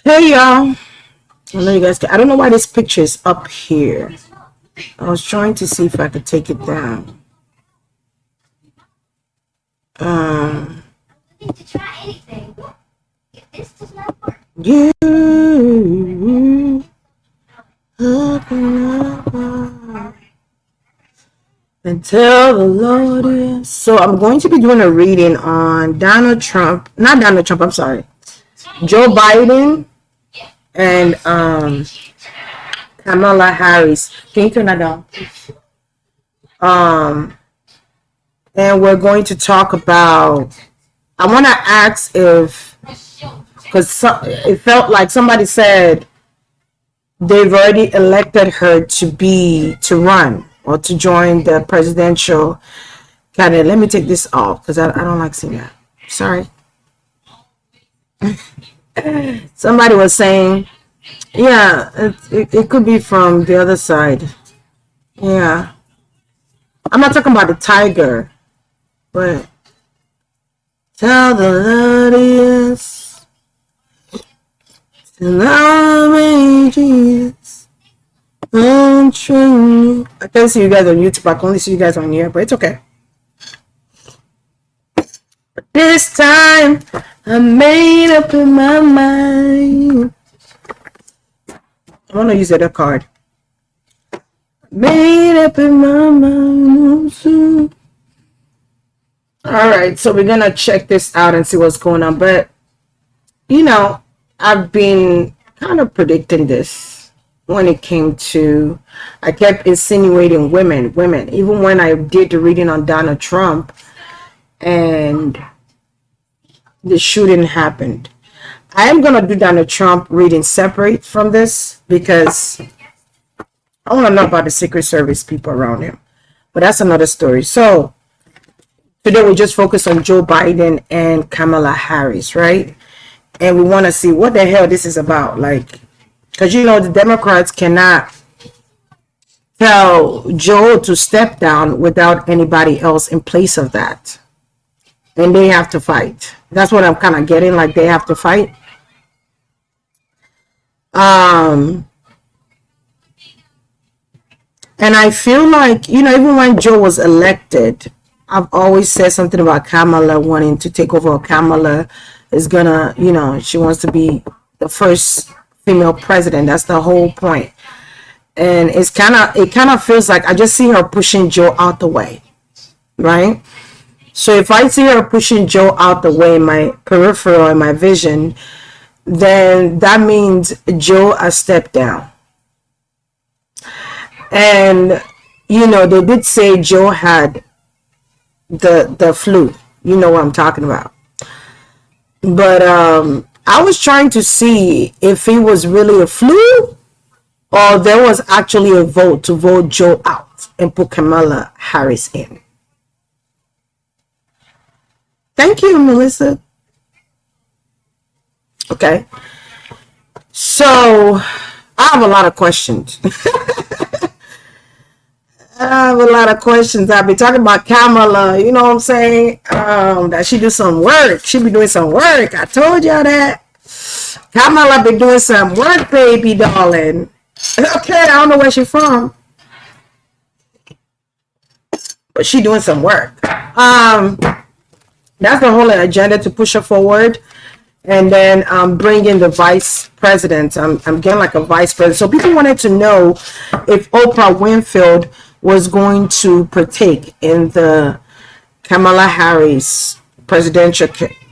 Hey y'all, I know you guys can. I don't know why this picture is up here. I was trying to see if I could take it down. To try anything. If this does not work. You and tell the Lord yes. So I'm going to be doing a reading on Donald Trump, not Donald Trump, I'm sorry, Joe Biden and Kamala Harris. Can you turn that down? And we're going to talk about, I want to ask if, because it felt like somebody said they've already elected her to run or to join the presidential candidate. Let me take this off because I don't like seeing that. Sorry. Somebody was saying, yeah, it could be from the other side. Yeah. I'm not talking about the tiger, but tell the Lord yes. Love me, Jesus. I can't see you guys on YouTube. I can only see you guys on here, but it's okay. But this time, I made up in my mind. I want to use the other card. Made up in my mind. All right, so we're gonna check this out and see what's going on. But you know, I've been kind of predicting this when it came to. I kept insinuating women, even when I did the reading on Donald Trump, and the shooting happened. I am gonna do Donald Trump reading separate from this because I want to know about the Secret Service people around him. But that's another story. So today we just focus on Joe Biden and Kamala Harris, right? And we want to see what the hell this is about. Like, because you know the Democrats cannot tell Joe to step down without anybody else in place of that. And they have to fight. That's what I'm kind of getting, like they have to fight. And I feel like, you know, even when Joe was elected, I've always said something about Kamala wanting to take over. Kamala is gonna, you know, she wants to be the first female president. That's the whole point. And it kind of feels like I just see her pushing Joe out the way, right? So if I see her pushing Joe out the way in my peripheral and my vision, then that means Joe has stepped down. And you know, they did say Joe had the flu. You know what I'm talking about. But I was trying to see if it was really a flu or there was actually a vote to vote Joe out and put Kamala Harris in. Thank you, Melissa. Okay. So I have a lot of questions. I have a lot of questions. I've been talking about Kamala, you know what I'm saying? That she do some work. She be doing some work. I told y'all that. Kamala been doing some work, baby darling. Okay, I don't know where she's from. But she doing some work. That's the whole agenda, to push her forward. And then bring in the vice president. I'm getting like a vice president. So people wanted to know if Oprah Winfield was going to partake in the Kamala Harris presidential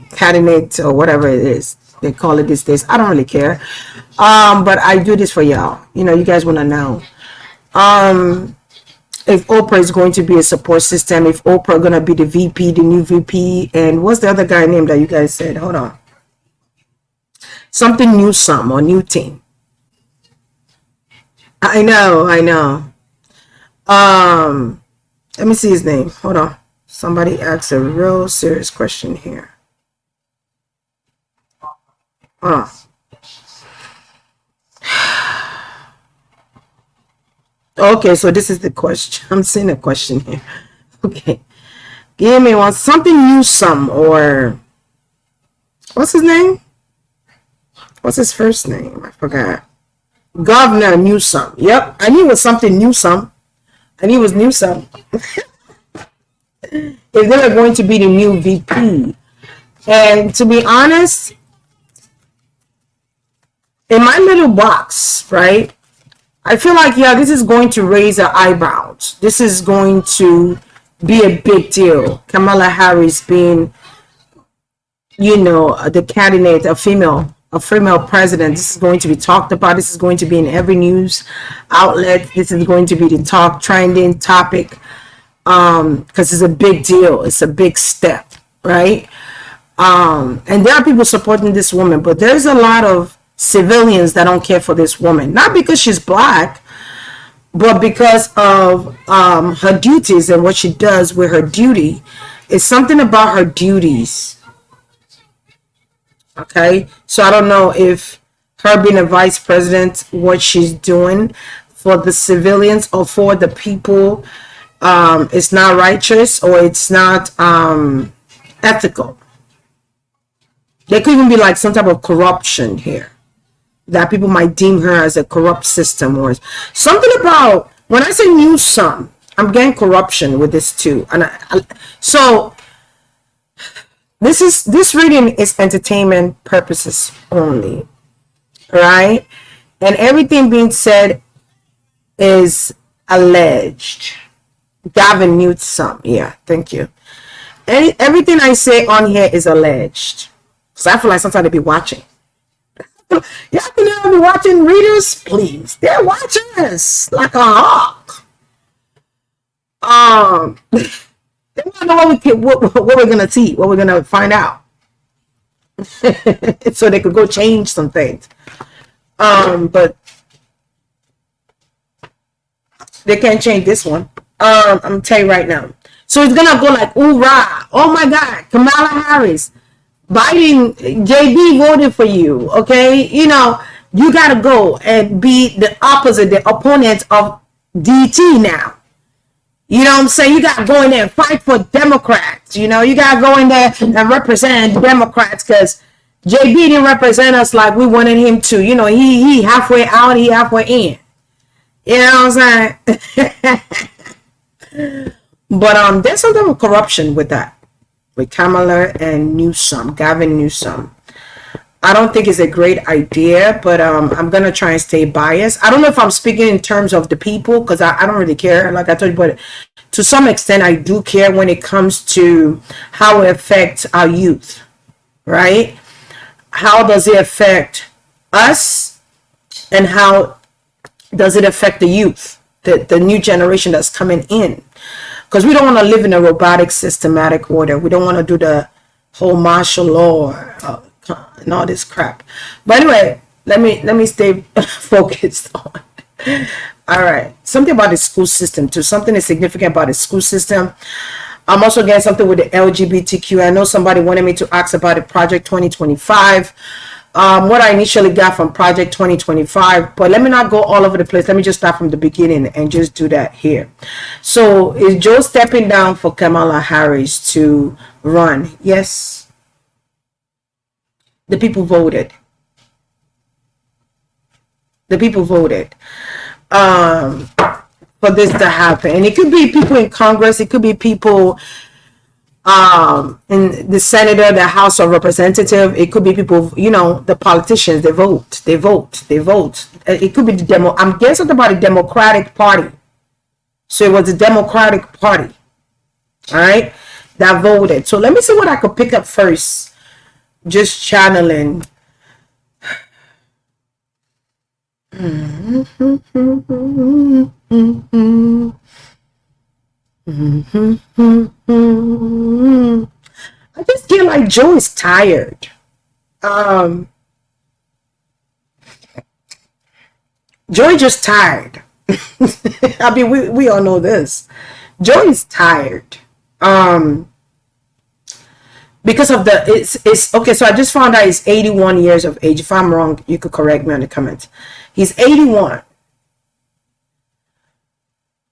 candidate or whatever it is they call it these days. I don't really care. But I do this for y'all. You know, you guys want to know. If Oprah is going to be a support system, if Oprah going to be the VP, the new VP, and what's the other guy name that you guys said? Hold on. Something Newsome or new team. I know. Let me see his name. Hold on. Somebody asked a real serious question here. Okay, so this is the question. I'm seeing a question here. Okay. Give me one. Something Newsome, or what's his name? What's his first name? I forgot. Governor Newsome. Yep. I knew it was something Newsome. I knew it was Newsome. If they were going to be the new VP. And to be honest, in my little box, right, I feel like, yeah, this is going to raise our eyebrows. This is going to be a big deal. Kamala Harris being, you know, the candidate, a female president. This is going to be talked about. This is going to be in every news outlet. This is going to be the trending topic, because it's a big deal. It's a big step, right? And there are people supporting this woman, but there's a lot of civilians that don't care for this woman, not because she's black, but because of her duties and what she does with her duty. It's something about her duties. Okay, so I don't know if her being a vice president, what she's doing for the civilians or for the people, it's not righteous or it's not ethical. There could even be like some type of corruption here, that people might deem her as a corrupt system or something about. When I say Newsome, I'm getting corruption with this too. And so this reading is entertainment purposes only, right? And everything being said is alleged. Gavin Newsome. Yeah, thank you. Everything I say on here is alleged. Because I feel like sometimes they be watching. Y'all can never be watching readers, please. They're watching us like a hawk. They want to know what we're gonna see, what we're gonna find out, so they could go change some things. But they can't change this one. I'm gonna tell you right now. So it's gonna go like, hoorah! Oh my God, Kamala Harris, Biden, JB voted for you. Okay, you know you gotta go and be the opposite, the opponent of DT now. You know what I'm saying? You got to go in there and fight for Democrats. You know, you got to go in there and represent Democrats, because JB didn't represent us like we wanted him to. You know, he halfway out, he halfway in. You know what I'm saying? But there's something with corruption with that, with Kamala and Newsome, Gavin Newsome. I don't think it's a great idea, but I'm going to try and stay biased. I don't know if I'm speaking in terms of the people, because I don't really care, like I told you, but to some extent I do care when it comes to how it affects our youth, right? How does it affect us, and how does it affect the youth, the new generation that's coming in? Because we don't want to live in a robotic, systematic order. We don't want to do the whole martial law and all this crap. But anyway, let me stay focused on. All right, something about the school system too. Something is significant about the school system. I'm also getting something with the LGBTQ. I know somebody wanted me to ask about the Project 2025. What I initially got from Project 2025, but let me not go all over the place. Let me just start from the beginning and just do that here. So is Joe stepping down for Kamala Harris to run? Yes. The people voted. The people voted for this to happen. And it could be people in Congress. It could be people in the Senator, the House of Representatives. It could be people, you know, the politicians. They vote. They vote. They vote. It could be the demo. I'm guessing about the Democratic Party. So it was the Democratic Party. All right, that voted. So let me see what I could pick up first. Just channeling. I just feel like Joe is tired. Joe is just tired. I mean, we all know this. Joe is tired. Because of it's okay. So I just found out he's 81 years of age. If I'm wrong, you could correct me in the comments. He's 81.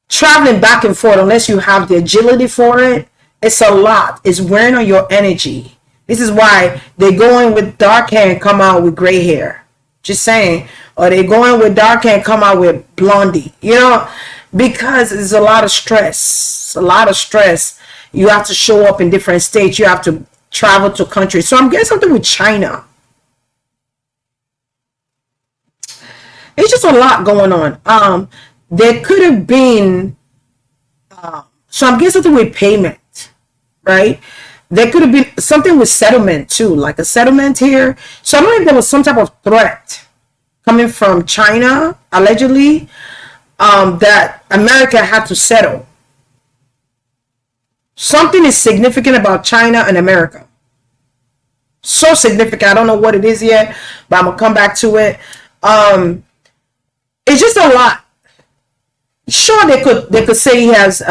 Traveling back and forth, unless you have the agility for it, it's a lot. It's wearing on your energy. This is why they go in with dark hair and come out with gray hair. Just saying. Or they go in with dark hair and come out with blondie. You know, because it's a lot of stress. It's a lot of stress. You have to show up in different states. You have to travel to countries. So I'm getting something with China. It's just a lot going on. There could have been, so I'm getting something with payment, right? There could have been something with settlement too, like a settlement here. So I don't know if there was some type of threat coming from China, allegedly, that America had to settle. Something is significant about China and America. So significant. I don't know what it is yet, but I'm going to come back to it. It's just a lot. Sure, they could say he has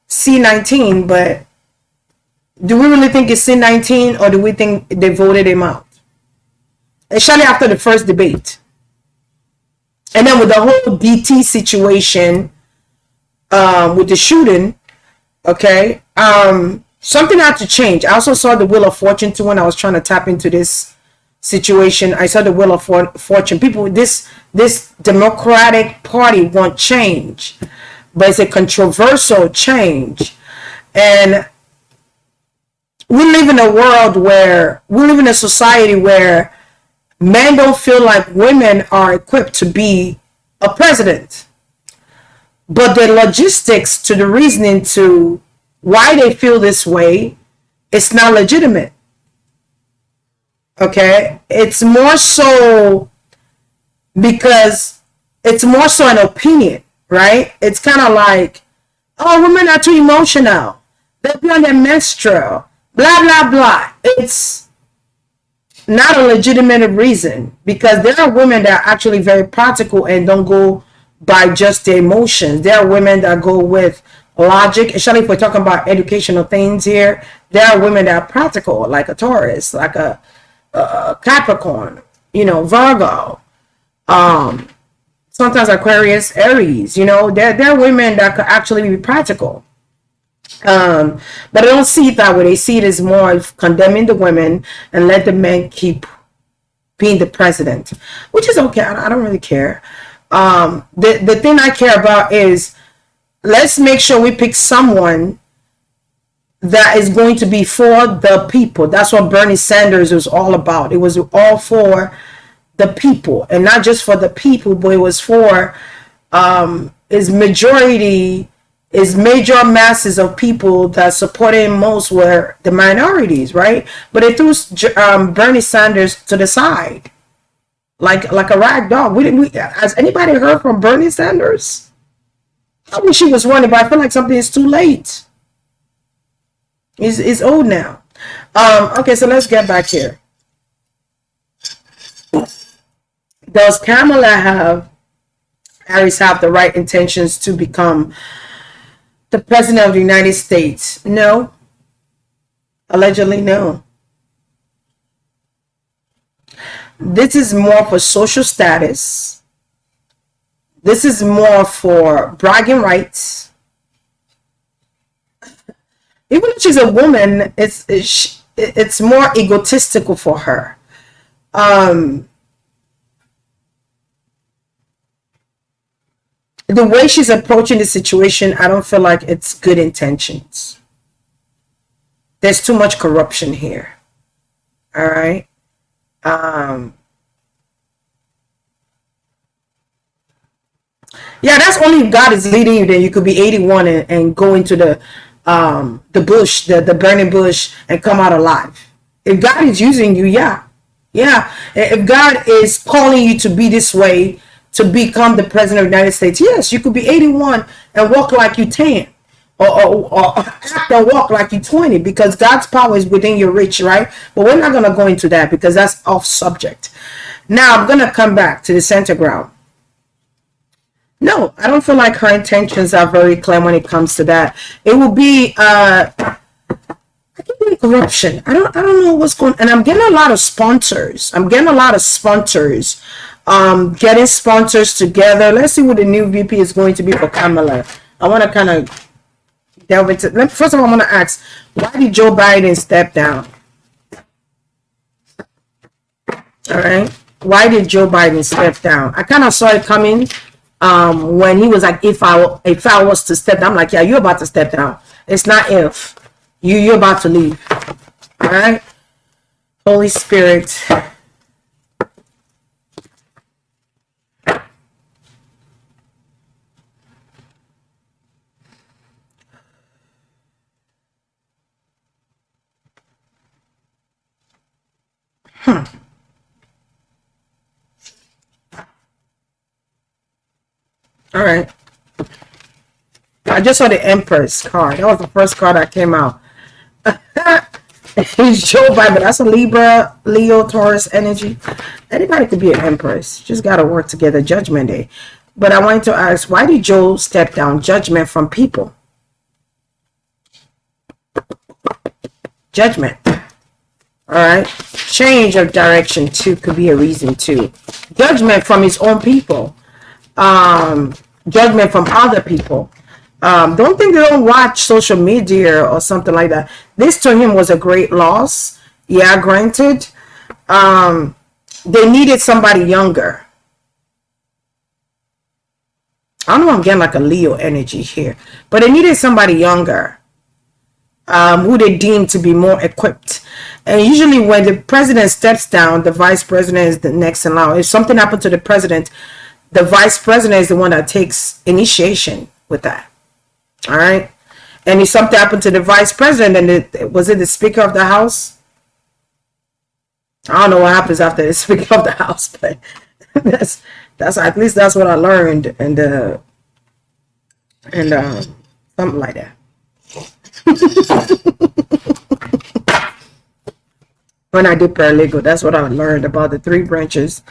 C19, but do we really think it's C19, or do we think they voted him out? Especially after the first debate. And then with the whole DT situation, with the shooting, okay, something had to change. I also saw the Wheel of Fortune too when I was trying to tap into this situation. I saw the Wheel of Fortune. People, this Democratic Party want change, but it's a controversial change. And we live in a world where, we live in a society where men don't feel like women are equipped to be a president. but the logistics to the reasoning to why they feel this way, it's not legitimate. Okay, it's more so because it's more so an opinion, right? It's kind of like, oh, women are too emotional, they'll be on their menstrual, blah blah blah. It's not a legitimate reason, because there are women that are actually very practical and don't go by just their emotions. There are women that go with logic, especially if we're talking about educational things here. There are women that are practical, like a Taurus, like a Capricorn, Virgo, sometimes Aquarius, Aries. There are women that could actually be practical. But I don't see it that way. They see it as more of condemning the women and let the men keep being the president, which is okay. I don't really care. The thing I care about is, let's make sure we pick someone that is going to be for the people. That's what Bernie Sanders was all about. It was all for the people, and not just for the people, but it was for his major masses of people that supported him most were the minorities, right? But it threw Bernie Sanders to the side like a rag dog. Has anybody heard from Bernie Sanders? I wish he was running, but I feel like something is too late. He's old now. Okay, so let's get back here. Does Kamala Harris have the right intentions to become the president of the United States? No. Allegedly, no. This is more for social status. This is more for bragging rights. Even if she's a woman, it's more egotistical for her. The way she's approaching the situation, I don't feel like it's good intentions. There's too much corruption here. All right. Yeah, that's only if God is leading you. Then you could be 81 and go into the bush, the burning bush, and come out alive. If God is using you, yeah. If God is calling you to be this way, to become the president of the United States, yes, you could be 81 and walk like you 10, or act and walk like you 20, because God's power is within your reach, right? But we're not going to go into that because that's off subject. Now I'm going to come back to the center ground. No, I don't feel like her intentions are very clear when it comes to that. It will be corruption. I don't know what's going on. And I'm getting a lot of sponsors. Getting sponsors together. Let's see what the new VP is going to be for Kamala. I want to kind of delve into. First of all, I want to ask, why did Joe Biden step down? All right. Why did Joe Biden step down? I kind of saw it coming when he was like, if I was to step down, I'm like, yeah, you're about to step down. It's not if. You're about to leave. All right. Holy Spirit. All right. I just saw the Empress card. That was the first card that came out. He's Joe Biden. That's a Libra, Leo, Taurus energy. Anybody could be an Empress. Just got to work together. Judgment Day. But I wanted to ask, why did Joe step down? Judgment from people. Judgment. All right. Change of direction too could be a reason too. Judgment from his own people. Judgment from other people. Don't think they don't watch social media or something like that. This to him was a great loss. Yeah, granted. They needed somebody younger. I don't know, I'm getting like a Leo energy here. But they needed somebody younger. Who they deemed to be more equipped. And usually when the president steps down, the vice president is the next in line. If something happened to the president, the vice president is the one that takes initiation. with that. All right. And if something happened to the vice president, and was it the Speaker of the House? I don't know what happens after the Speaker of the House, but that's at least that's what I learned, and something like that. When I did paralegal, that's what I learned about the 3 branches.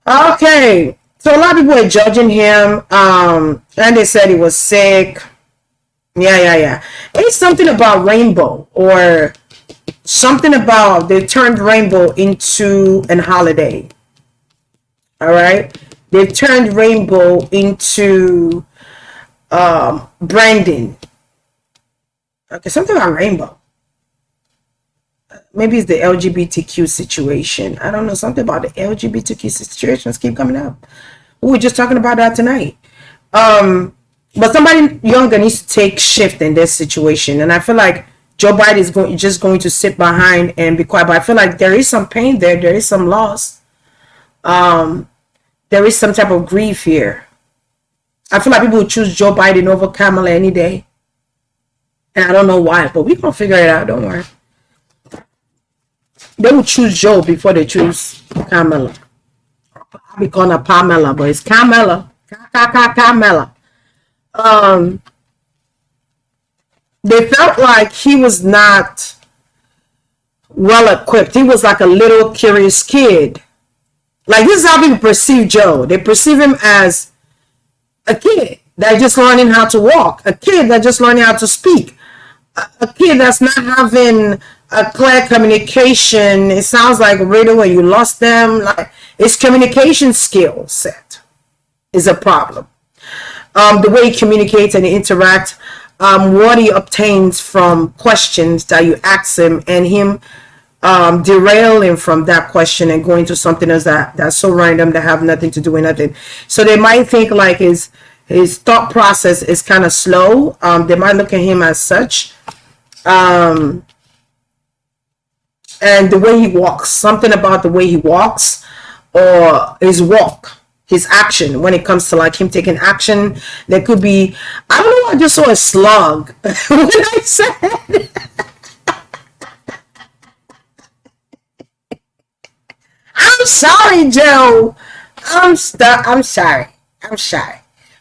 Okay, so a lot of people are judging him, and they said he was sick. Yeah. It's something about rainbow, or something about they turned rainbow into an holiday. All right, they've turned rainbow into branding. Okay, something about rainbow. Maybe it's the LGBTQ situation. I don't know, something about the LGBTQ situations keep coming up. We were just talking about that tonight. But somebody younger needs to take shift in this situation, and I feel like Joe Biden is just going to sit behind and be quiet. But I feel like there is some pain there. There is some loss. There is some type of grief here. I feel like people would choose Joe Biden over Kamala any day. And I don't know why, but we're going to figure it out. Don't worry. They would choose Joe before they choose Kamala. I'll be calling her Pamela, but it's Kamala. Kamala. They felt like he was not well equipped. He was like a little curious kid. Like, this is how people perceive Joe. They perceive him as a kid that's just learning how to walk, a kid that's just learning how to speak, a kid that's not having a clear communication. It sounds like right away you lost them. Like, his communication skill set is a problem. The way he communicates and interacts, what he obtains from questions that you ask him, and him derailing from that question and going to something else that's so random that have nothing to do with nothing. So they might think like his thought process is kind of slow. They might look at him as such. And the way he walks, something about the way he walks, or his walk, his action, when it comes to like him taking action, there could be, I don't know, I just saw a slug when I said I'm sorry, Joe. I'm sorry.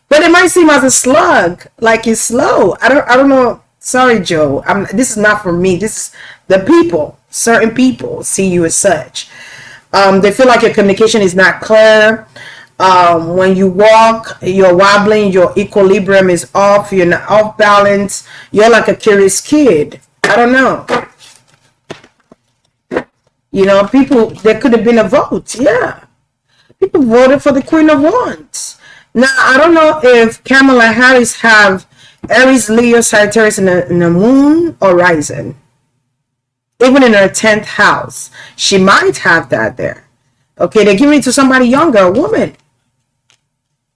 But it might seem as a slug, like it's slow. I don't know. Sorry, Joe. This is not for me. This is the people. Certain people see you as such. They feel like your communication is not clear. When you walk, you're wobbling. Your equilibrium is off. You're not off balance. You're like a curious kid. I don't know. You know, people, there could have been a vote. Yeah. People voted for the Queen of Wands. Now, I don't know if Kamala Harris have Aries, Leo, Sagittarius in the moon or rising. Even in her 10th house. She might have that there. Okay, they're giving it to somebody younger, a woman.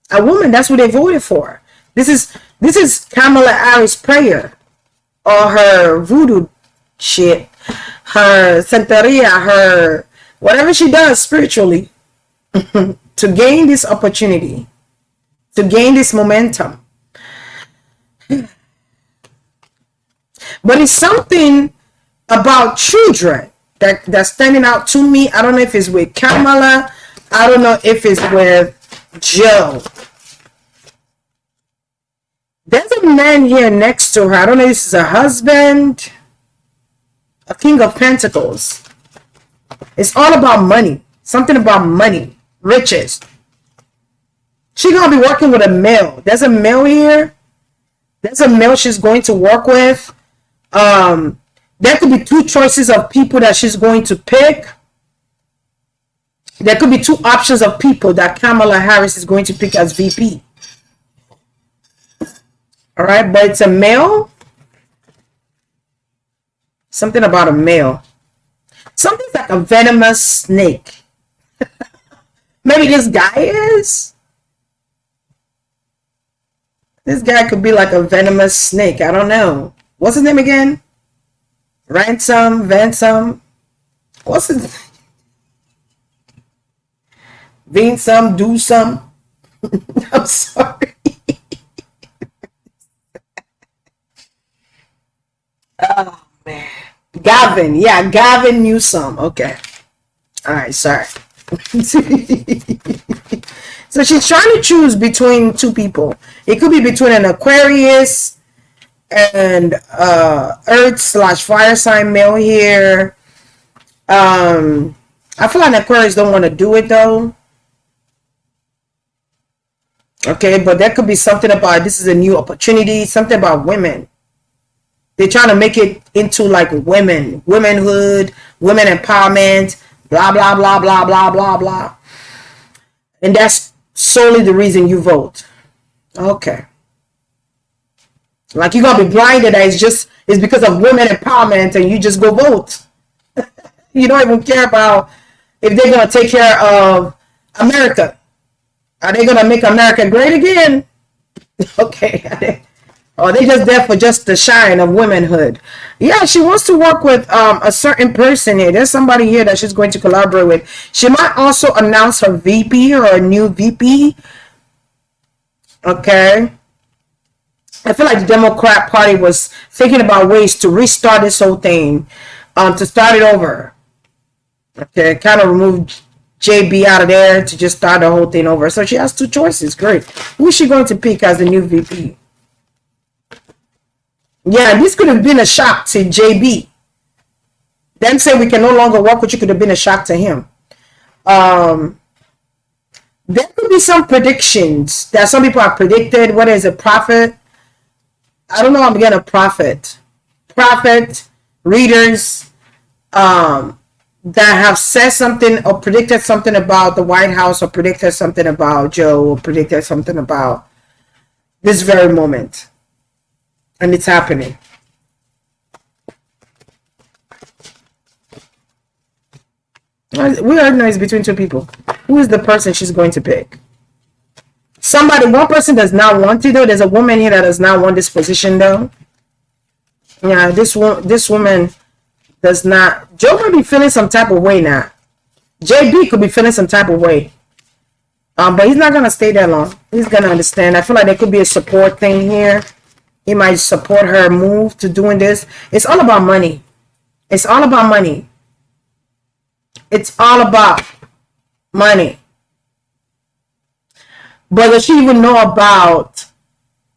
A woman, that's what they voted for. This is Kamala Harris' prayer. Or her voodoo shit. Her Santeria, her whatever she does spiritually to gain this opportunity, to gain this momentum. But it's something about children that's standing out to me. I don't know if it's with Kamala. I don't know if it's with Joe. There's a man here next to her. I don't know if this is a husband. A King of Pentacles. It's all about money. Something about money. Riches. She's going to be working with a male. There's a male here. There's a male she's going to work with. There could be 2 choices of people that she's going to pick. There could be 2 options of people that Kamala Harris is going to pick as VP. All right, but it's a male. Something about a male. Something's like a venomous snake. Maybe this guy is. This guy could be like a venomous snake. I don't know. What's his name again? Ransom. What's his name? Vinsome, do some. I'm sorry. Gavin. Yeah, Gavin Newsome. Okay. All right, sorry. So she's trying to choose between two people. It could be between an Aquarius and Earth/fire sign male here. I feel like Aquarius don't want to do it though. Okay, but that could be something about this is a new opportunity, something about women. They're trying to make it into like womenhood, women empowerment, blah, blah, blah, blah, blah, blah, blah. And that's solely the reason you vote. Okay. Like you're going to be blinded that it's because of women empowerment and you just go vote. You don't even care about if they're going to take care of America. Are they going to make America great again? Okay. Or they just there for just the shine of womanhood. Yeah, she wants to work with a certain person here. There's somebody here that she's going to collaborate with. She might also announce her VP or a new VP. Okay. I feel like the Democrat Party was thinking about ways to restart this whole thing, to start it over. Okay, kind of remove JB out of there to just start the whole thing over. So she has two choices. Great. Who is she going to pick as the new VP? Yeah, this could have been a shock to JB. Them say we can no longer work with you could have been a shock to him. There could be some predictions that some people have predicted. What is a prophet? I don't know. I'm getting a prophet. Prophet readers that have said something or predicted something about the White House or predicted something about Joe or predicted something about this very moment. And it's happening. We already know it's between two people. Who is the person she's going to pick? One person does not want it though. There's a woman here that does not want this position though. Yeah, this woman does not. Joe might be feeling some type of way now. JB could be feeling some type of way. But he's not gonna stay that long. He's gonna understand. I feel like there could be a support thing here. He might support her move to doing this. It's all about money. It's all about money. It's all about money. But does she even know about,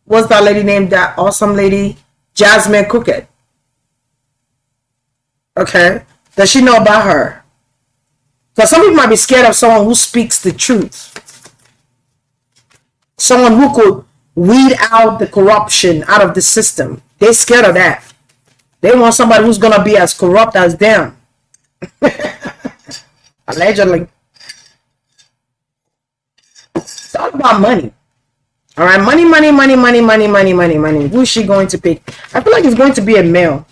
what's that lady named, that awesome lady? Jasmine Crooked. Okay. Does she know about her? Because some people might be scared of someone who speaks the truth. Someone who could weed out the corruption out of the system. They're scared of that. They want somebody who's going to be as corrupt as them. Allegedly. It's all about money. All right, money, money, money, money, money, money, money, money. Who is she going to pick? I feel like it's going to be a male.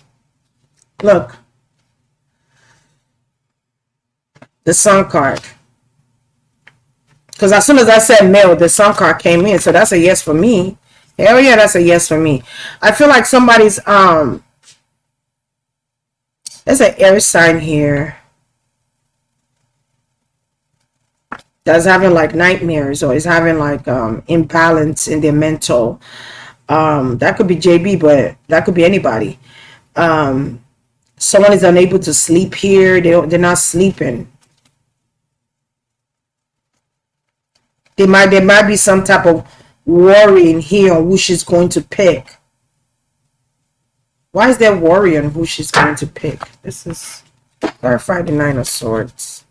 Look. The Sun card. Because as soon as I said male, the Sun card came in. So that's a yes for me. Hell yeah, that's a yes for me. I feel like somebody's, there's an air sign here that's having like nightmares or is having like imbalance in their mental. That could be JB, but that could be anybody. Someone is unable to sleep here. They're not sleeping. There might be some type of worrying here on who she's going to pick. Why is there worry on who she's going to pick? This is clarify the Nine of Swords.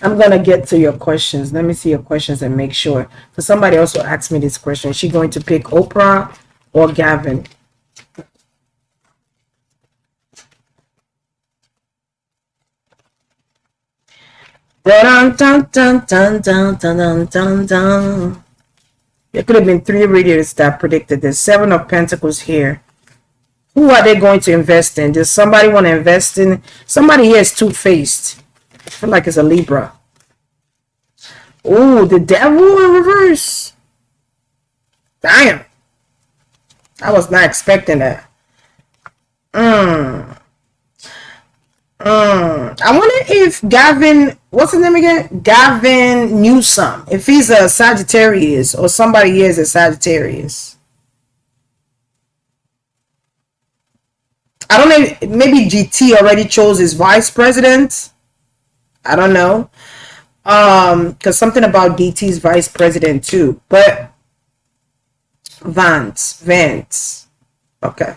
I'm going to get to your questions. Let me see your questions and make sure. Because somebody also asked me this question. Is she going to pick Oprah or Gavin? Dun, dun, dun, dun, dun, dun, dun, dun. There could have been 3 readers that predicted this. 7 of Pentacles here. Who are they going to invest in? Does somebody want to invest in? Somebody here is two-faced. I feel like it's a Libra. Oh, the Devil in reverse. Damn. I was not expecting that. I wonder if Gavin, what's his name again? Gavin Newsome. If he's a Sagittarius or somebody is a Sagittarius. I don't know, maybe GT already chose his vice president. I don't know. Because something about DT's vice president too. But Vance. Okay.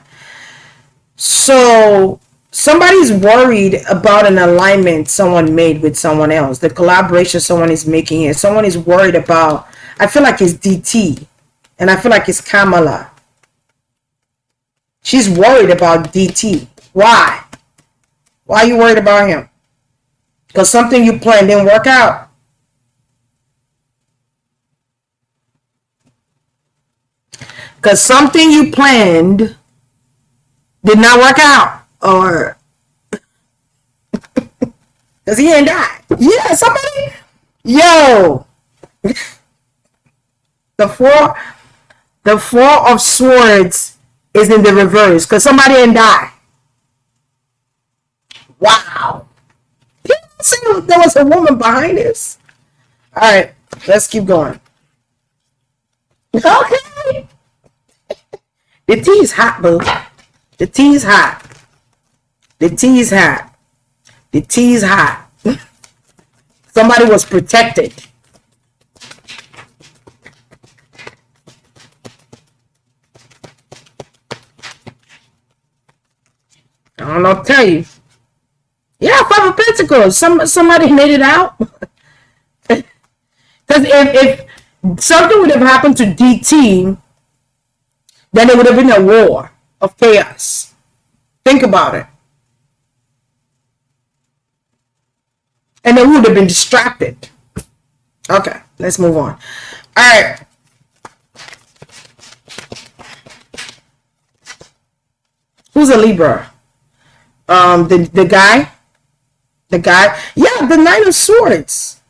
So somebody's worried about an alignment someone made with someone else. The collaboration someone is making here. Someone is worried about, I feel like it's DT. And I feel like it's Kamala. She's worried about DT. Why? Why are you worried about him? Because something you planned didn't work out. Because something you planned did not work out. Or because he ain't died. Yeah, somebody. Yo. The four of swords is in the reverse. Because somebody ain't die. Wow. There was a woman behind this. All right, let's keep going. Okay. The tea is hot, boo. The tea is hot. The tea is hot. The tea is hot. Somebody was protected. I don't know what to tell you. Yeah, 5 of Pentacles. Somebody made it out. Because if something would have happened to DT, then it would have been a war of chaos. Think about it. And then we would have been distracted. Okay, let's move on. All right. Who's a Libra? The guy? The guy? Yeah, the 9 of Swords.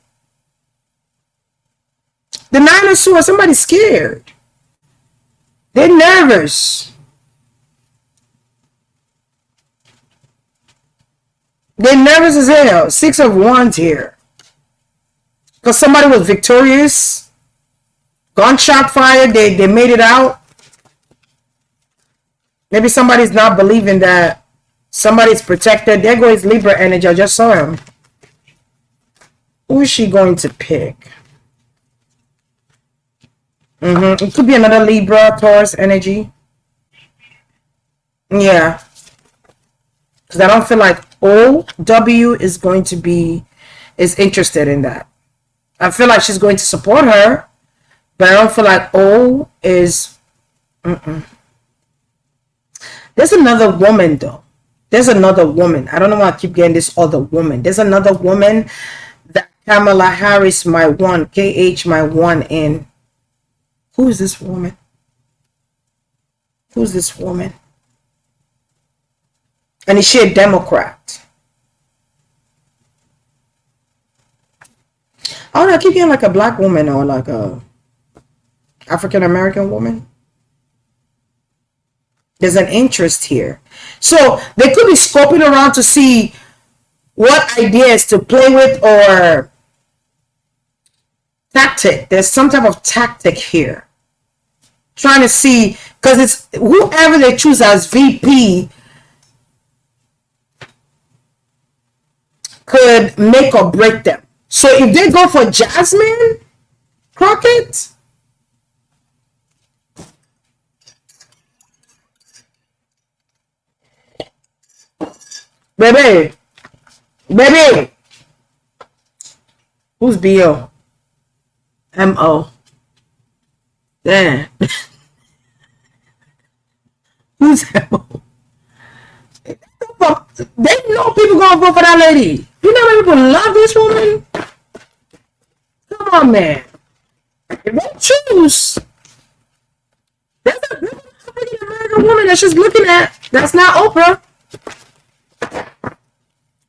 The 9 of Swords, somebody's scared. They're nervous. They're nervous as hell. 6 of Wands here. Because somebody was victorious. Gunshot fire, they made it out. Maybe somebody's not believing that somebody's protected. There goes Libra energy. I just saw him. Who is she going to pick? It could be another Libra, Taurus energy. Yeah. Because I don't feel like OW is going to be, is interested in that. I feel like she's going to support her, but I don't feel like O is, There's another woman though. There's another woman. I don't know why I keep getting this other woman. There's another woman that Kamala Harris might want, KH might want in. Who is this woman? Who's this woman? And is she a Democrat? I don't know, I keep getting like a black woman or like a African American woman. There's an interest here. So they could be scoping around to see what ideas to play with or tactic. There's some type of tactic here. Trying to see, because it's whoever they choose as VP could make or break them. So if they go for Jasmine Crockett, baby, who's BO? MO. Damn. Who's MO? They know people gonna vote for that lady. You know how many people love this woman? Come on, man. If they choose, there's a African American woman that she's looking at. That's not Oprah.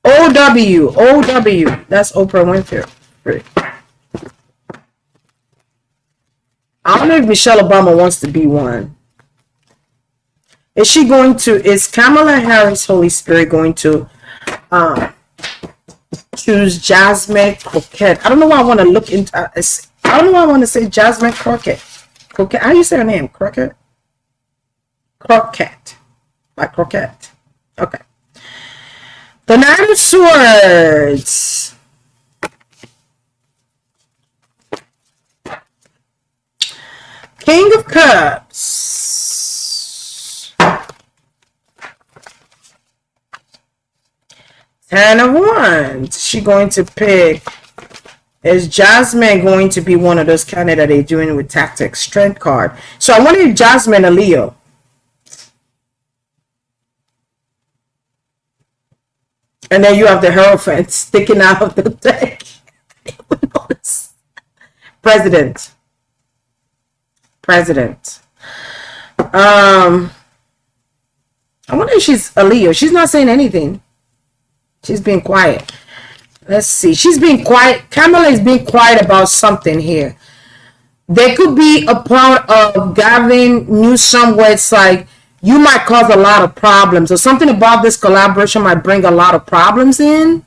OW. That's Oprah Winfrey. I don't know if Michelle Obama wants to be one. Is she going to, is Kamala Harris, Holy Spirit, going to choose Jasmine Crockett? I don't know why I want to look into, I don't know why I want to say Jasmine Crockett. Crockett, how do you say her name? Crockett? Crockett. Like croquette. Okay. The Nine of Swords. King of Cups. Ten of Wands. Is she going to pick? Is Jasmine going to be one of those candidates they're doing with tactics? Strength card. So I wanted Jasmine a Leo. And then you have the Hierophant sticking out of the deck. President. I wonder if she's a Leo. She's not saying anything. She's being quiet. Let's see. She's being quiet. Kamala is being quiet about something here. There could be a part of Gavin Newsome where it's like, you might cause a lot of problems, or something about this collaboration might bring a lot of problems in.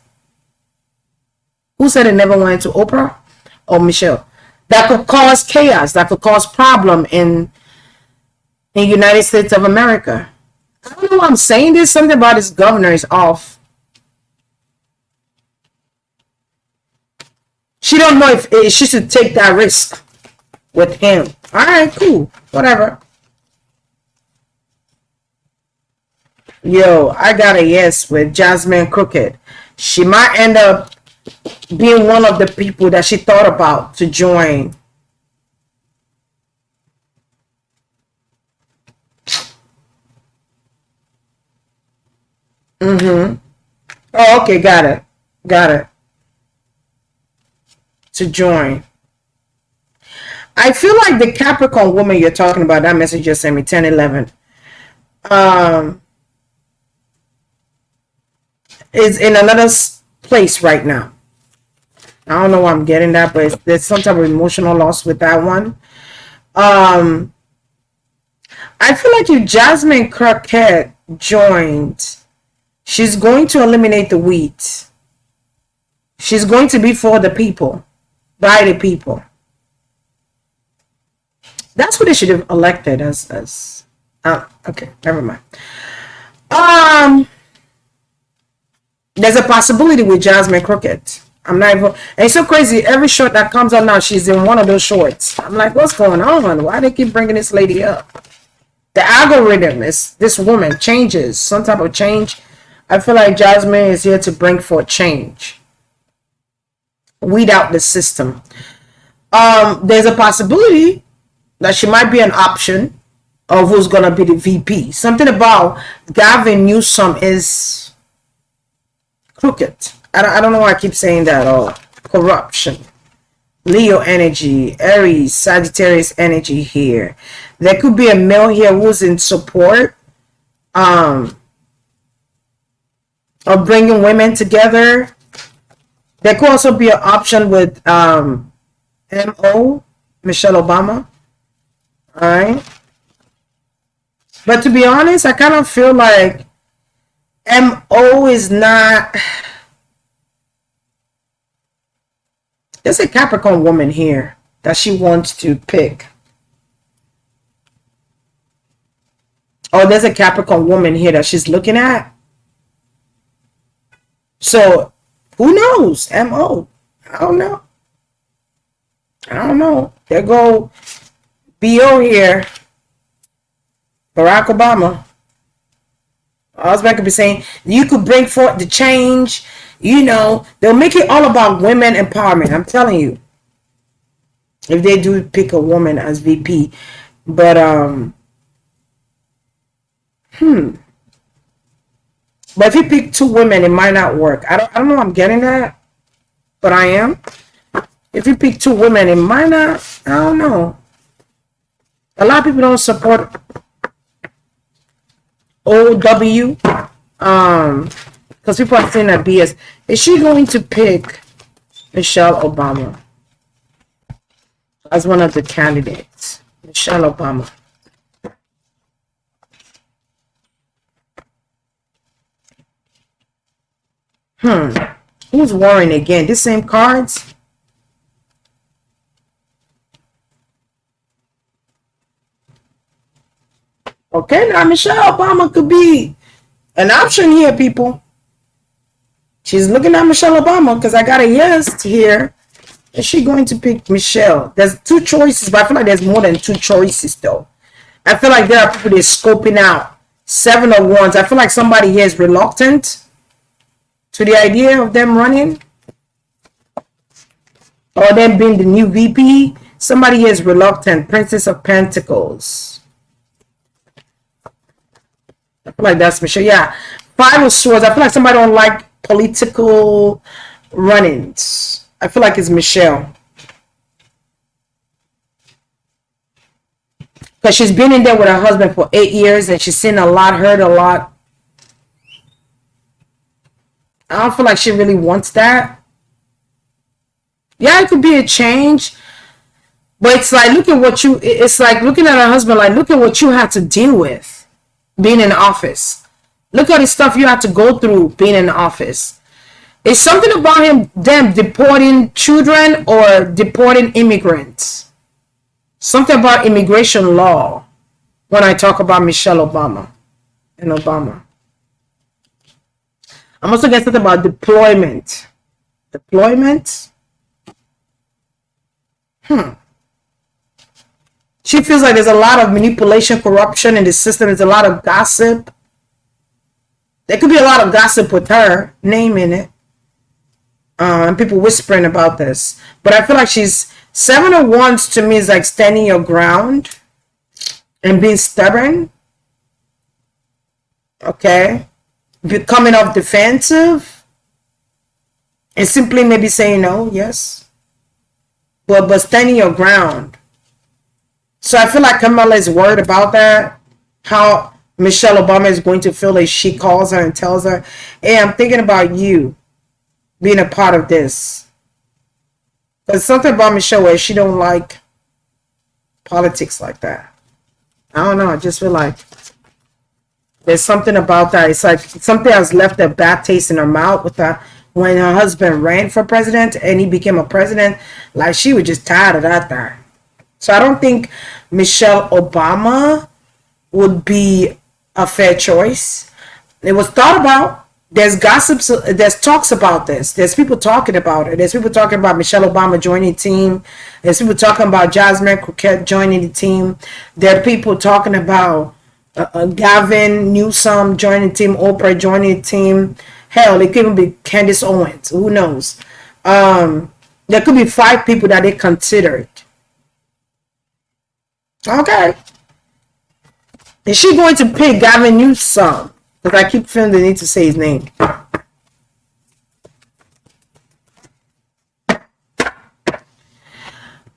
Who said it never went to Oprah? Oh, Michelle. That could cause chaos. That could cause problem in United States of America. I don't know why I'm saying this. Something about this governor is off. She don't know if she should take that risk with him. All right, cool. Whatever. Yo, I got a yes with Jasmine Crooked. She might end up being one of the people that she thought about to join. Oh, okay, got it. To join. I feel like the Capricorn woman you're talking about, that message just sent me, 1011. Is in another place right now. I don't know why I'm getting that, but there's some type of emotional loss with that one. I feel like if Jasmine Crockett joined, she's going to eliminate the wheat. She's going to be for the people, by the people. That's what they should have elected as okay, never mind. There's a possibility with Jasmine Crooked. I'm not even, and it's so crazy. Every short that comes out now, she's in one of those shorts. I'm like, what's going on? Why they keep bringing this lady up? The algorithm is, this woman changes, some type of change. I feel like Jasmine is here to bring forth change. Weed out the system. There's a possibility that she might be an option of who's going to be the VP. Something about Gavin Newsome is crooked. I don't know why I keep saying that. Or corruption. Leo energy, Aries, Sagittarius energy here. There could be a male here who's in support of bringing women together. There could also be an option with M.O. Michelle Obama. All right. But to be honest, I kind of feel like M.O. is not... There's a Capricorn woman here that she wants to pick. Oh, there's a Capricorn woman here that she's looking at. So, who knows? M.O. I don't know. There go B.O. here. Barack Obama. I was about to be saying, you could bring forth the change. You know, they'll make it all about women empowerment. I'm telling you. If they do pick a woman as VP. But, But if you pick two women, it might not work. I don't know I'm getting that. But I am. If you pick two women, it might not. I don't know. A lot of people don't support OW. Because people are saying that BS. Is she going to pick Michelle Obama as one of the candidates? Michelle Obama. Who's worrying again? The same cards? Okay, now Michelle Obama could be An option here, people. She's looking at Michelle Obama because I got a yes here. Is she going to pick Michelle? There's two choices, but I feel like there's more than two choices, though. I feel like there are people that are scoping out 7 of Wands. I feel like somebody here is reluctant to the idea of them running or them being the new VP. Somebody here is reluctant. Princess of Pentacles. I feel like that's Michelle. Yeah. 5 of Swords. I feel like somebody don't like political run-ins. I feel like it's Michelle. Because she's been in there with her husband for 8 years and she's seen a lot, heard a lot. I don't feel like she really wants that. Yeah, it could be a change. But it's like, look at what you, it's like looking at her husband, like, look at what you had to deal with being in office. Look at the stuff you had to go through being in office. It's something about them deporting children or deporting immigrants. Something about immigration law when I talk about Michelle Obama and Obama. I'm also getting something about deployment. Deployment? She feels like there's a lot of manipulation, corruption in the system. There's a lot of gossip. There could be a lot of gossip with her name in it. And people whispering about this. But I feel like she's 7 of Wands to me is like standing your ground and being stubborn. Okay. Becoming off defensive. And simply maybe saying no, yes. But standing your ground. So I feel like Kamala is worried about that. How Michelle Obama is going to feel if she calls her and tells her, hey, I'm thinking about you being a part of this. There's something about Michelle where she don't like politics like that. I don't know. I just feel like there's something about that. It's like something has left a bad taste in her mouth with her when her husband ran for president and he became a president. Like she was just tired of that there. So I don't think Michelle Obama would be a fair choice. It was thought about. There's gossips, there's talks about this. There's people talking about it. There's people talking about Michelle Obama joining the team. There's people talking about Jasmine Crockett joining the team. There are people talking about Gavin Newsome joining the team, Oprah joining the team. Hell, it could even be Candace Owens. Who knows? There could be 5 people that they considered. Okay. Is she going to pick Gavin Newsome? Because I keep feeling the need to say his name.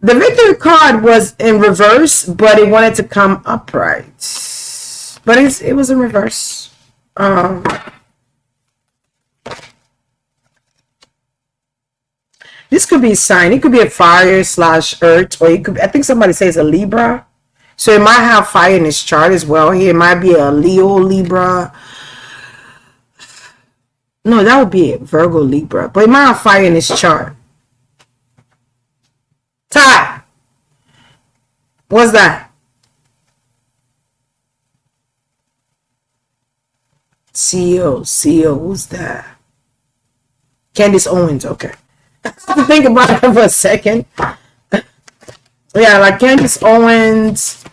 The victory card was in reverse, but it wanted to come upright. But it was in reverse. This could be a sign. It could be a fire / earth, or it could be, I think somebody says a Libra. So it might have fire in his chart as well. Here it might be a Leo Libra. No, that would be a Virgo Libra. But it might have fire in his chart. Ty. What's that? CEO. Who's that? Candace Owens. Okay. I have to think about it for a second. Yeah, like Candace Owens.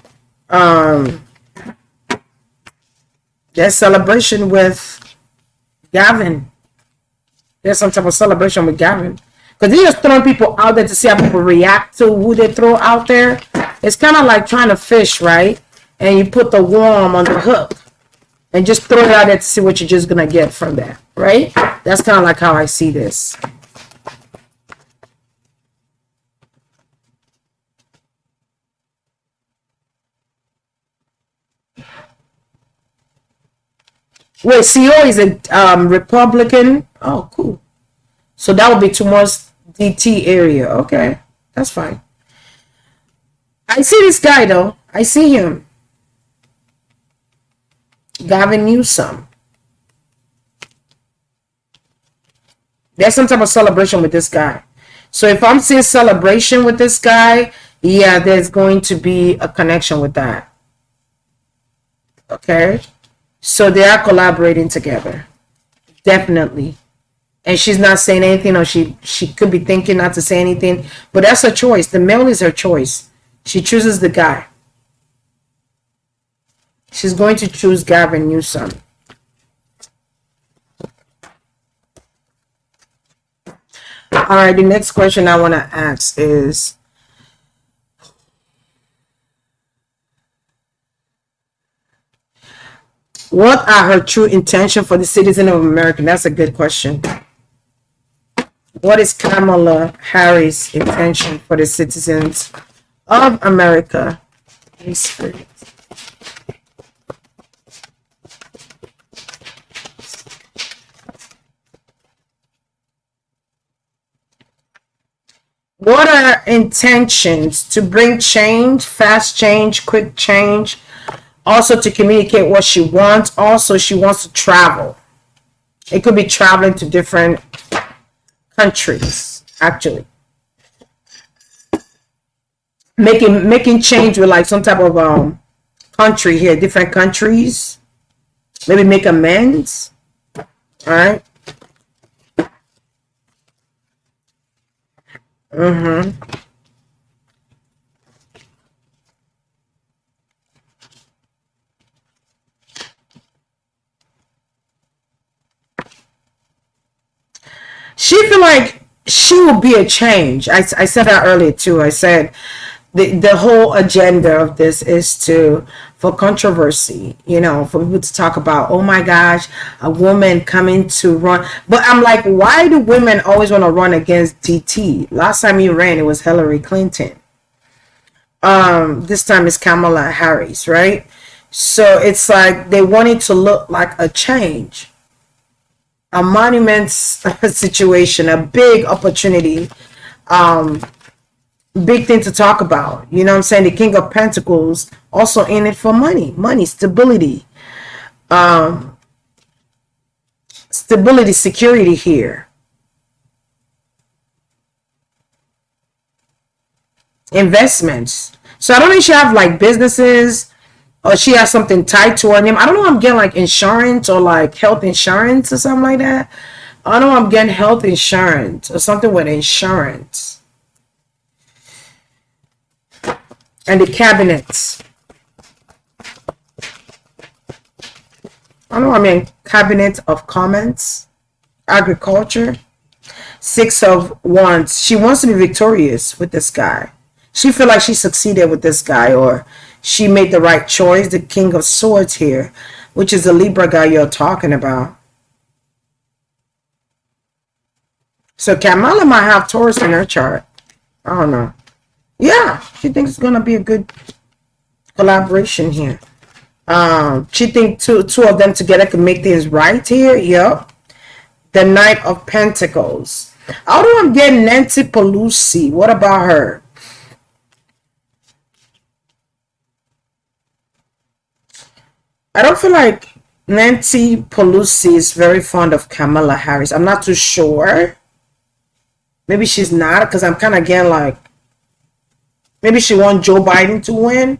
There's celebration with Gavin. There's some type of celebration with Gavin. Because they're just throwing people out there to see how people react to who they throw out there. It's kind of like trying to fish, right? And you put the worm on the hook. And just throw it out there to see what you're just going to get from that, right? That's kind of like how I see this. Wait, CEO is a Republican. Oh, cool. So that would be towards DT area. Okay, that's fine. I see this guy though. I see him. Gavin Newsome. There's some type of celebration with this guy. So if I'm seeing celebration with this guy, yeah, there's going to be a connection with that. Okay. So they are collaborating together, definitely. And she's not saying anything, or she could be thinking not to say anything, but that's her choice. The male is her choice. She chooses the guy. She's going to choose Gavin Newsome. All right, the next question I want to ask is, what are her true intentions for the citizen of America? That's a good question. What is Kamala Harris' intention for the citizens of America? What are intentions to bring change, fast change, quick change? Also to communicate what she wants. Also, she wants to travel. It could be traveling to different countries, actually. Making change with like some type of country here, different countries. Maybe make amends. All right. She feel like she will be a change. I said that earlier too. I said the whole agenda of this is for controversy, for people to talk about, oh my gosh, a woman coming to run. But I'm like, why do women always want to run against DT? Last time he ran, it was Hillary Clinton. This time it's Kamala Harris, right? So it's like they want it to look like a change, a monument situation, a big opportunity, big thing to talk about. You know what I'm saying? The King of Pentacles also in it for money, stability, security here, investments. So I don't know if she have like businesses, or she has something tied to her name. I don't know. I'm getting like insurance or like health insurance or something like that. I know I'm getting health insurance or something with insurance. And the cabinets. I know I'm in cabinet of comments, agriculture. 6 of Wands. She wants to be victorious with this guy. She feel like she succeeded with this guy, or she made the right choice. The King of Swords here, which is the Libra guy you're talking about. So Kamala might have Taurus in her chart. I don't know. Yeah, she thinks it's gonna be a good collaboration here. She thinks two of them together can make things right here. Yep. The Knight of Pentacles. Although I'm getting Nancy Pelosi. What about her? I don't feel like Nancy Pelosi is very fond of Kamala Harris. I'm not too sure. Maybe she's not, because I'm kind of getting like, maybe she wants Joe Biden to win.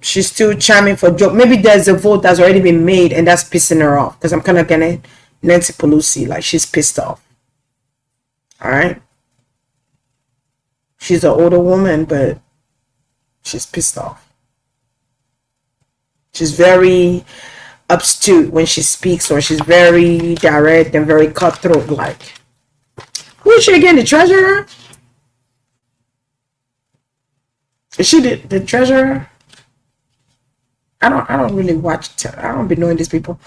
She's still charming for Joe. Maybe there's a vote that's already been made and that's pissing her off, because I'm kind of getting Nancy Pelosi, like she's pissed off. All right. She's an older woman, but she's pissed off. She's very astute when she speaks, or she's very direct and very cutthroat like. Who is she again? The treasurer? Is she the treasurer? I don't really watch. I don't be knowing these people.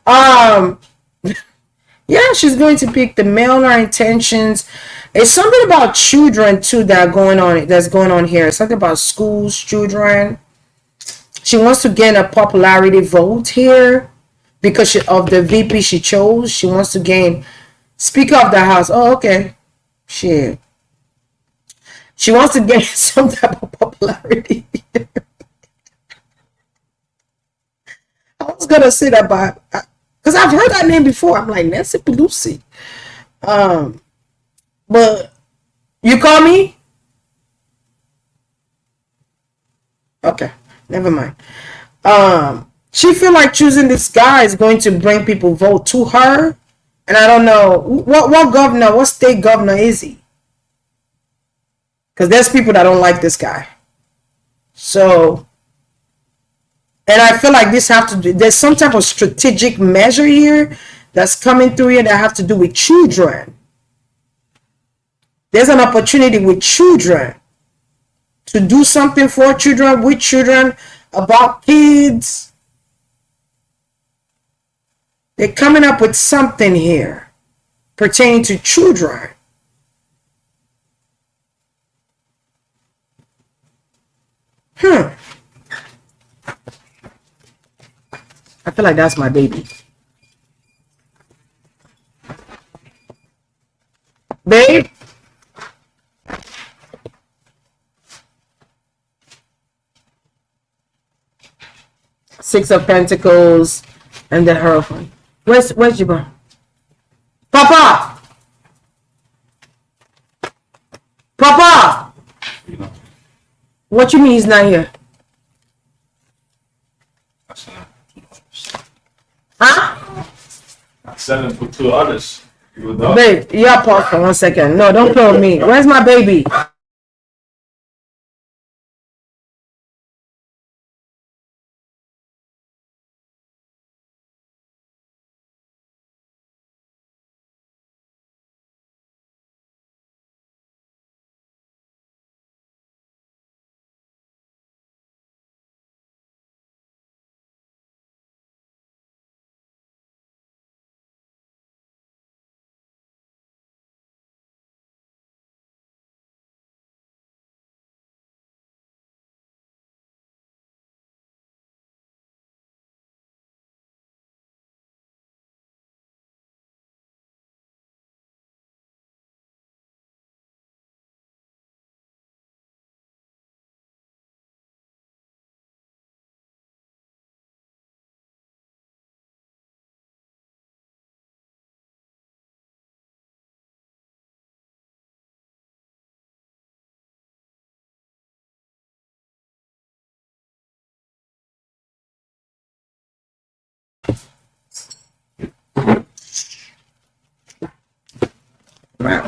Yeah, she's going to pick the male. Her intentions. It's something about children too that's going on here. It's something about schools, children. She wants to gain a popularity vote here because of the VP she chose. She wants to gain Speaker of the House. Oh, okay. Shit. She wants to gain some type of popularity. I was going to say that, but because I've heard that name before. I'm like, Nancy Pelosi. But you call me? Okay. Never mind. She feel like choosing this guy is going to bring people vote to her. And I don't know what governor, what state governor is he? Because there's people that don't like this guy. So, and I feel like this have to do, there's some type of strategic measure here that's coming through here that have to do with children. There's an opportunity with children to do something for children, with children, about kids. They're coming up with something here pertaining to children. I feel like that's my baby. Babe? Six of Pentacles and the Hierophant. Where's Jiba? Papa! Papa! What you mean he's not here? Huh? I sent him for 2 others. Babe, yeah, pause for 1 second. No, don't kill me. Where's my baby?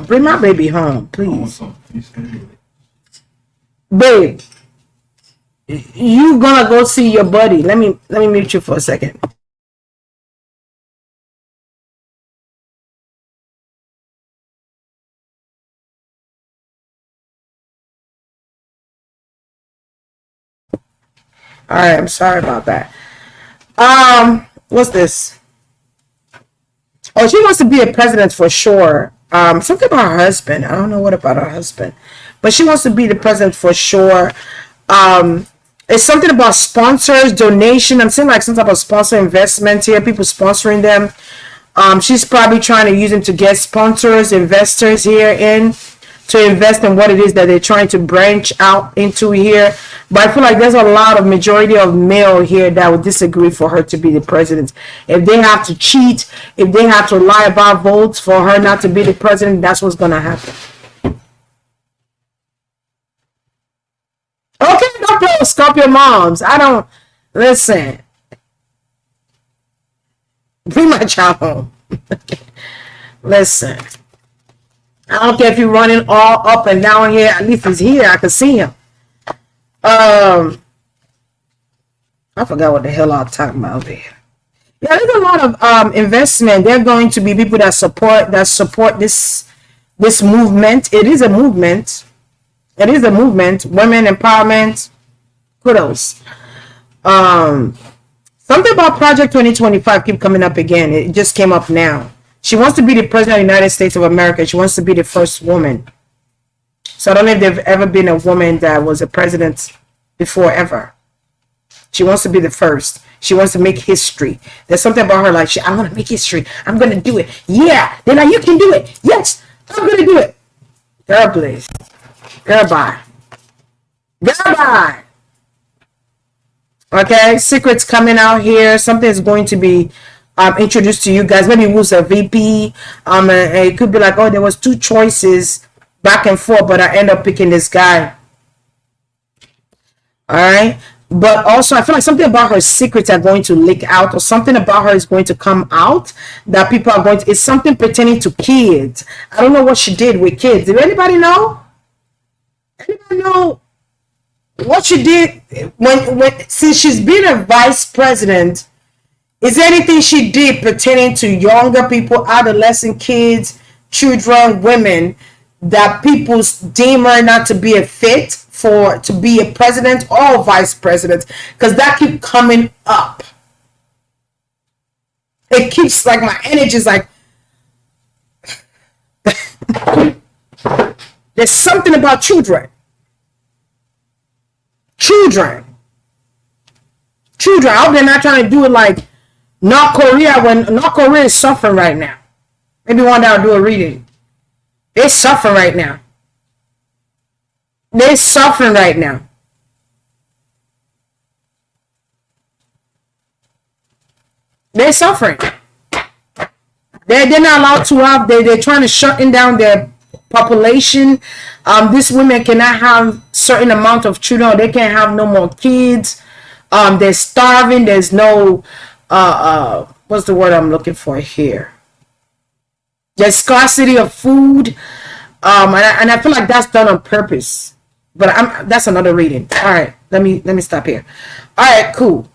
Bring my baby home, please. Babe, you gonna go see your buddy. Let me mute you for a second. All right, I'm sorry about that. What's this? Oh, she wants to be a president for sure. Something about her husband. I don't know what about her husband, but she wants to be the president for sure. It's something about sponsors, donation. I'm saying like some type of sponsor investment here. People sponsoring them. She's probably trying to use them to get sponsors, investors here in to invest in what it is that they're trying to branch out into here. But I feel like there's a lot of majority of male here that would disagree for her to be the president. If they have to cheat, if they have to lie about votes for her not to be the president, that's what's going to happen. Okay, don't play with Scorpio moms. I don't, listen. Bring my child home. Listen. I don't care if you're running all up and down here. At least he's here. I can see him. I forgot what the hell I'm talking about over here. Yeah, there's a lot of investment. They're going to be people that support this movement. It is a movement. It is a movement. Women empowerment. Kudos. Something about Project 2025 keep coming up again. It just came up now. She wants to be the president of the United States of America. She wants to be the first woman. So I don't know if there's ever been a woman that was a president before ever. She wants to be the first. She wants to make history. There's something about her like, I want to make history. I'm going to do it. Yeah. They're like, you can do it. Yes. I'm going to do it. Girl, please. Girl, bye. Girl, bye. Okay. Secrets coming out here. Something is going to be introduced to you guys. Maybe who's a VP. It could be like, oh, there was 2 choices back and forth, but I end up picking this guy. All right. But also, I feel like something about her secrets are going to leak out, or something about her is going to come out that people are going to. It's something pertaining to kids. I don't know what she did with kids. Did anybody know? Anybody know what she did when since she's been a vice president? Is there anything she did pertaining to younger people, adolescent kids, children, women, that people deem her not to be a fit for to be a president or vice president? Because that keeps coming up. It keeps like my energy is like there's something about children. Children. I hope they're not trying to do it like North Korea, when North Korea is suffering right now. Maybe one day I'll do a reading. They're suffering right now. They're suffering right now. They're suffering. They're not allowed to have. They're trying to shutting down their population. These women cannot have certain amount of children. Or they can't have no more kids. They're starving. There's no what's the word I'm looking for here? There's scarcity of food. And I feel like that's done on purpose. But that's another reading. All right, let me stop here. All right, cool.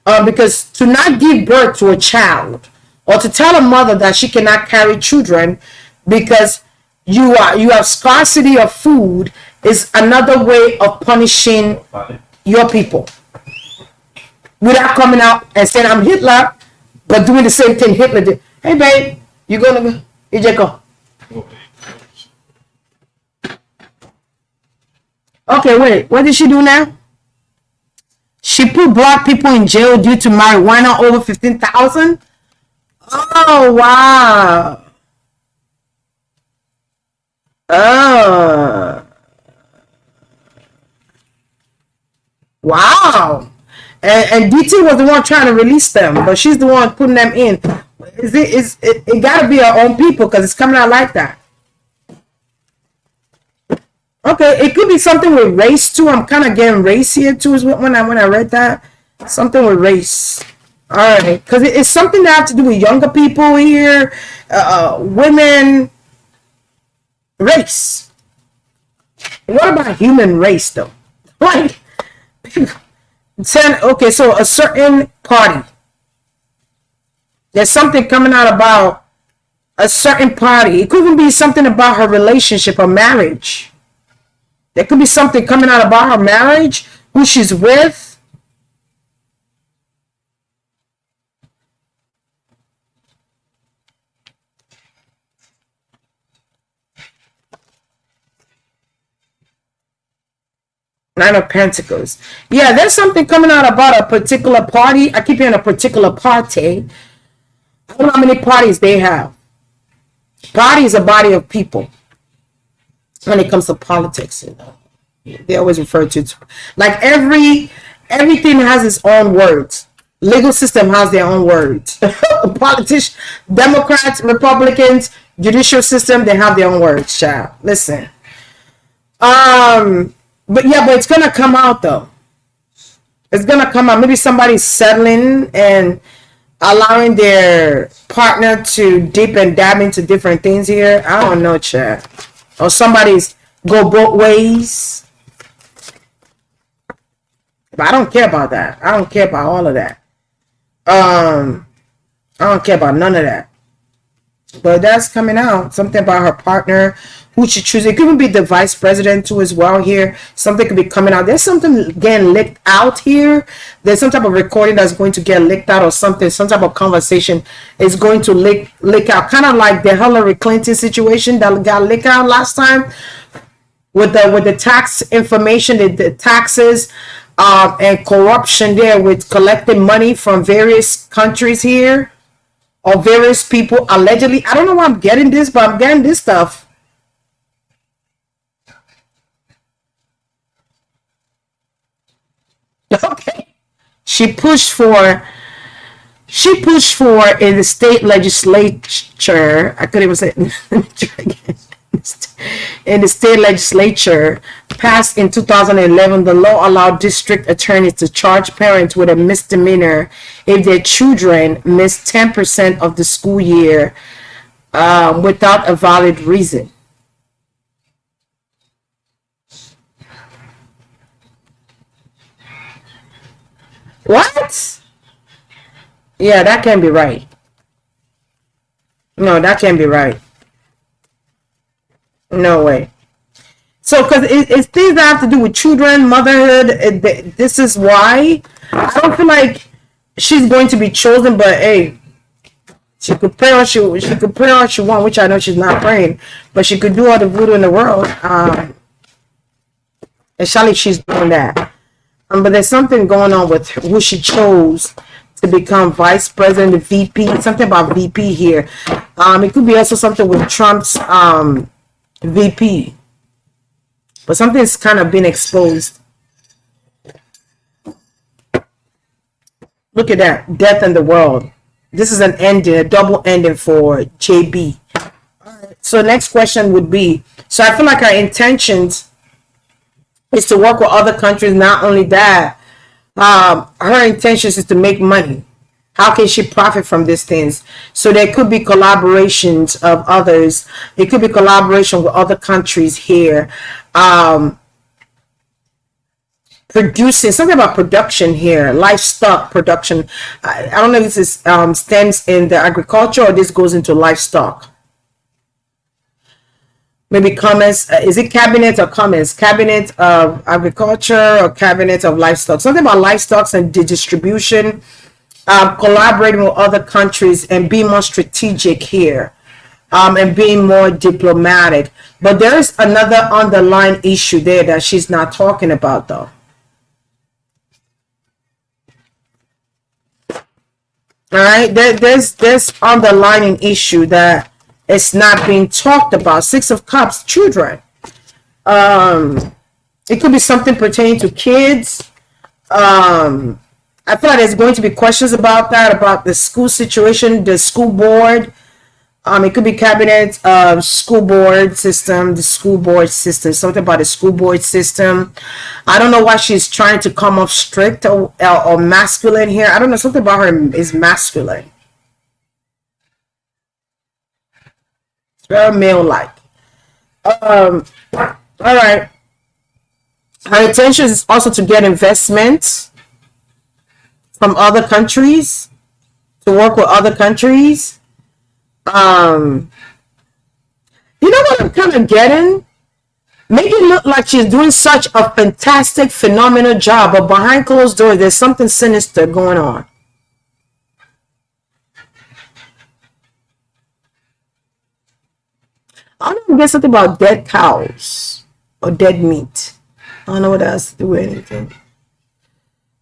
Because to not give birth to a child, or to tell a mother that she cannot carry children because you have scarcity of food, is another way of punishing your people. Without coming out and saying I'm Hitler, but doing the same thing Hitler did. Hey babe, you gonna go? You just go. Okay, wait. What did she do now? She put black people in jail due to marijuana over 15,000. Oh wow. Wow. And DT was the one trying to release them, but she's the one putting them in. It gotta be our own people because it's coming out like that. Okay, it could be something with race too. I'm kind of getting race here too. Is when I read that, something with race. All right, because it's something that have to do with younger people here, women, race. What about human race though? Like, okay, so a certain party. There's something coming out about a certain party. It could even be something about her relationship or marriage. There could be something coming out about her marriage, who she's with. Nine of Pentacles. Yeah, there's something coming out about a particular party. I keep hearing a particular party. I don't know how many parties they have. Party is a body of people. When it comes to politics, you know, they always refer to it. Like everything has its own words. Legal system has their own words. Politicians, Democrats, Republicans, judicial system, they have their own words, child. Listen. But it's gonna come out though. It's gonna come out. Maybe somebody's settling and allowing their partner to dip and dab into different things here. I don't know, child. Or somebody's go both ways. But I don't care about that. I don't care about all of that. I don't care about none of that. But that's coming out. Something about her partner, who she chooses. It could even be the vice president too as well here. Something could be coming out. There's something getting leaked out here. There's some type of recording that's going to get leaked out or something. Some type of conversation is going to leak out. Kind of like the Hillary Clinton situation that got leaked out last time. With the tax information, the taxes and corruption there with collecting money from various countries here. Or various people allegedly. I don't know why I'm getting this, but I'm getting this stuff. Okay. She pushed for in the state legislature. I couldn't even say it. Let me try again. In the state legislature, passed in 2011, the law allowed district attorneys to charge parents with a misdemeanor if their children miss 10% of the school year without a valid reason. What? Yeah, that can't be right. No, that can't be right. No way. So, because it's things that have to do with children, motherhood. This is why I don't feel like she's going to be chosen. But hey, she could pray all she could pray all she want, which I know she's not praying. But she could do all the voodoo in the world. And surely she's doing that. But there's something going on with who she chose to become vice president, VP. Something about VP here. It could be also something with Trump's VP. But something's kind of been exposed. Look at that. Death in the world. This is an ending, a double ending for JB. So next question would be, so I feel like our intentions is to work with other countries. Not only that, her intentions is to make money. How can she profit from these things? So there could be collaborations of others. It could be collaboration with other countries here. Producing something about production here, livestock production. I don't know if this is, stems in the agriculture or this goes into livestock. Maybe comments. Is it cabinet or comments? Cabinet of agriculture or cabinet of livestock? Something about livestock and the distribution. Collaborating with other countries and being more strategic here. And being more diplomatic. But there is another underlying issue there that she's not talking about, though. All right, there's underlying issue that it's not being talked about. Six of Cups, children. It could be something pertaining to kids. I feel like there's going to be questions about that, about the school situation, the school board. It could be cabinet, school board system, the school board system, something about the school board system. I don't know why she's trying to come off strict or masculine here. I don't know, something about her is masculine. It's very male-like. All right. Her intention is also to get investments from other countries, to work with other countries. You know what I'm kind of getting? Make it look like she's doing such a fantastic, phenomenal job, but behind closed doors, there's something sinister going on. I don't know, get something about dead cows or dead meat. I don't know what that has to do with anything.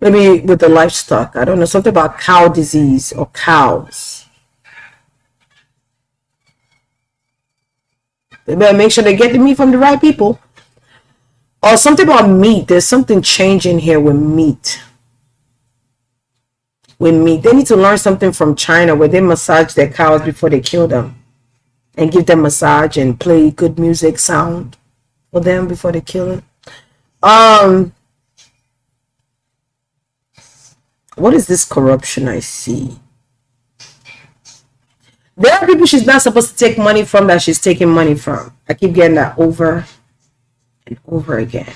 Maybe with the livestock. I don't know, something about cow disease or cows. They better make sure they get the meat from the right people. Or something about meat. There's something changing here with meat. With meat. They need to learn something from China where they massage their cows before they kill them. And give them massage and play good music sound for them before they kill it. What is this corruption I see? There are people she's not supposed to take money from that she's taking money from. I keep getting that over and over again.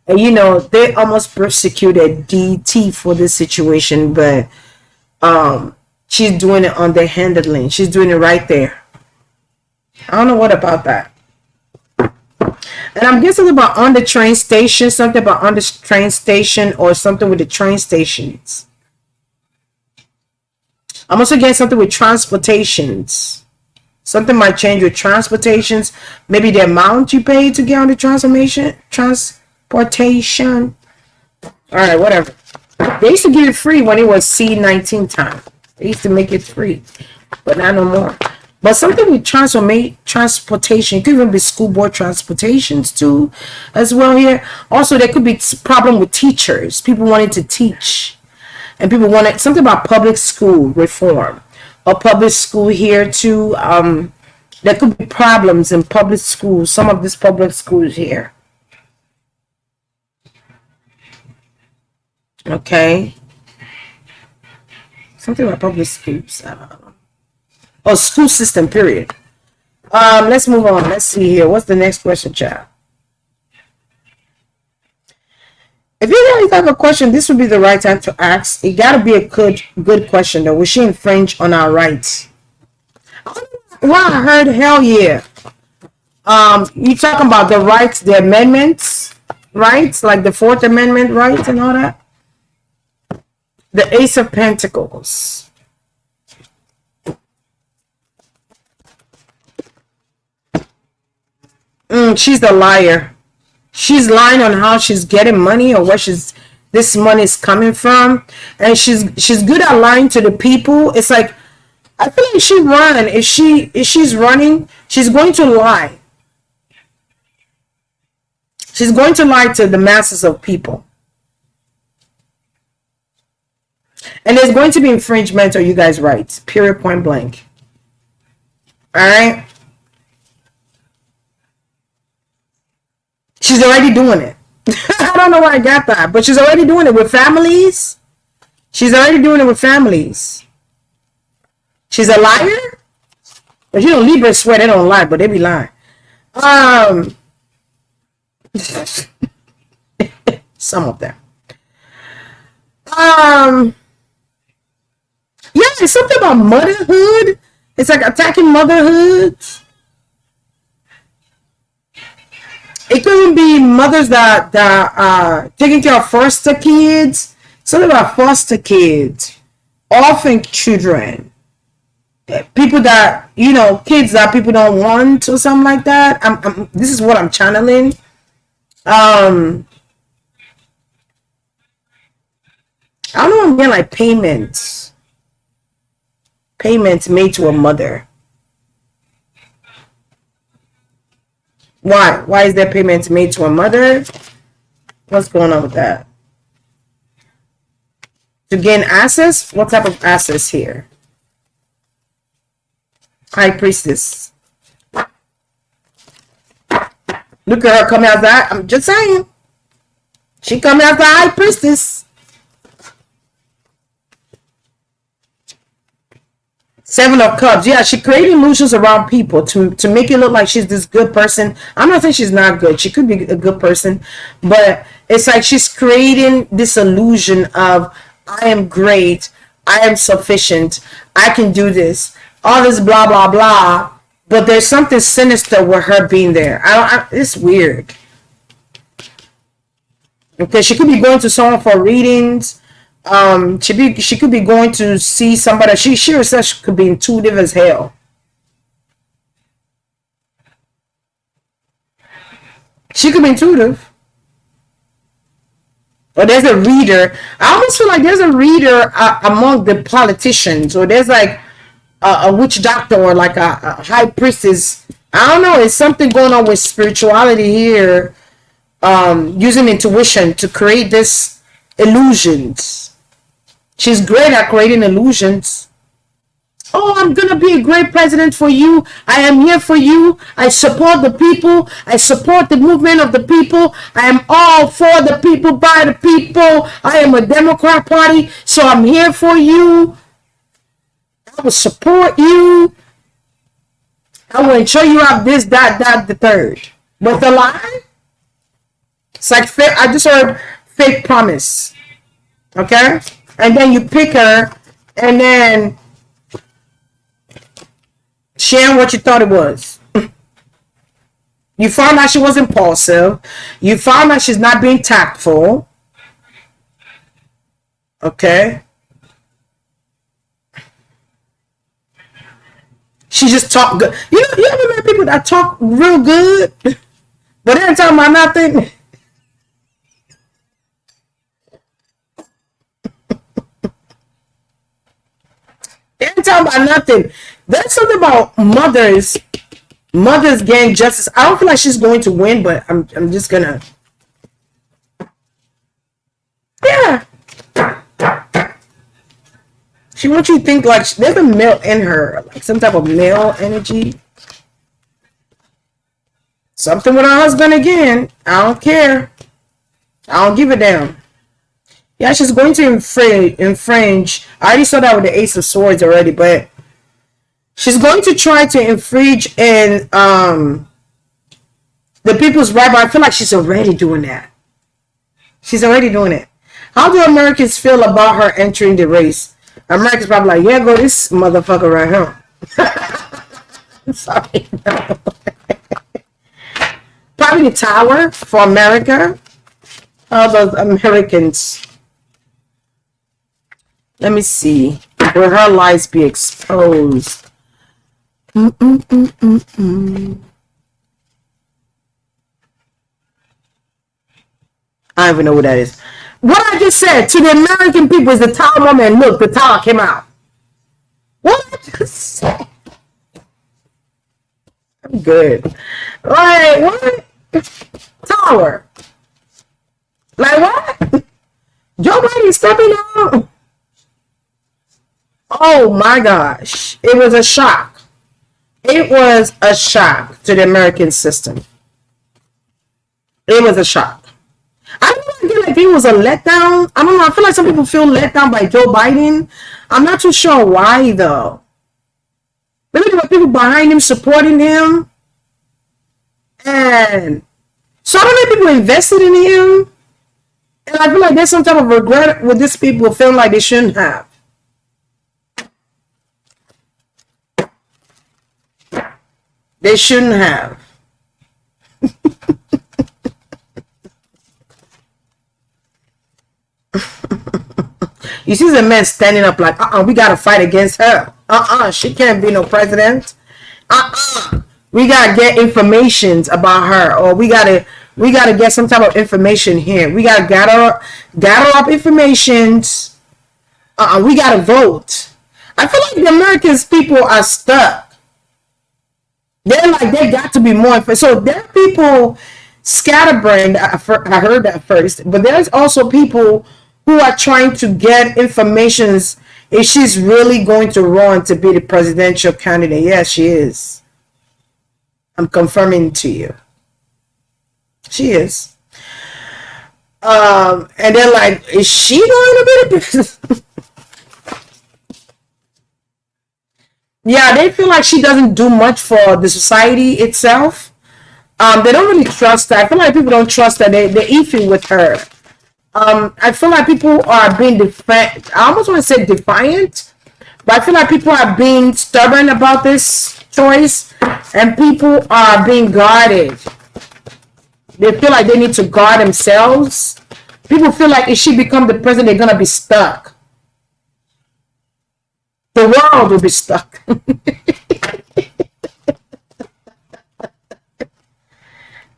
And you know, they almost persecuted DT for this situation, but she's doing it underhandedly. She's doing it right there. I don't know what about that. And I'm guessing about on the train station, something about on the train station or something with the train stations. I'm also getting something with transportations. Something might change with transportations. Maybe the amount you pay to get on the transportation. All right, whatever. They used to give it free when it was C19 time. They used to make it free, but not no more. But something with transportation, it could even be school board transportations too, as well here. Also, there could be problem with teachers. People wanting to teach. And people wanted something about public school reform. Or public school here too. There could be problems in public schools. Some of these public schools here. Okay. Something about public schools. I don't know. Oh, school system, period. Let's move on. Let's see here. What's the next question, chat? If you guys have a question, this would be the right time to ask. It gotta be a good question though. Will she infringe on our rights? Well, I heard hell yeah. You talking about the rights, the amendments, rights, like the 4th Amendment rights and all that? The Ace of Pentacles. She's the liar. She's lying on how she's getting money or where this money is coming from, and she's good at lying to the people. It's like, I feel like she run. If she's running, she's going to lie. She's going to lie to the masses of people. And there's going to be infringement on you guys' rights. Period, point blank. Alright? She's already doing it. I don't know where I got that, but she's already doing it with families. She's already doing it with families. She's a liar? But you know, Libra swear they don't lie, but they be lying. Some of them. Yeah, it's something about motherhood. It's like attacking motherhood. It could be mothers that taking care of foster kids. Something about foster kids, orphan children, people that, you know, kids that people don't want or something like that. This is what I'm channeling. I don't know. I'm getting like payments made to a mother. Why is there payments made to a mother? What's going on with that? To gain access? What type of access here? High Priestess. Look at her coming out that. I'm just saying. She coming out the High Priestess. Seven of Cups. Yeah, she created illusions around people to make it look like she's this good person. I'm not saying she's not good. She could be a good person. But it's like she's creating this illusion of, I am great. I am sufficient. I can do this. All this blah, blah, blah. But there's something sinister with her being there. It's weird. Okay, she could be going to someone for readings. She could be going to see somebody. She herself could be intuitive as hell. She could be intuitive. Or there's a reader. I almost feel like there's a reader among the politicians, or there's like a witch doctor, or like a high priestess. I don't know. It's something going on with spirituality here. Using intuition to create this illusions. She's great at creating illusions. Oh, I'm going to be a great president for you. I am here for you. I support the people. I support the movement of the people. I am all for the people, by the people. I am a Democrat Party, so I'm here for you. I will support you. I will ensure you have this, that, the third. But the lie? It's like fake. I just heard fake promise. Okay? And then you pick her, and then she ain't what you thought it was. You found out she was impulsive. You found out she's not being tactful. Okay? She just talk good. You ever met people that talk real good, but they ain't talking about nothing? They ain't talking about nothing. There's something about mothers getting justice. I don't feel like she's going to win, but I'm just gonna. Yeah. She wants you to think like there's a male in her, like some type of male energy. Something with her husband again. I don't care. I don't give a damn. Yeah, she's going to infringe. I already saw that with the Ace of Swords already, but she's going to try to infringe in the people's right, but I feel like she's already doing that. She's already doing it. How do Americans feel about her entering the race? Americans probably like, yeah, go this motherfucker right here. I'm sorry. Probably the Tower for America. How those Americans? Let me see. Will her lies be exposed? I don't even know what that is. What I just said to the American people is the Tower moment. Look, the Tower came out. What I just said. I'm good. Like, what? Tower. Like, what? Joe Biden stepping out. Oh my gosh. It was a shock. It was a shock to the American system. It was a shock. I don't feel like it was a letdown. I don't know. I feel like some people feel let down by Joe Biden. I'm not too sure why, though. Maybe there were people behind him supporting him. And so many people invested in him. And I feel like there's some type of regret with these people feeling like they shouldn't have. They shouldn't have. You see the men standing up like, we gotta fight against her. She can't be no president. We gotta get information about her, or we gotta get some type of information here. We gotta gather up information. We gotta vote. I feel like the Americans people are stuck. They're like, they got to be more. So there are people scatterbrained. I heard that first, but there's also people who are trying to get information if she's really going to run to be the presidential candidate. Yes, she is. I'm confirming to you. She is. And they're like, is she going to be the president? Yeah, they feel like she doesn't do much for the society itself. They don't really trust her. I feel like people don't trust her. They're iffy with her. I feel like people are being defiant. I almost want to say defiant, but I feel like people are being stubborn about this choice, and people are being guarded. They feel like they need to guard themselves. People feel like if she becomes the president, they're gonna be stuck. The world will be stuck.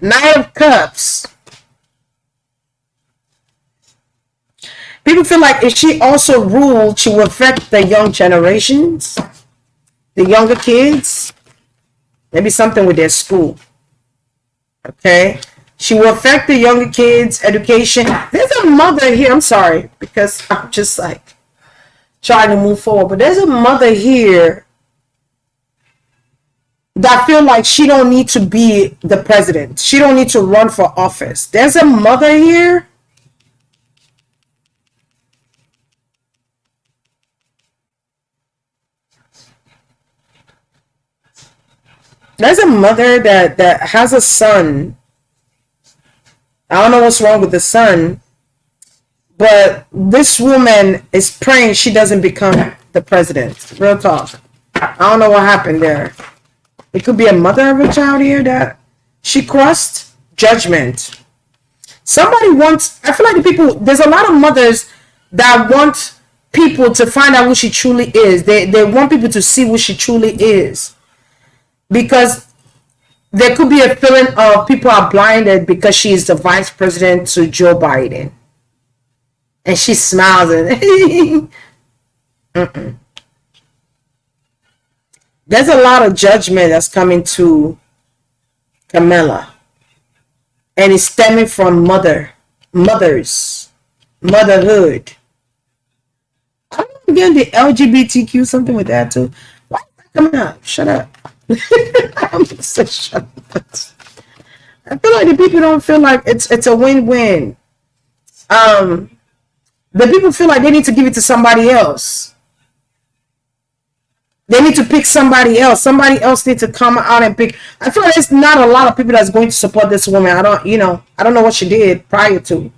Knight of Cups. People feel like if she also ruled, she will affect the young generations, the younger kids. Maybe something with their school. Okay? She will affect the younger kids' education. There's a mother here. I'm sorry, because I'm just like trying to move forward. But there's a mother here that feel like she don't need to be the president. She don't need to run for office. There's a mother here. There's a mother that has a son. I don't know what's wrong with the son, but this woman is praying she doesn't become the president. Real talk. I don't know what happened there. It could be a mother of a child here that she crossed judgment. Somebody wants, I feel like there's a lot of mothers that want people to find out who she truly is. They want people to see who she truly is. Because there could be a feeling of people are blinded because she is the vice president to Joe Biden. And she smiles and There's a lot of judgment that's coming to Kamala. And it's stemming from motherhood. I'm getting the LGBTQ, something with that too. Why is that coming out? Shut up. I'm gonna say shut up. I feel like the people don't feel like it's a win-win. the people feel like they need to give it to somebody else. They need to pick somebody else. Somebody else needs to come out and pick. I feel like there's not a lot of people that's going to support this woman. I don't know what she did prior to.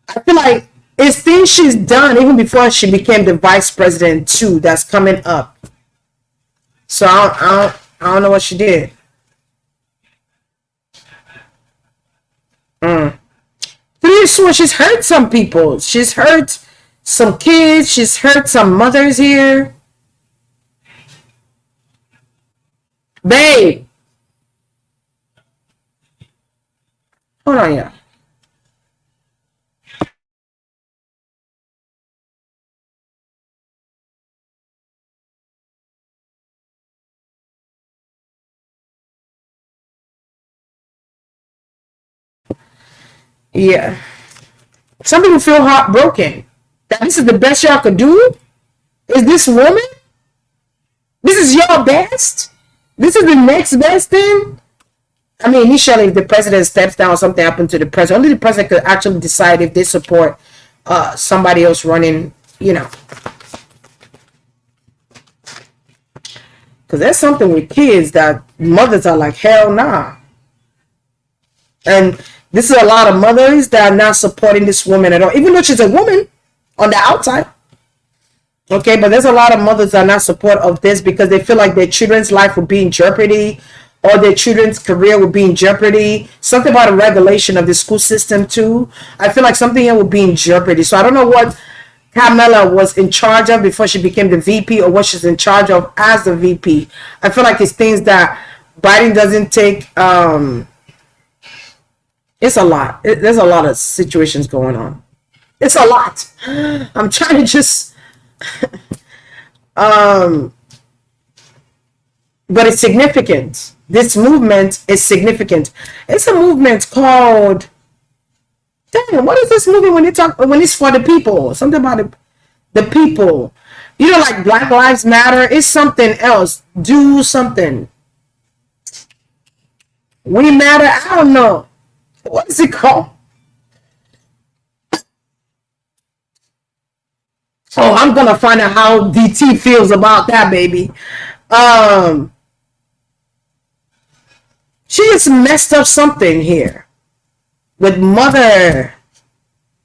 I feel like it's things she's done even before she became the vice president too that's coming up. So I don't know what she did. Pretty sure she's hurt some people. She's hurt some kids. She's hurt some mothers here. Babe. Hold on, yeah. Yeah. Some people feel heartbroken. That this is the best y'all could do? Is this woman? This is your best? This is the next best thing? I mean, initially, if the president steps down, something happened to the president. Only the president could actually decide if they support somebody else running, Because there's something with kids that mothers are like, hell nah. And this is a lot of mothers that are not supporting this woman at all, even though she's a woman on the outside. Okay, but there's a lot of mothers that are not supportive of this because they feel like their children's life will be in jeopardy or their children's career will be in jeopardy. Something about a regulation of the school system too. I feel like something here will be in jeopardy. So I don't know what Kamala was in charge of before she became the VP or what she's in charge of as the VP. I feel like it's things that Biden doesn't take. It's a lot. There's a lot of situations going on. It's a lot. I'm trying to just but it's significant. This movement is significant. It's a movement called, damn, what is this movement when it's for the people? Something about the people. Like Black Lives Matter. It's something else. Do something. We matter. I don't know. What is it called? Oh, I'm gonna find out how DT feels about that, baby. She just messed up something here with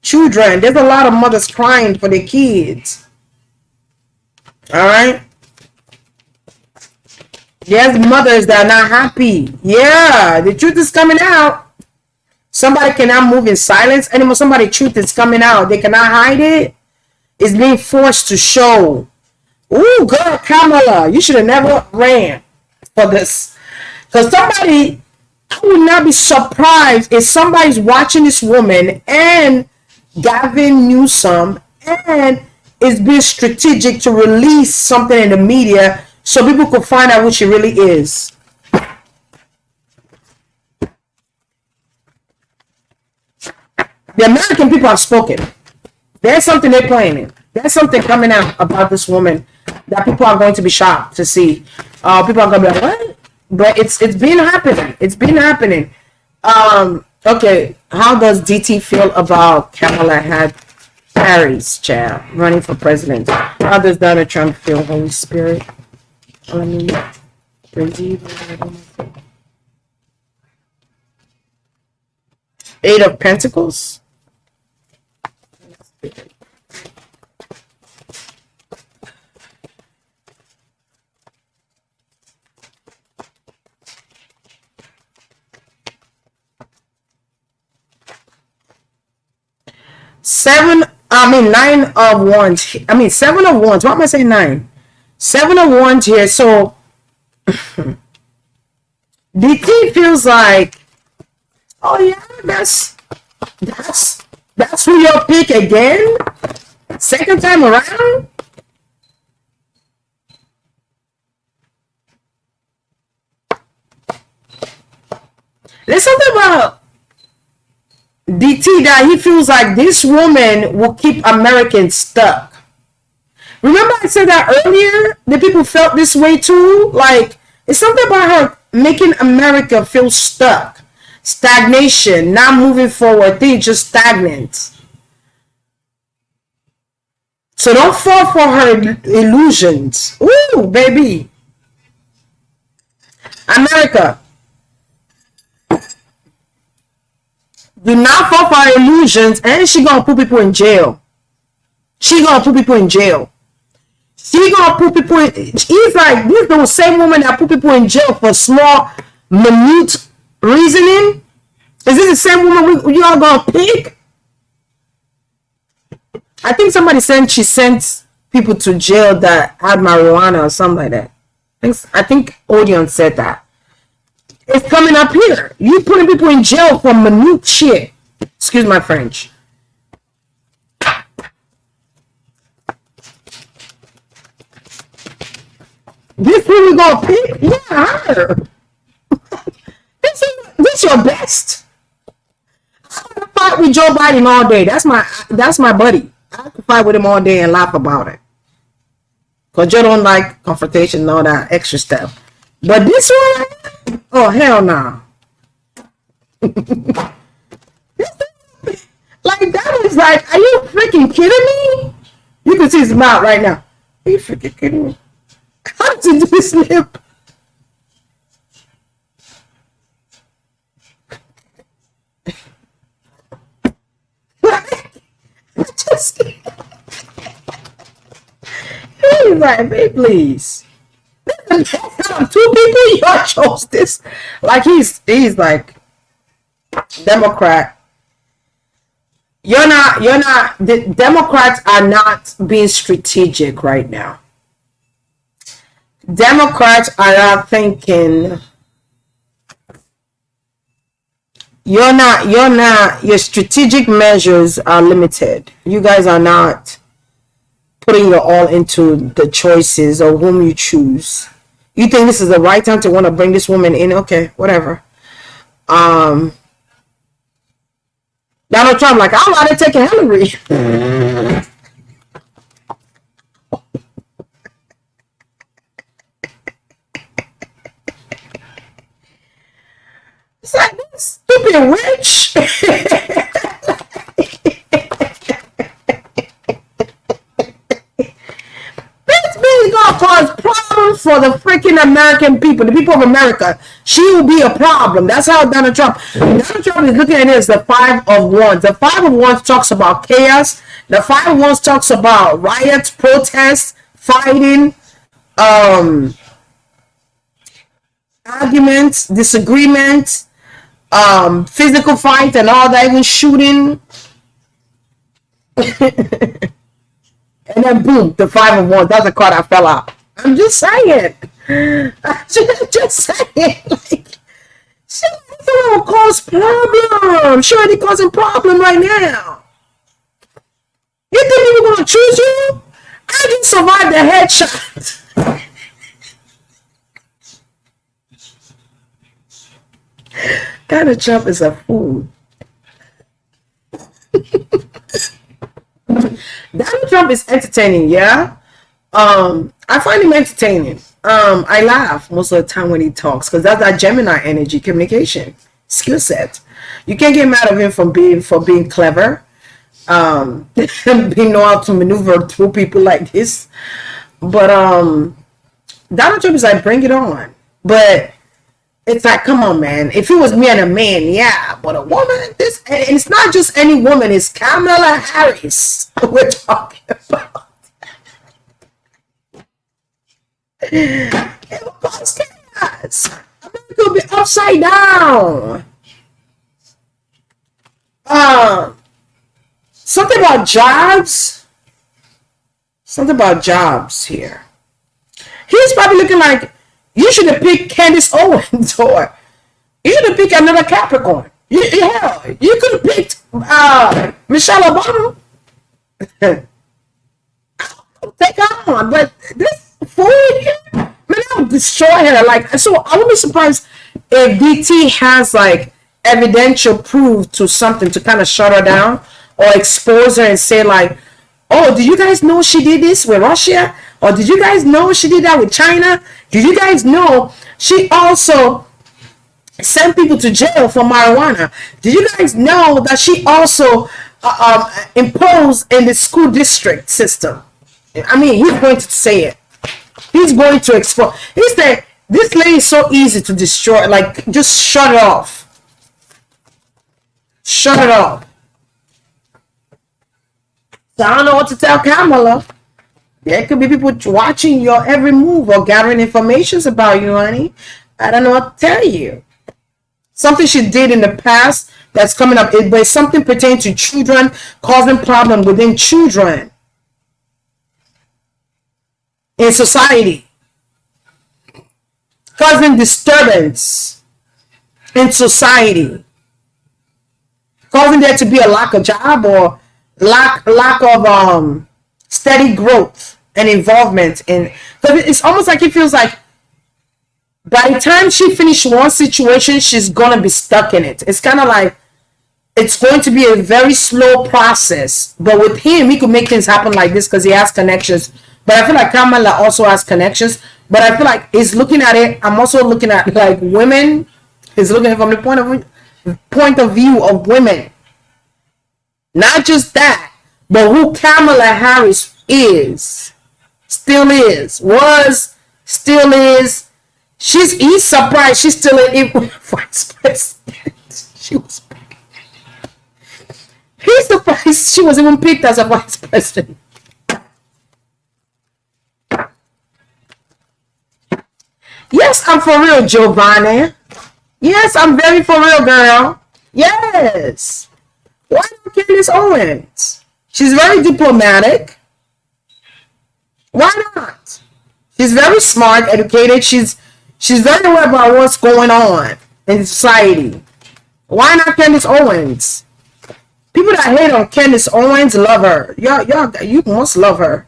children. There's a lot of mothers crying for their kids. All right. There's mothers that are not happy. Yeah, the truth is coming out. Somebody cannot move in silence anymore. Somebody's truth is coming out. They cannot hide it. It's being forced to show. Ooh, girl, Kamala, you should have never ran for this. Because I would not be surprised if somebody's watching this woman and Gavin Newsome and is being strategic to release something in the media so people could find out who she really is. The American people have spoken. There's something they're planning. There's something coming out about this woman that people are going to be shocked to see. People are going to be like, what? But it's been happening. It's been happening. Okay, how does DT feel about Kamala Harris, child, running for president? How does Donald Trump feel? Holy Spirit. Eight of Pentacles. Nine of Wands. Seven of Wands. Why am I saying nine? Seven of Wands here. So DT feels like, oh yeah, that's who you'll pick again? Second time around? There's something about DT that he feels like this woman will keep Americans stuck. Remember I said that earlier? The people felt this way too? Like, it's something about her making America feel stuck. Stagnation, not moving forward, things just stagnant. So don't fall for her illusions. Ooh, baby. America, do not fall for her illusions, and she gonna put people in jail. She gonna put people in jail. She gonna put people in. He's like, this is the same woman that put people in jail for small, minute reasoning. Is this the same woman we all gonna pick? I think somebody said she sent people to jail that had marijuana or something like that. I think Odeon said that. It's coming up here. You putting people in jail for minute shit. Excuse my French. This who we gonna pick? Yeah, her. This your best. I'm gonna fight with Joe Biden all day. That's my buddy. I can fight with him all day and laugh about it. Cause Joe don't like confrontation and all that extra stuff. But this one, oh hell no. Like that was like, are you freaking kidding me? You can see his mouth right now. Are you freaking kidding me? How did you do this lip? Just he's like, babe, please. Two people, y'all chose this. Like he's like Democrat. The Democrats are not being strategic right now. Democrats are not thinking. Your strategic measures are limited. You guys are not putting your all into the choices of whom you choose. You think this is the right time to want to bring this woman in? Okay, whatever. Donald Trump, like, I'm not taking Hillary. It's like, this stupid witch. This bitch gonna cause problems for the freaking American people, the people of America. She will be a problem. That's how Donald Trump is looking at it as the 5 of Wands. The 5 of Wands talks about chaos. The 5 of Wands talks about riots, protests, fighting, arguments, disagreements, physical fight and all that, even shooting. And then boom, the 5 of Wands. That's the card I fell out. I'm just saying. Just saying. Like, she will cause problems. She already causing problem right now. You think people gonna choose you? I didn't survive the headshot. Donald Trump is a fool. Donald Trump is entertaining, yeah. I find him entertaining. I laugh most of the time when he talks because that's that Gemini energy, communication skill set. You can't get mad at him for being clever, being know how to maneuver through people like this. But Donald Trump is like, bring it on. But it's like, come on, man. If it was me and a man, yeah. But a woman, and it's not just any woman. It's Kamala Harris we're talking about. It will cause chaos. America will be upside down. Something about jobs. Something about jobs here. He's probably looking like, you should have picked Candace Owens, or you should have picked another Capricorn. You could have picked Michelle Obama. Take her on, but this fool here, man, I'll destroy her. Like, so I would be surprised if DT has like evidential proof to something to kind of shut her down or expose her and say like, oh, did you guys know she did this with Russia? Or did you guys know she did that with China? Did you guys know she also sent people to jail for marijuana? Did you guys know that she also imposed in the school district system? I mean, he's going to say it. He's going to expose. This lady is so easy to destroy. Like, just shut it off. Shut it off. So I don't know what to tell Kamala. There could be people watching your every move or gathering information about you, honey. I don't know what to tell you. Something she did in the past that's coming up, but it's something pertaining to children, causing problems within children in society, causing disturbance in society, causing there to be a lack of job or lack of steady growth and involvement in. Because it's almost like it feels like by the time she finishes one situation, she's gonna be stuck in it. It's kind of like it's going to be a very slow process. But with him, he could make things happen like this because he has connections. But I feel like Kamala also has connections. But I feel like he's looking at it. I'm also looking at like women. He's looking at it from the point of view of women. Not just that, but who Kamala Harris is, still is, was, still is. He's surprised she's still in vice president. She was. He's surprised she was even picked as a vice president. Yes, I'm for real, Giovanni. Yes, I'm very for real, girl. Yes. Why not Candace Owens? She's very diplomatic. Why not? She's very smart, educated. She's very aware about what's going on in society. Why not Candace Owens? People that hate on Candace Owens love her. You must love her.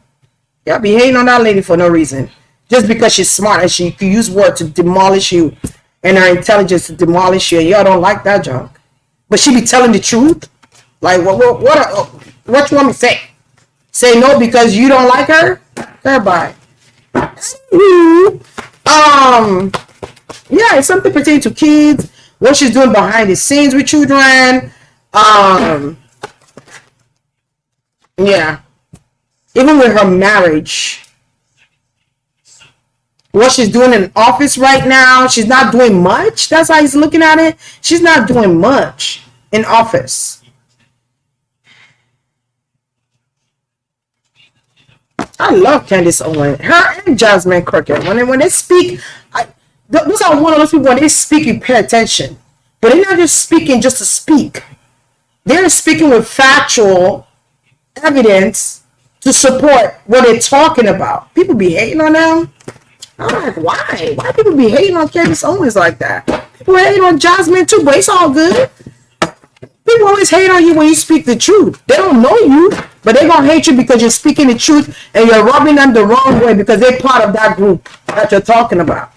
Y'all be hating on that lady for no reason. Just because she's smart and she can use words to demolish you and her intelligence to demolish you, and y'all don't like that junk. But she be telling the truth. Like what you want me to say? Say no because you don't like her? Goodbye. Yeah, it's something pertaining to kids, what she's doing behind the scenes with children. Yeah. Even with her marriage. What she's doing in office right now, she's not doing much. That's how he's looking at it. She's not doing much in office. I love Candace Owens. Her and Jasmine Crockett. When they speak, those are one of those people, when they speak, you pay attention. But they're not just speaking just to speak. They're speaking with factual evidence to support what they're talking about. People be hating on them. I'm like, why? Why people be hating on Candace Owens like that? People hate on Jasmine too, but it's all good. People always hate on you when you speak the truth. They don't know you, but they're going to hate you because you're speaking the truth and you're rubbing them the wrong way because they're part of that group that you're talking about.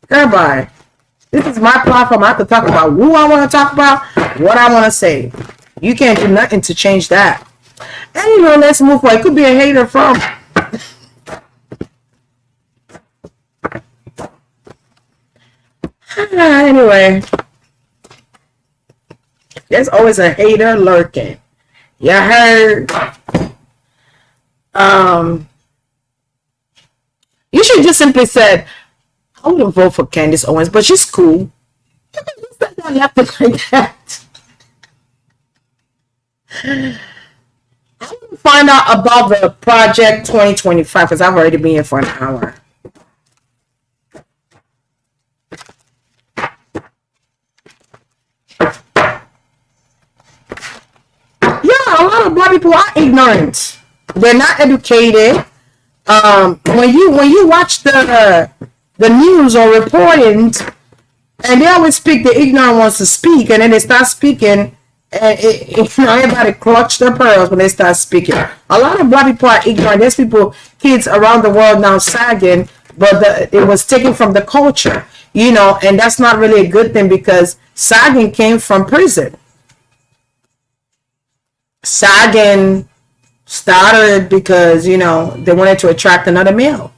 Goodbye. This is my platform. I have to talk about who I want to talk about, what I want to say. You can't do nothing to change that. Anyway, let's move on. It could be a hater from... Anyway, there's always a hater lurking. You heard? You should just simply said, I wouldn't vote for Candace Owens, but she's cool. You have to like that. I want to find out about the Project 2025 because I've already been here for an hour. A lot of black people are ignorant. They're not educated. When you watch the news or reporting, and they always speak, the ignorant ones to speak, and then they start speaking, and everybody clutch their pearls when they start speaking. A lot of black people are ignorant. There's kids around the world now sagging, but it was taken from the culture, and that's not really a good thing because sagging came from prison. Sagging started because, they wanted to attract another male.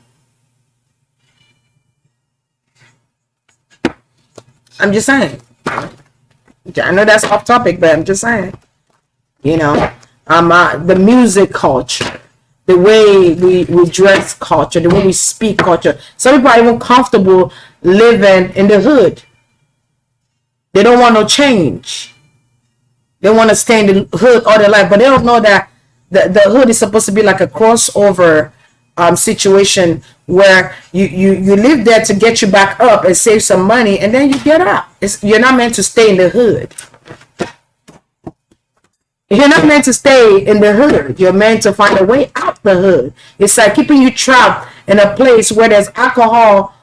I'm just saying. I know that's off topic, but I'm just saying. The music culture. the way we dress culture, the way we speak culture. Some people are even comfortable living in the hood. They don't want no change. They want to stay in the hood all their life, but they don't know that the hood is supposed to be like a crossover situation where you live there to get you back up and save some money, and then you get out. You're not meant to stay in the hood. You're not meant to stay in the hood. You're meant to find a way out the hood. It's like keeping you trapped in a place where there's alcohol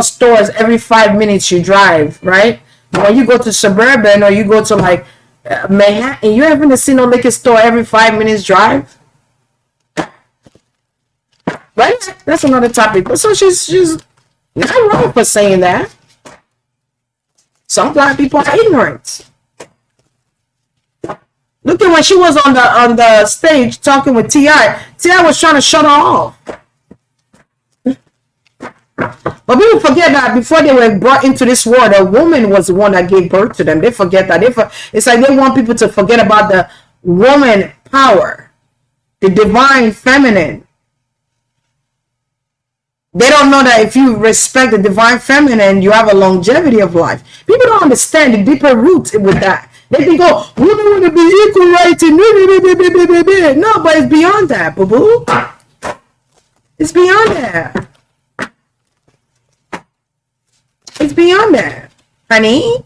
stores every 5 minutes you drive, right? When you go to suburban or you go to like Manhattan, you haven't seen no liquor store every 5 minutes drive. Right? That's another topic. So she's not wrong for saying that. Some black people are ignorant. Look at when she was on the stage talking with T.I. T.I. was trying to shut her off. But people forget that before they were brought into this world, a woman was the one that gave birth to them. They forget that. It's like they want people to forget about the woman power, the divine feminine. They don't know that if you respect the divine feminine, you have a longevity of life. People don't understand the deeper roots with that. They think, oh, women want to be equal rights and no, but it's beyond that, boo-boo. It's beyond that. It's beyond that, honey.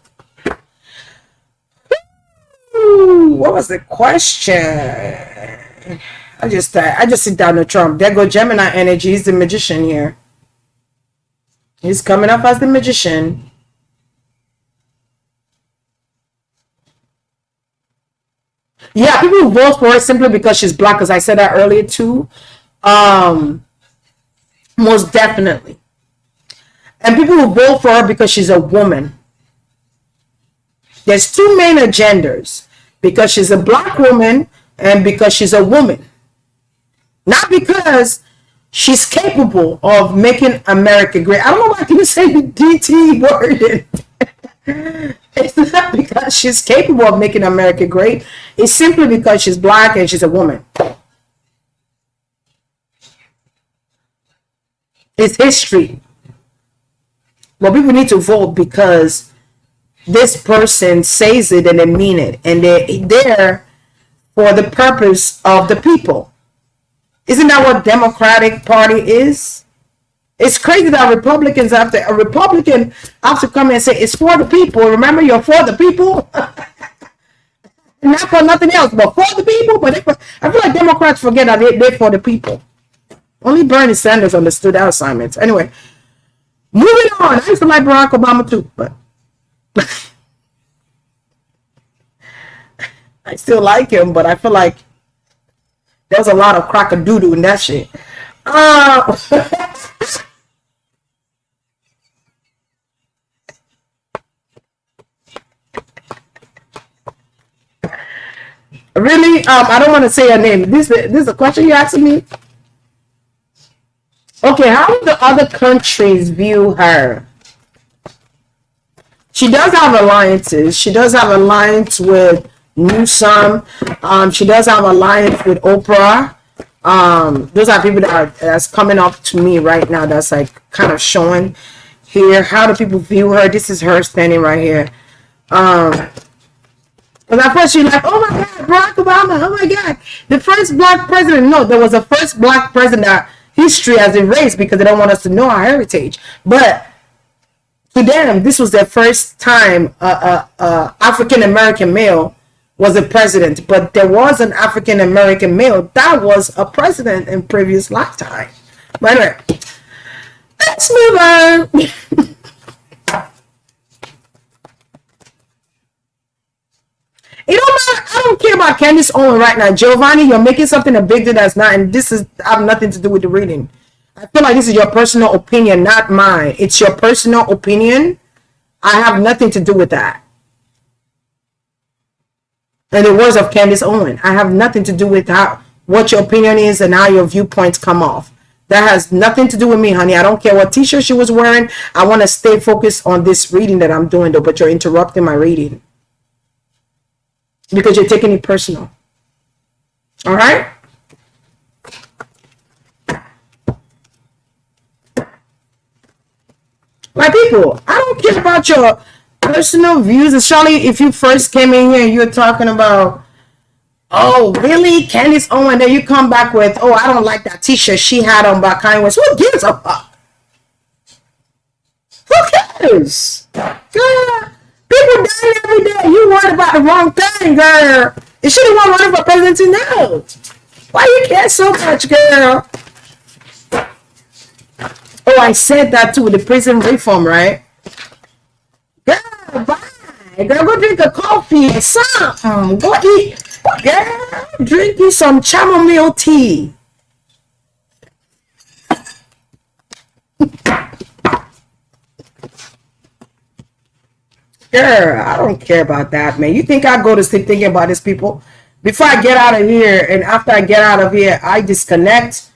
Ooh, what was the question? I just sit down to Trump. There go Gemini energy. He's the magician here. He's coming up as the magician. Yeah, people vote for her simply because she's black, as I said that earlier too. Most definitely. And people who vote for her because she's a woman. There's two main agendas. Because she's a black woman and because she's a woman. Not because she's capable of making America great. I don't know why I can say the DT word. It's not because she's capable of making America great. It's simply because she's black and she's a woman. It's history. Well, people need to vote because this person says it and they mean it. And they're there for the purpose of the people. Isn't that what Democratic Party is? It's crazy that Republicans have to, a Republican have to come and say, it's for the people. Remember, you're for the people. Not for nothing else, but for the people. But I feel like Democrats forget that they're for the people. Only Bernie Sanders understood that assignment. Anyway, moving on. I used to like Barack Obama too, but I still like him, but I feel like there's a lot of crack-a-doo-doo in that shit. Really? I don't want to say her name. This is a question you're asking me? Okay, how do the other countries view her? She does have alliances. She does have alliance with Newsome. She does have alliance with Oprah. Those are people that's coming up to me right now. That's like kind of showing here. How do people view her? This is her standing right here. Because at first she's like, oh my God, Barack Obama, oh my God, the first black president. No, there was a first black president that history has erased because they don't want us to know our heritage. But to them, this was their first time African-American male was a president. But there was an African-American male that was a president in previous lifetime. But anyway, let's move on. It don't matter. I don't care about Candace Owens right now. Giovanni, you're making something a big deal that's not, and this is I have nothing to do with the reading. I feel like this is your personal opinion, not mine. It's your personal opinion. I have nothing to do with that. In the words of Candace Owens, I have nothing to do with what your opinion is and how your viewpoints come off. That has nothing to do with me, honey. I don't care what t-shirt she was wearing. I want to stay focused on this reading that I'm doing, though, but you're interrupting my reading. Because you're taking it personal. All right? My people, I don't care about your personal views. Especially if you first came in here and you're talking about, oh, really? Candace Owens, then you come back with, oh, I don't like that t-shirt she had on by Kanye West. Who gives a fuck? Who cares? Girl, people dying every day. You worried about the wrong thing, girl. You should have won running for president now. Why you care so much, girl? Oh, I said that too with the prison reform, right? Girl, bye. Girl, go drink a coffee or something. Go eat. Girl, drink you some chamomile tea. Girl, I don't care about that, man. You think I go to sleep thinking about these people? Before I get out of here, and after I get out of here, I disconnect,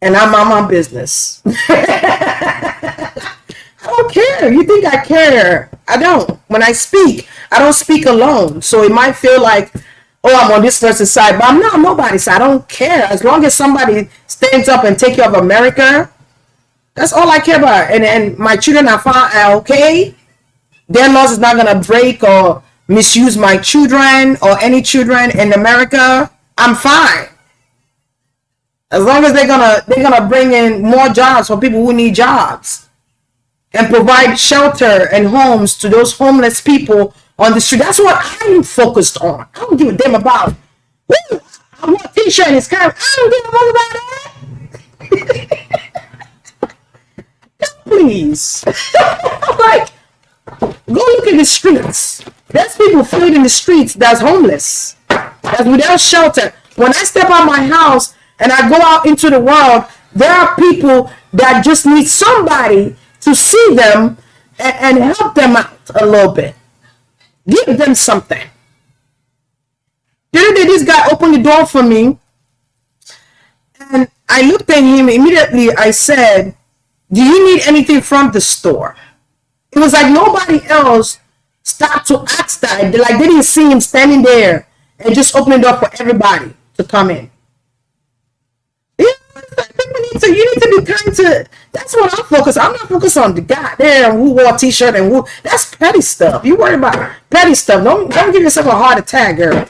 and I'm on my business. I don't care. You think I care? I don't. When I speak, I don't speak alone. So it might feel like, oh, I'm on this person's side, but I'm not on nobody's side. I don't care. As long as somebody stands up and take care of America, that's all I care about. And my children are okay. Their laws is not gonna break or misuse my children or any children in America. I'm fine. As long as they're gonna bring in more jobs for people who need jobs and provide shelter and homes to those homeless people on the street. That's what I'm focused on. I don't give a damn about. Ooh, I want a t-shirt and it's kind of, I don't give a fuck about that. Please. Like, go look at the streets. There's people fleeing in the streets that's homeless, that's without shelter. When I step out my house and I go out into the world, there are people that just need somebody to see them and help them out a little bit. Give them something. The other day, this guy opened the door for me, and I looked at him immediately. I said, do you need anything from the store? It was like nobody else stopped to ask that. They didn't see him standing there and just opening the door for everybody to come in. You need to be kind to. That's what I'm focused on. I'm not focused on the guy there who wore a t-shirt and who. That's petty stuff. You worry about petty stuff. Don't give yourself a heart attack, girl.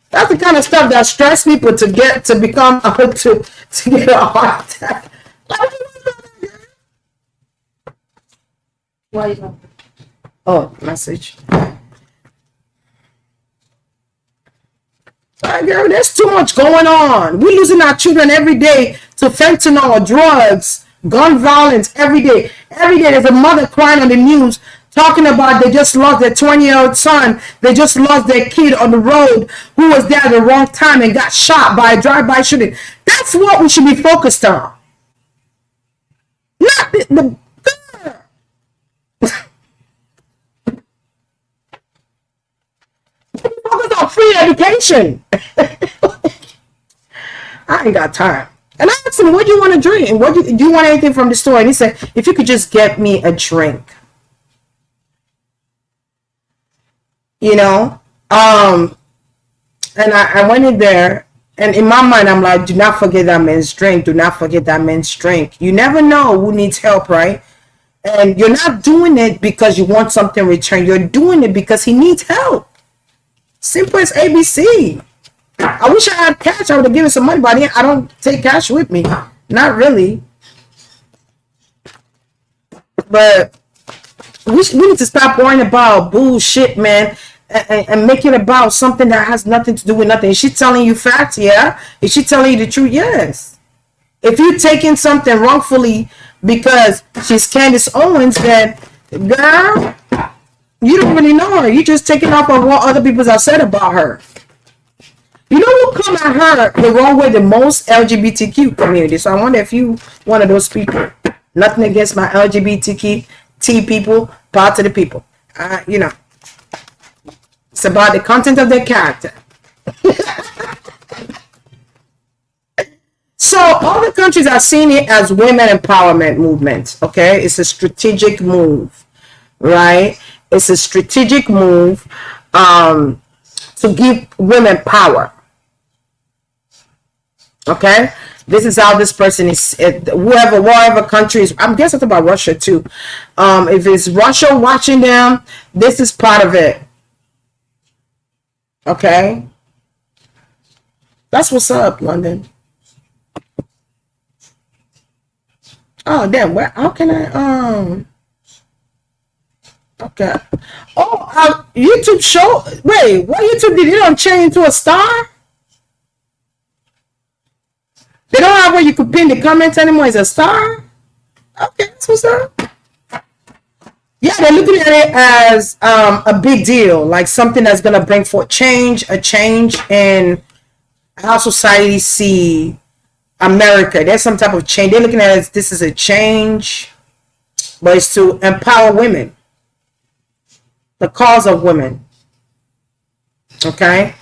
That's the kind of stuff that stress people to get to become to get a heart attack. Why you don't? Oh, message. Girl, there's too much going on. We're losing our children every day to fentanyl, drugs, gun violence every day. Every day there's a mother crying on the news talking about they just lost their 20-year-old son. They just lost their kid on the road who was there at the wrong time and got shot by a drive-by shooting. That's what we should be focused on. Not the focus on free education. I ain't got time. And I asked him, what do you want to drink? And do you want anything from the store? And he said, if you could just get me a drink. You know? And I went in there, and in my mind, I'm like, do not forget that man's drink. Do not forget that man's drink. You never know who needs help, right? And you're not doing it because you want something in return. You're doing it because he needs help. Simple as ABC. I wish I had cash. I would have given some money, but I don't take cash with me. Not really. But we need to stop worrying about bullshit, man, and make it about something that has nothing to do with nothing. Is she telling you facts? Yeah. Is she telling you the truth? Yes. If you're taking something wrongfully because she's Candace Owens, then, girl, you don't really know her. You're just taking off on what other people have said about her. You know who come at her the wrong way the most? LGBTQ community. So I wonder if you one of those people. Nothing against my LGBTQ people. Power to the people. You know. It's about the content of their character. So other countries are seeing it as women empowerment movement. Okay, it's a strategic move, right? It's a strategic move to give women power. Okay, This is how this person is. Whatever countries. I'm guessing about Russia too. If it's Russia watching them, this is part of it. Okay, that's what's up, London. Oh damn! Where? How can I? Okay. Oh, YouTube show. Wait, what YouTube did you don't change into a star? They don't have where you could pin the comments anymore. It's a star. Okay, that's what's up. Yeah, they're looking at it as a big deal, like something that's gonna bring forth a change in how society see America. There's some type of change. They're looking at it as this is a change, but it's to empower women. The cause of women. Okay.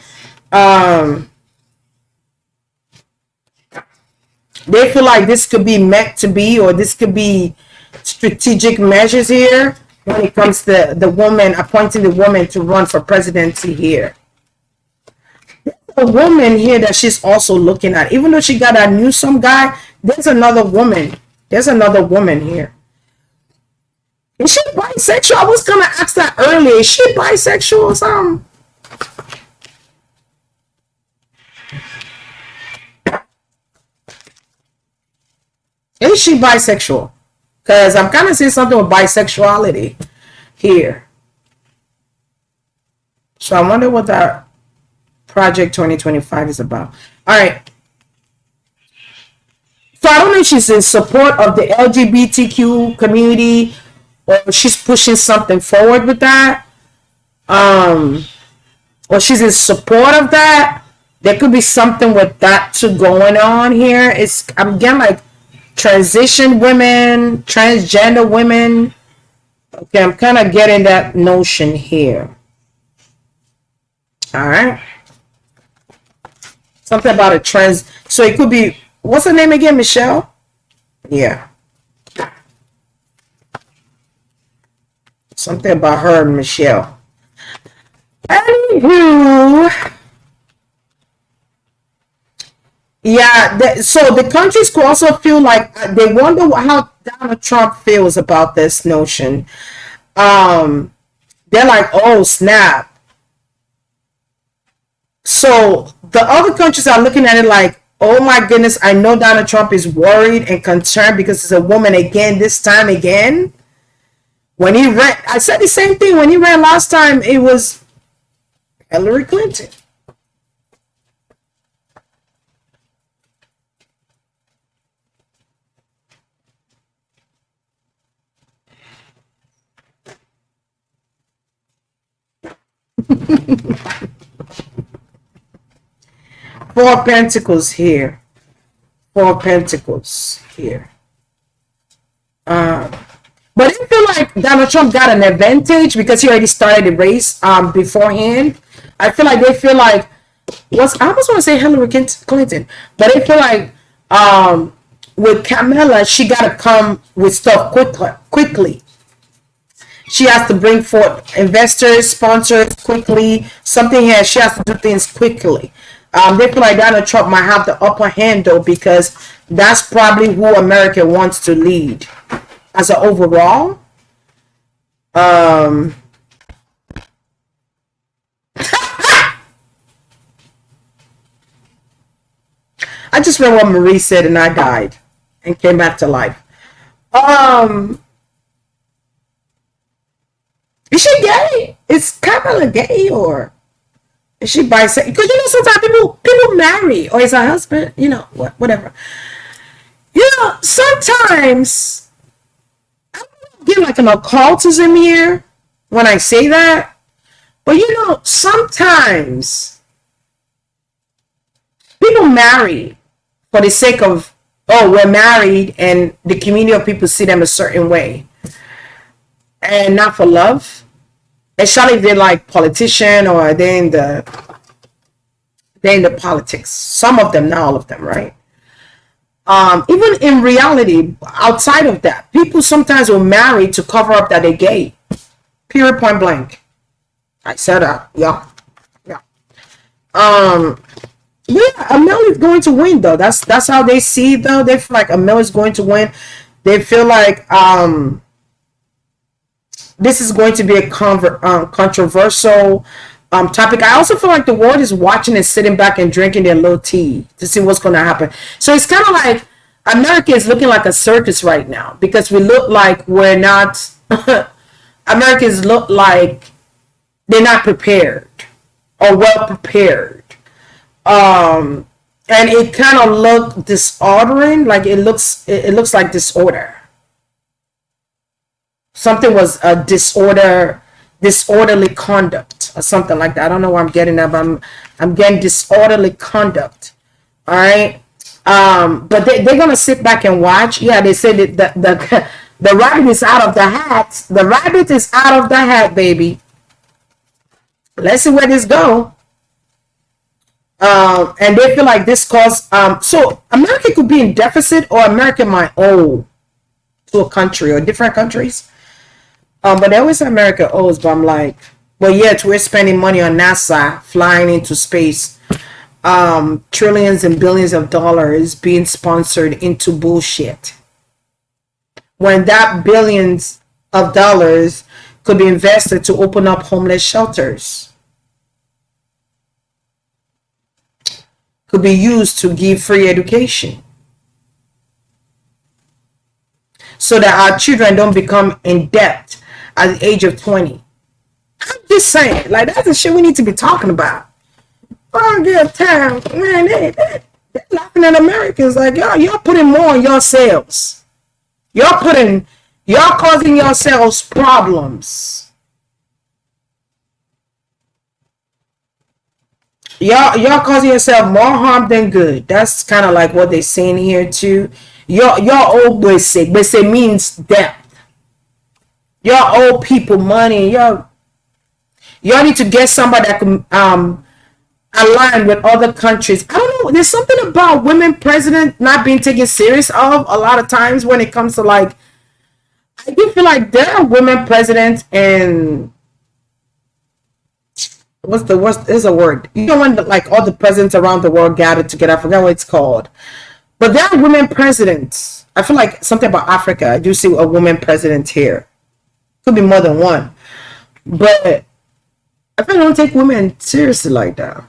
They feel like this could be meant to be, or this could be strategic measures here when it comes to the woman, appointing the woman to run for presidency here. There's a woman here that she's also looking at. Even though she got a Newsome guy, there's another woman. There's another woman here. Is she bisexual? I was gonna ask that earlier. Is she bisexual or something? Is she bisexual? Because I'm kind of seeing something with bisexuality here. So I wonder what that Project 2025 is about. All right. So I don't know if she's in support of the LGBTQ community, or she's pushing something forward with that, or she's in support of that. There could be something with that too going on here. I'm getting like transition women, transgender women. Okay, I'm kind of getting that notion here. All right, something about a trans. So it could be, what's her name again? Michelle. Yeah. Something about her and Michelle. Anywho, yeah. So the countries could also feel like they wonder how Donald Trump feels about this notion. They're like, oh snap. So the other countries are looking at it like, oh my goodness, I know Donald Trump is worried and concerned because it's a woman again, this time again. When he ran, I said the same thing. When he ran last time, it was Hillary Clinton. Four of Pentacles here. Four of Pentacles here. But I feel like Donald Trump got an advantage because he already started the race beforehand. I feel like they feel like, I almost want to say Hillary Clinton, but I feel like with Kamala, she got to come with stuff quickly. She has to bring forth investors, sponsors quickly. Something here, she has to do things quickly. They feel like Donald Trump might have the upper hand though, because that's probably who America wants to lead. As an overall, I just read what Marie said and I died and came back to life. Is she gay? Is Kamala gay, or is she bisexual? Because you know sometimes people marry, or is her husband, whatever. Sometimes get like an occultism here when I say that, but sometimes people marry for the sake of, oh, we're married, and the community of people see them a certain way, and not for love. Especially if they're like politician, or they're in the politics. Some of them, not all of them, right? Even in reality, outside of that, people sometimes will marry to cover up that they're gay. Period, point blank. I said that. Yeah. Yeah, Amel is going to win though. That's how they see it, though. They feel like Amel is going to win. They feel like this is going to be a controversial topic. I also feel like the world is watching and sitting back and drinking their little tea to see what's going to happen. So it's kind of like America is looking like a circus right now because we look like we're not. Americans look like they're not prepared or well prepared. And it kind of look disordering, like it looks like disorder. Something was a disorderly conduct or something like that. I don't know where I'm getting that, but I'm getting disorderly conduct. All right. But they're gonna sit back and watch. Yeah, they said that the rabbit is out of the hat. The rabbit is out of the hat, baby. Let's see where this go. And they feel like this caused so America could be in deficit or America might owe to a country or different countries. But they always say America owes, but I'm like, well, yet we're spending money on NASA flying into space. Trillions and billions of dollars being sponsored into bullshit. When that billions of dollars could be invested to open up homeless shelters. Could be used to give free education. So that our children don't become in debt at the age of 20. I'm just saying, like, that's the shit we need to be talking about. Oh, yeah, time, man, they're laughing at Americans like, y'all putting more on yourselves. Y'all causing yourselves problems. Y'all causing yourself more harm than good. That's kind of like what they're saying here too. Y'all always say, but it means debt. Y'all owe people money. Y'all need to get somebody that can align with other countries. I don't know. There's something about women president not being taken serious of a lot of times when it comes to like. I do feel like there are women presidents and what's a word? You know when like all the presidents around the world gathered together. I forgot what it's called. But there are women presidents. I feel like something about Africa. I do see a woman president here. Could be more than one. But I feel I don't take women seriously like that.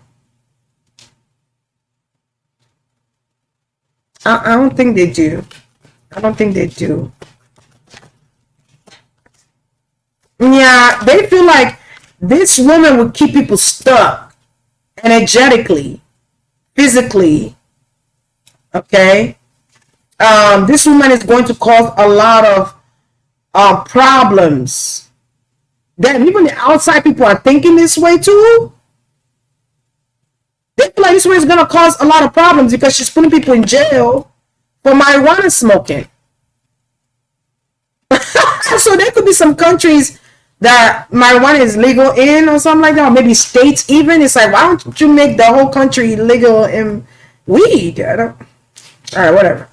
I don't think they do. I don't think they do. Yeah, they feel like this woman would keep people stuck energetically, physically. Okay? This woman is going to cause a lot of problems. Then even the outside people are thinking this way too. They feel like this woman is going to cause a lot of problems because she's putting people in jail for marijuana smoking. So there could be some countries that marijuana is legal in or something like that, or maybe states even. It's like, why don't you make the whole country legal in weed? I don't. All right, whatever.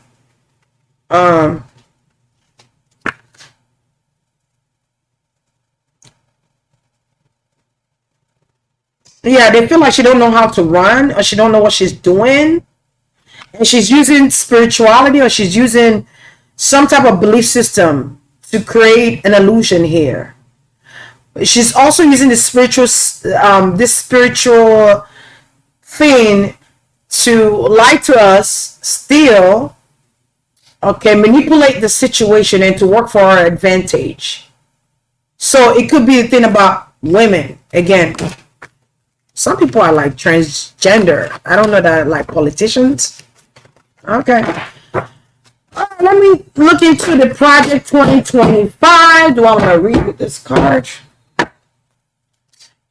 Yeah, they feel like she don't know how to run or she don't know what she's doing. And she's using spirituality or she's using some type of belief system to create an illusion here. She's also using this spiritual thing to lie to us, steal, okay, manipulate the situation and to work for our advantage. So it could be a thing about women. Again, some people are like transgender. I don't know that like politicians. Okay. Let me look into the project 2025. Do I want to read with this card?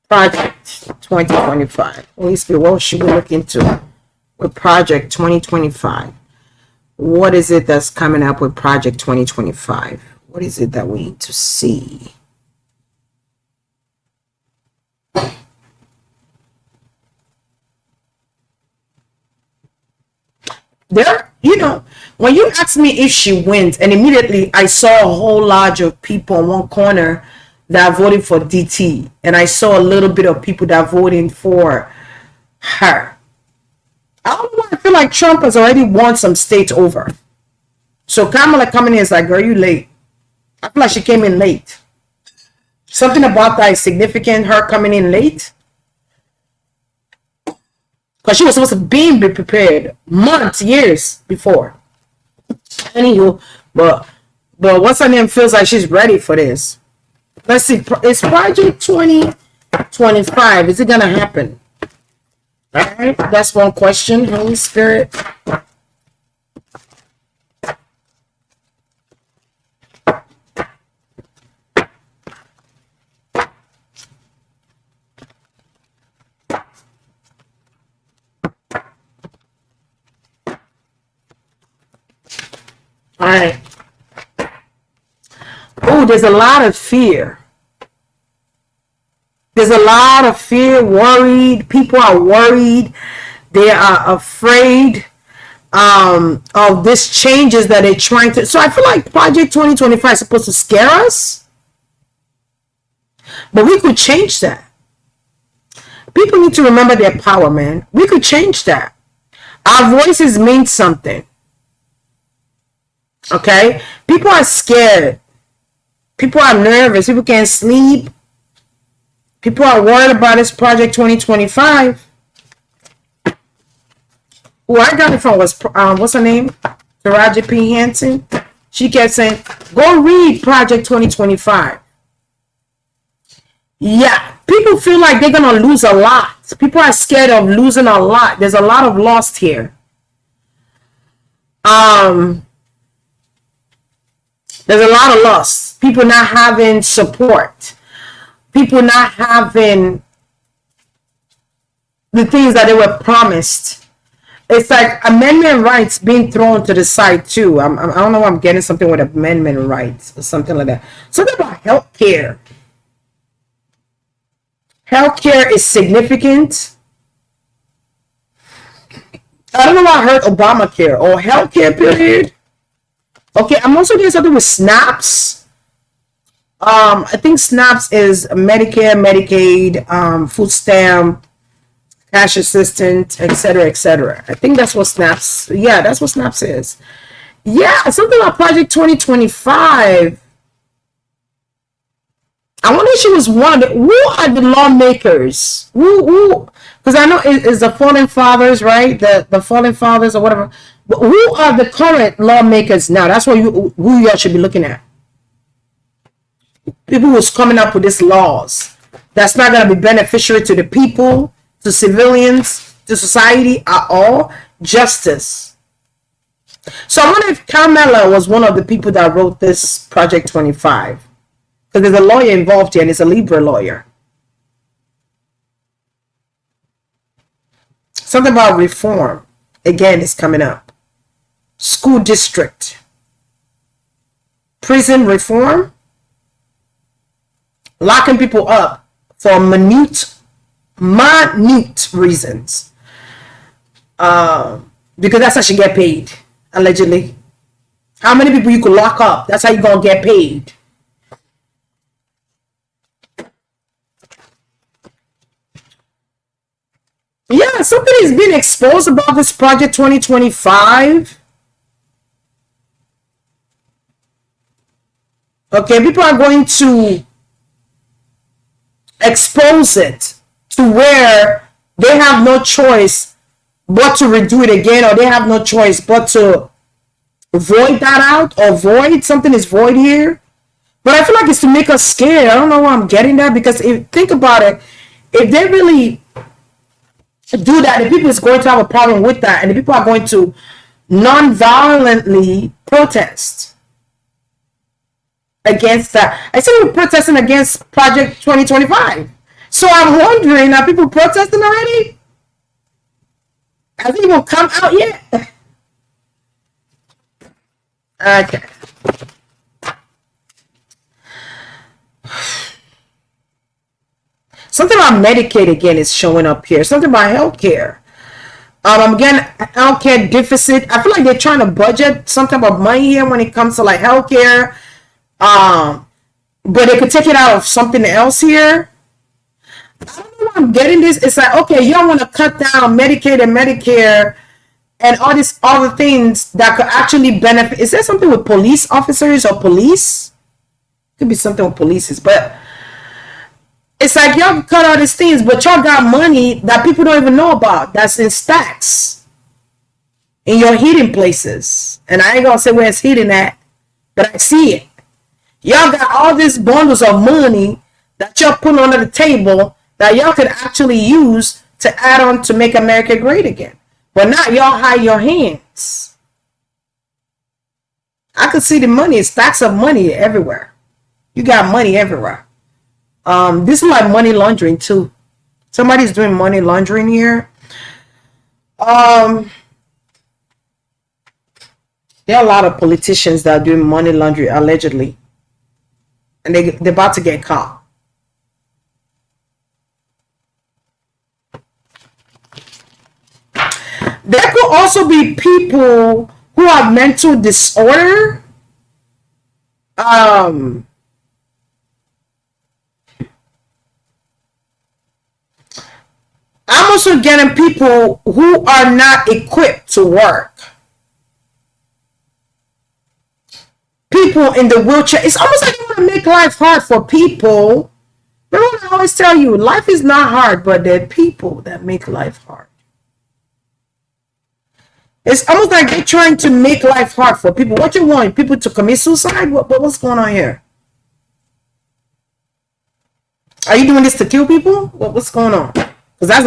Project 2025. Holy Spirit, what should we look into with Project 2025? What is it that's coming up with Project 2025? What is it that we need to see? There, you know, when you asked me if she wins, and immediately I saw a whole lodge of people in one corner that voted for DT, and I saw a little bit of people that voting for her. I don't know why I feel like Trump has already won some states over. So Kamala coming in is like, girl, you late. I feel like she came in late. Something about that is significant, her coming in late. Because she was supposed to be prepared months, years before. Anywho, but what's her name feels like she's ready for this. Let's see. It's Project 2025. Is it going to happen? All right. That's one question. Holy Spirit. All right. Oh, there's a lot of fear. There's a lot of fear, worried. People are worried. They are afraid of these changes that they're trying to. So I feel like Project 2025 is supposed to scare us. But we could change that. People need to remember their power, man. We could change that. Our voices mean something. Okay? People are scared. People are nervous. People can't sleep. People are worried about this Project 2025. Who I got it from was, what's her name? Taraji P. Henson. She kept saying, go read Project 2025. Yeah, people feel like they're going to lose a lot. People are scared of losing a lot. There's a lot of loss here. There's a lot of loss. People not having support. People not having the things that they were promised. It's like amendment rights being thrown to the side too. I don't know why I'm getting something with amendment rights or something like that. Something about healthcare. Healthcare is significant. I don't know why I heard Obamacare or healthcare period. Okay, I'm also doing something with SNAPs. I think SNAPs is Medicare, Medicaid, food stamp, cash assistance, etc., etc. I think that's what SNAPs. Yeah, that's what SNAPs is. Yeah, something about Project 2025. I wonder if she was one of the. Who are the lawmakers? Who? Because I know it's the Fallen Fathers, right? The Fallen Fathers or whatever. But who are the current lawmakers now? That's what who y'all should be looking at. People who's coming up with these laws that's not going to be beneficial to the people, to civilians, to society at all. Justice. So I wonder if Kamala was one of the people that wrote this Project 25. Because there's a lawyer involved here, and it's a Libra lawyer. Something about reform. Again, is coming up. School district. Prison reform. Locking people up for minute reasons. Because that's how she get paid, allegedly. How many people you could lock up? That's how you gonna get paid. Yeah, something is being exposed about this Project 2025. Okay, people are going to expose it to where they have no choice but to redo it again, or they have no choice but to void that out, or void. Something is void here. But I feel like it's to make us scared. I don't know why I'm getting that, because think about it. If they really do that, the people is going to have a problem with that, and the people are going to non-violently protest against that. I see people protesting against Project 2025. So I'm wondering, are people protesting already? Has it even come out yet? Okay. Something about Medicaid again is showing up here. Something about healthcare. Again, healthcare deficit. I feel like they're trying to budget something about money here when it comes to like healthcare. But they could take it out of something else here. I don't know why I'm getting this. It's like, okay, y'all want to cut down Medicaid and Medicare and all these other things that could actually benefit. Is there something with police officers or police? Could be something with police, but it's like y'all cut all these things, but y'all got money that people don't even know about. That's in stacks in your heating places. And I ain't gonna say where it's heating at, but I see it. Y'all got all these bundles of money that y'all put under the table that y'all could actually use to add on to make America great again. But now y'all hide your hands. I could see the money, stacks of money everywhere. You got money everywhere. This is like money laundering too. Somebody's doing money laundering here. There are a lot of politicians that are doing money laundering allegedly, and they're about to get caught. There could also be people who have mental disorder. I'm also getting people who are not equipped to work. People in the wheelchair. It's almost like you want to make life hard for people. Remember what I always tell you, life is not hard, but there are people that make life hard. It's almost like they're trying to make life hard for people. What you want? People to commit suicide? What's going on here? Are you doing this to kill people? What's going on? Because that's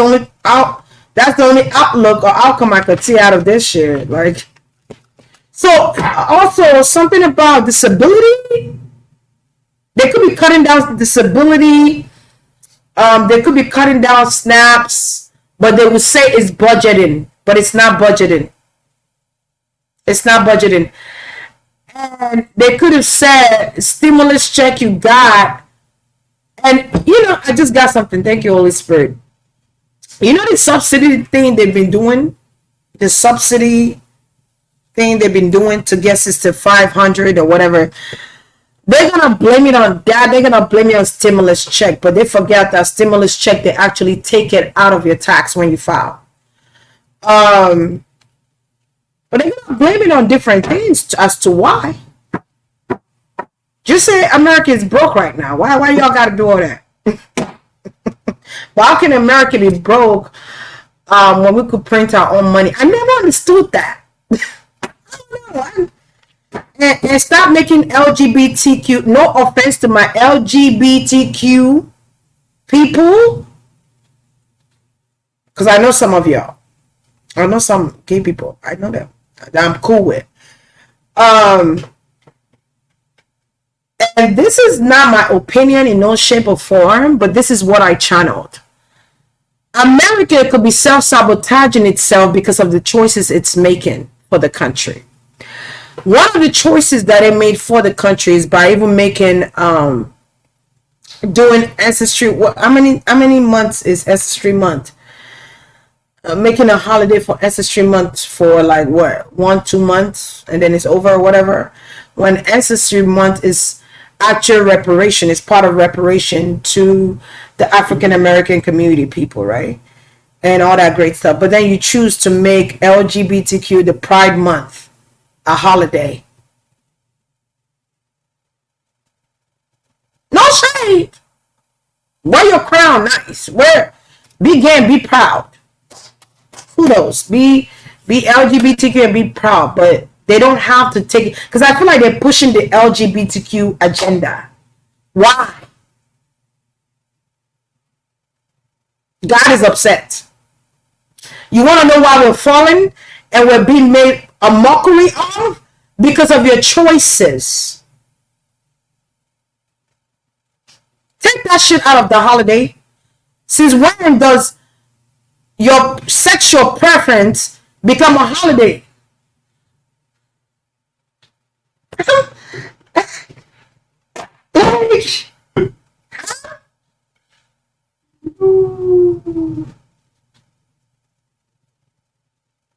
the only outlook or outcome I could see out of this shit. Like, so also something about disability. They could be cutting down disability. They could be cutting down snaps, but they would say it's budgeting, but it's not budgeting. It's not budgeting. And they could have said stimulus check you got. And, I just got something. Thank you, Holy Spirit. You know the subsidy thing they've been doing? The subsidy thing they've been doing to get us to 500 or whatever. They're going to blame it on that. They're going to blame it on stimulus check. But they forget that stimulus check, they actually take it out of your tax when you file. But they're going to blame it on different things as to why. Just say America is broke right now. Why y'all got to do all that? But how can America be broke when we could print our own money? I never understood that. I don't know. And stop making LGBTQ, no offense to my LGBTQ people, because I know some of y'all. I know some gay people. I know them. That I'm cool with. And this is not my opinion in no shape or form, but this is what I channeled. America could be self-sabotaging itself because of the choices it's making for the country. One of the choices that it made for the country is by even making doing ancestry. How many months is ancestry month? Making a holiday for ancestry month for 1-2 months, and then it's over or whatever. When ancestry month is actual reparation, it's part of reparation to the African American community people, right? And all that great stuff. But then you choose to make LGBTQ the Pride Month a holiday. No shade. Wear your crown nice. Be gay and be proud. Kudos. Be LGBTQ and be proud. But they don't have to take it. Because I feel like they're pushing the LGBTQ agenda. Why? God is upset. You want to know why we're falling and we're being made a mockery of? Because of your choices. Take that shit out of the holiday. Since when does your sexual preference become a holiday?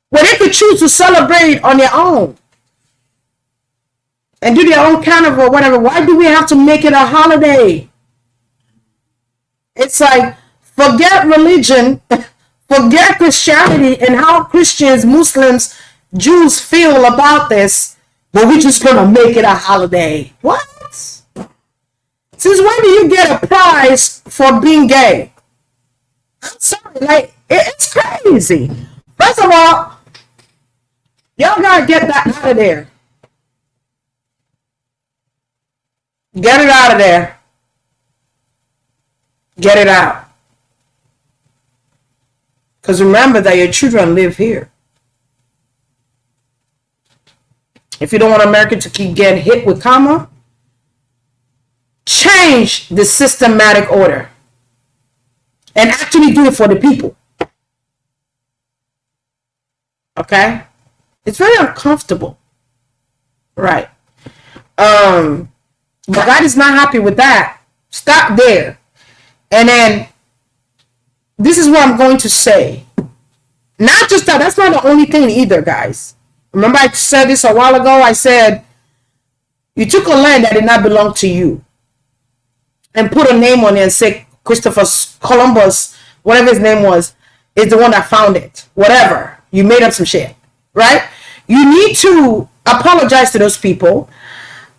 Well, they could choose to celebrate on their own and do their own carnival or whatever. Why do we have to make it a holiday? It's like Forget religion, forget Christianity and how Christians, Muslims, Jews feel about this, but we're just going to make it a holiday. What? Since when do you get a prize for being gay? I'm sorry, like, it's crazy. First of all, y'all got to get that out of there. Get it out of there. Get it out. Because remember that your children live here. If you don't want America to keep getting hit with karma, change the systematic order. And actually do it for the people. Okay? It's very uncomfortable. Right. But God is not happy with that. Stop there. And then, this is what I'm going to say. Not just that. That's not the only thing either, guys. Remember I said this a while ago? I said, you took a land that did not belong to you and put a name on it and say Christopher Columbus, whatever his name was, is the one that found it. Whatever. You made up some shit. Right? You need to apologize to those people.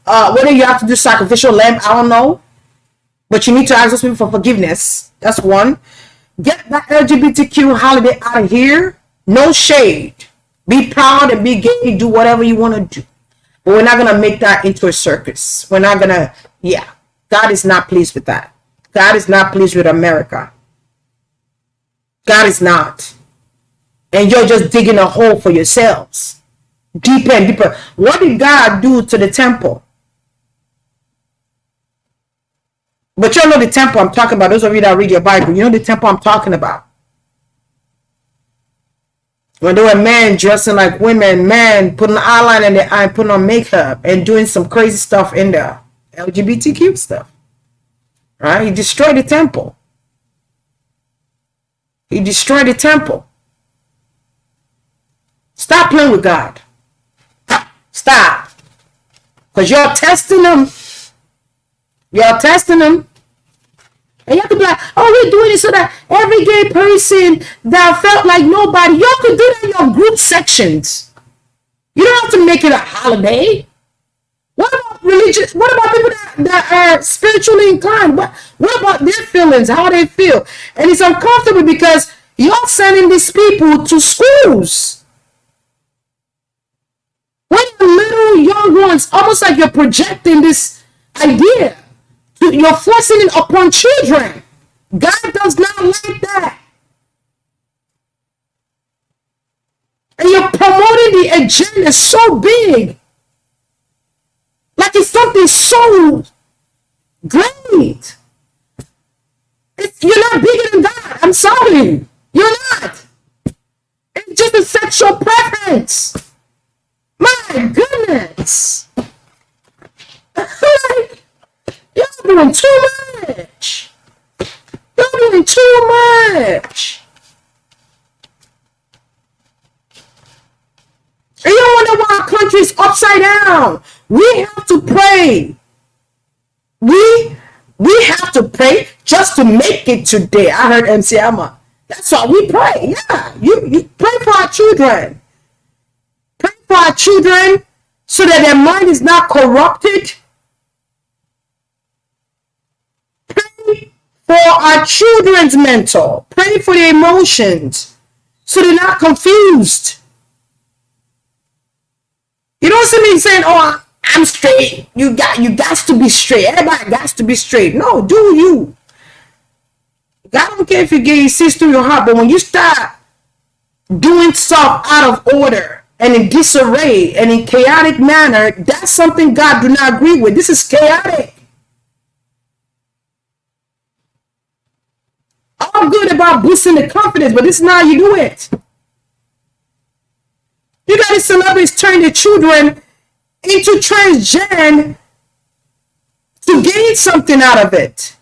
Whether you have to do sacrificial lamb, I don't know. But you need to ask those people for forgiveness. That's one. Get that LGBTQ holiday out of here. No shade. Be proud and be gay. Do whatever you want to do. But we're not going to make that into a circus. We're not going to, yeah. God is not pleased with that. God is not pleased with America. God is not. And you're just digging a hole for yourselves. Deeper and deeper. What did God do to the temple? But you know the temple I'm talking about. Those of you that read your Bible, you know the temple I'm talking about. When there were men dressing like women, men putting eyeliner in their eye, putting on makeup, and doing some crazy stuff in there. LGBTQ stuff. Right? He destroyed the temple. He destroyed the temple. Stop playing with God. Stop. Because you're testing them. You're testing them. And you have to be like, oh, we're doing it so that every gay person that felt like nobody, y'all could do that in your group sections. You don't have to make it a holiday. What about religious? What about people that are spiritually inclined? What about their feelings? How they feel? And it's uncomfortable because you're sending these people to schools. When you're little young ones, almost like you're projecting this idea. You're forcing it upon children. God does not like that. And you're promoting the agenda so big. Like it's something so great. You're not bigger than God. I'm sorry. You're not. It's just a sexual preference. My goodness. Y'all doing too much. Y'all doing too much. And you wonder why our country is upside down. We have to pray. We have to pray just to make it today. I heard MC Emma. That's why we pray. Yeah, you pray for our children. Pray for our children so that their mind is not corrupted. Pray for our children's mental. Pray for their emotions so they're not confused. You don't see me saying, oh, I'm straight. You got to be straight. Everybody got to be straight. No, do you. God don't care if you get your sister in your heart, but when you start doing stuff out of order and in disarray and in chaotic manner, that's something God do not agree with. This is chaotic. All good about boosting the confidence, but this is not how you do it. You got these celebrities turn their children into transgen to gain something out of it.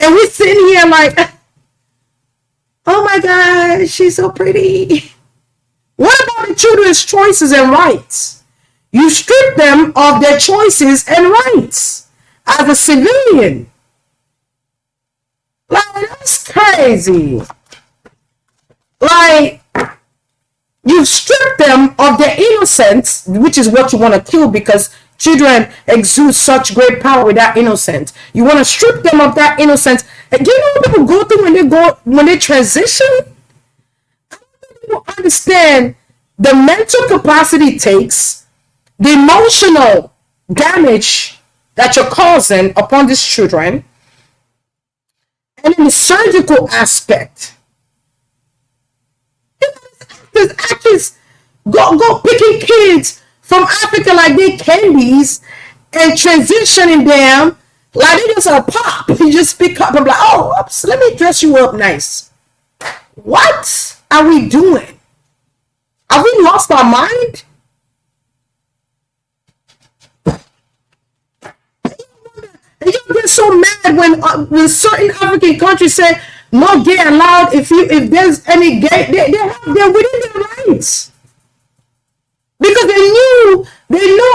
And we're sitting here like, oh my God, she's so pretty. What about the children's choices and rights? You strip them of their choices and rights as a civilian. Like, that's crazy. Like, you strip them of their innocence, which is what you want to kill, because children exude such great power with that innocence. You want to strip them of that innocence. And do you know what people go through when they transition? I don't think people understand the mental capacity it takes, the emotional damage that you're causing upon these children, and in the surgical aspect. There's actors go picking kids from Africa like they candies and transitioning them like they just a pop. You just pick up and be like, oh, oops, let me dress you up nice. What are we doing? Have we lost our mind? And you get so mad when certain African countries say no gay allowed. If there's any gay, they're within their rights, because they know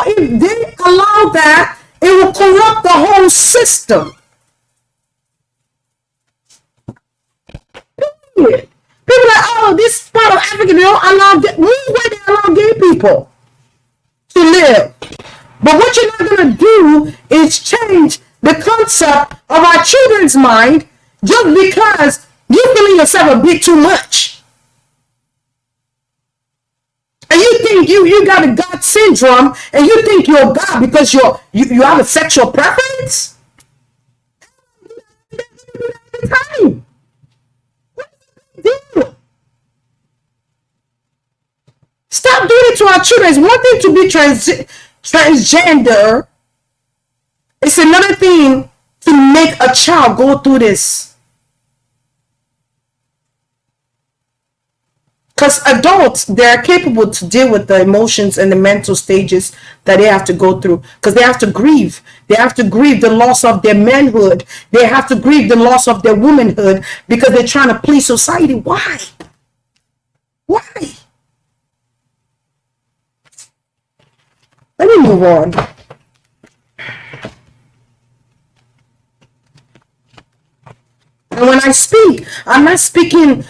if they allow that, it will corrupt the whole system. Period. People are like, oh, this part of Africa, they don't allow where they allow gay people to live. But what you're not going to do is change the concept of our children's mind just because you're feeling yourself a bit too much. And you think you got a God syndrome, and you think you're God because you have a sexual preference? Time. What's the deal? Stop doing it to our children. It's one thing to be transgender. It's another thing to make a child go through this. Because adults, they're capable to deal with the emotions and the mental stages that they have to go through. Because they have to grieve. They have to grieve the loss of their manhood. They have to grieve the loss of their womanhood, because they're trying to please society. Why? Why? Let me move on. And when I speak, I'm not speaking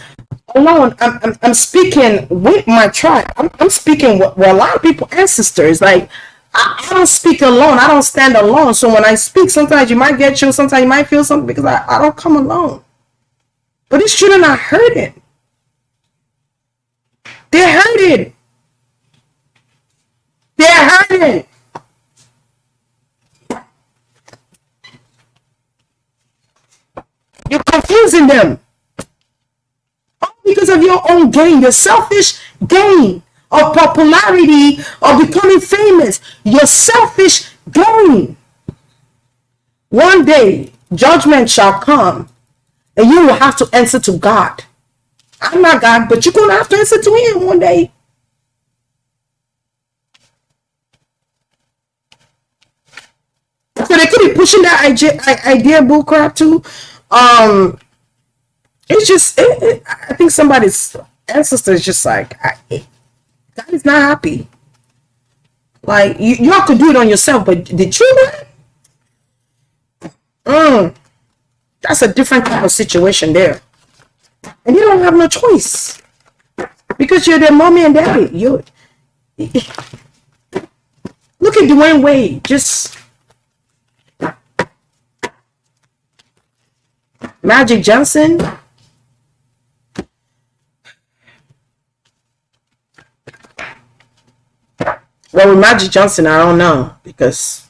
alone. I'm speaking with my tribe. I'm speaking with a lot of people, ancestors. Like, I don't speak alone. I don't stand alone. So when I speak, sometimes you might get chills. Sometimes you might feel something, because I don't come alone. But these children are hurting. They're hurting. They're hurting. You're confusing them. All because of your own gain, your selfish gain of popularity, of becoming famous. Your selfish gain. One day, judgment shall come, and you will have to answer to God. I'm not God, but you're going to have to answer to Him one day. So they could be pushing that idea bullcrap too. It's just, I think somebody's ancestor is just like, God is not happy. Like, y'all could do it on yourself, but the children, that's a different kind of situation there. And you don't have no choice, because you're their mommy and daddy. Look at Dwayne Wade, just Magic Johnson. Well, with Magic Johnson, I don't know, because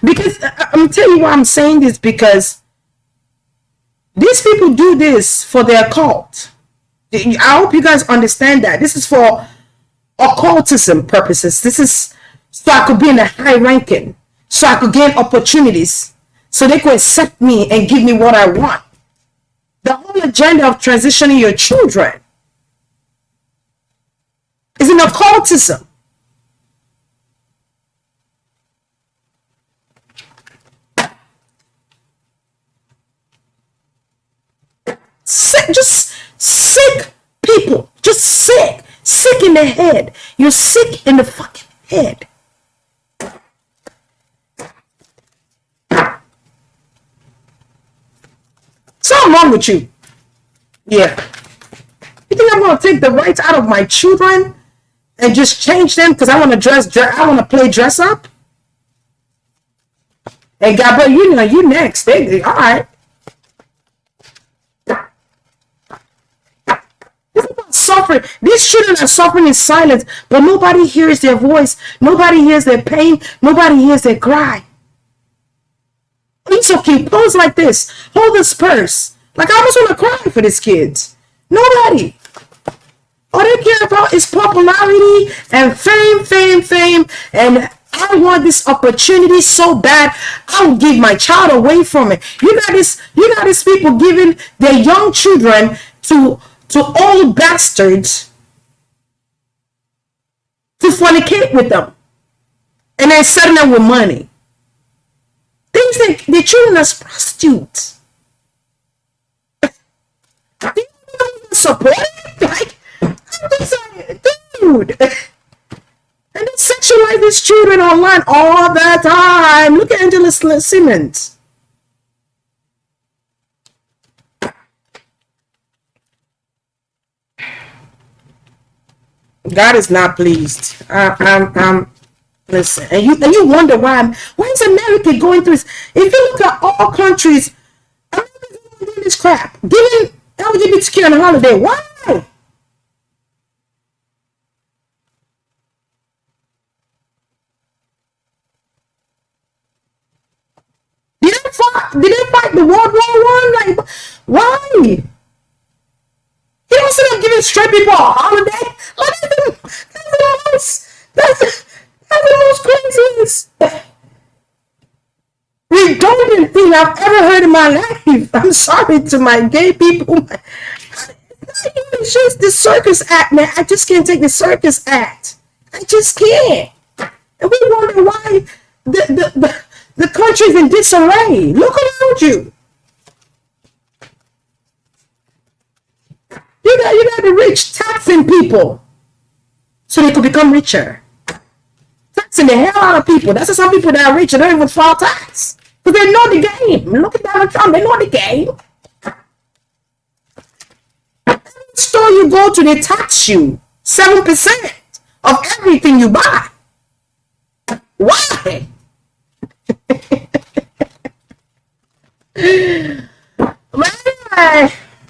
I'm telling you why I'm saying this, because these people do this for their cult. I hope you guys understand that. This is for occultism purposes. This is so I could be in the high ranking, so I could gain opportunities, so they could accept me and give me what I want. The whole agenda of transitioning your children is an occultism. Just sick people. Just sick. Sick in the head. You're sick in the fucking head. Something wrong with you. Yeah. You think I'm going to take the rights out of my children and just change them because I want to I want to play dress up? And Gabriel, you next. All right. This is about suffering. These children are suffering in silence, but nobody hears their voice. Nobody hears their pain. Nobody hears their cry. It's okay. Pose like this. Hold this purse. Like, I just want to cry for these kids. Nobody. All they care about is popularity and fame. And I want this opportunity so bad, I will give my child away from it. You got these people giving their young children to old bastards to fornicate with them. And then setting them with money. Things like the children as prostitutes. They don't support it. Like, dude. And they sexualize these children online all the time. Look at Angela Simmons. God is not pleased. Listen, and you wonder why is America going through this? If you look at all countries, America's doing this crap, giving LGBTQ on a holiday. Why? Did they fight the World War I? Like, why? You don't see them giving straight people a holiday. That's the most craziest, redundant thing I've ever heard in my life. I'm sorry to my gay people. It's just the circus act, man. I just can't take the circus act. I just can't. And we wonder why the country's in disarray. Look around you. You got the rich taxing people so they could become richer. Taxing the hell out of people. That's why some people that are rich and don't even file tax. Because they know the game. Look at Donald Trump. They know the game. Every store you go to, they tax you 7% of everything you buy. Why?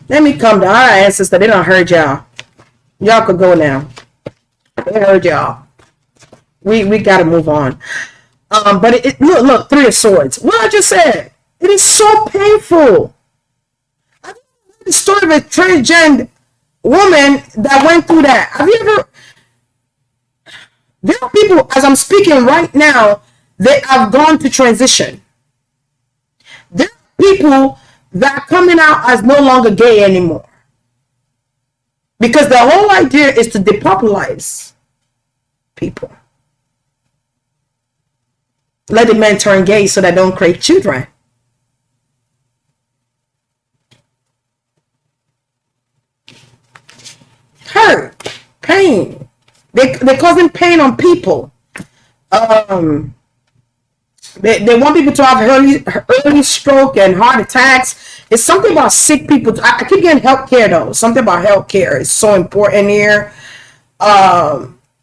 Let me come down. All right, sister. They don't hurt y'all. Y'all could go now. They heard y'all. We gotta move on. But look, 3 of Swords. What I just said. It is so painful. I heard the story of a transgender woman that went through that. Have you ever? There are people, as I'm speaking right now, they have gone to transition. There are people that are coming out as no longer gay anymore. Because the whole idea is to depopulate people. Let the men turn gay so they don't create children. Hurt, pain. They're causing pain on people. They want people to have early stroke and heart attacks. It's something about sick people. I keep getting healthcare though. Something about healthcare is so important here.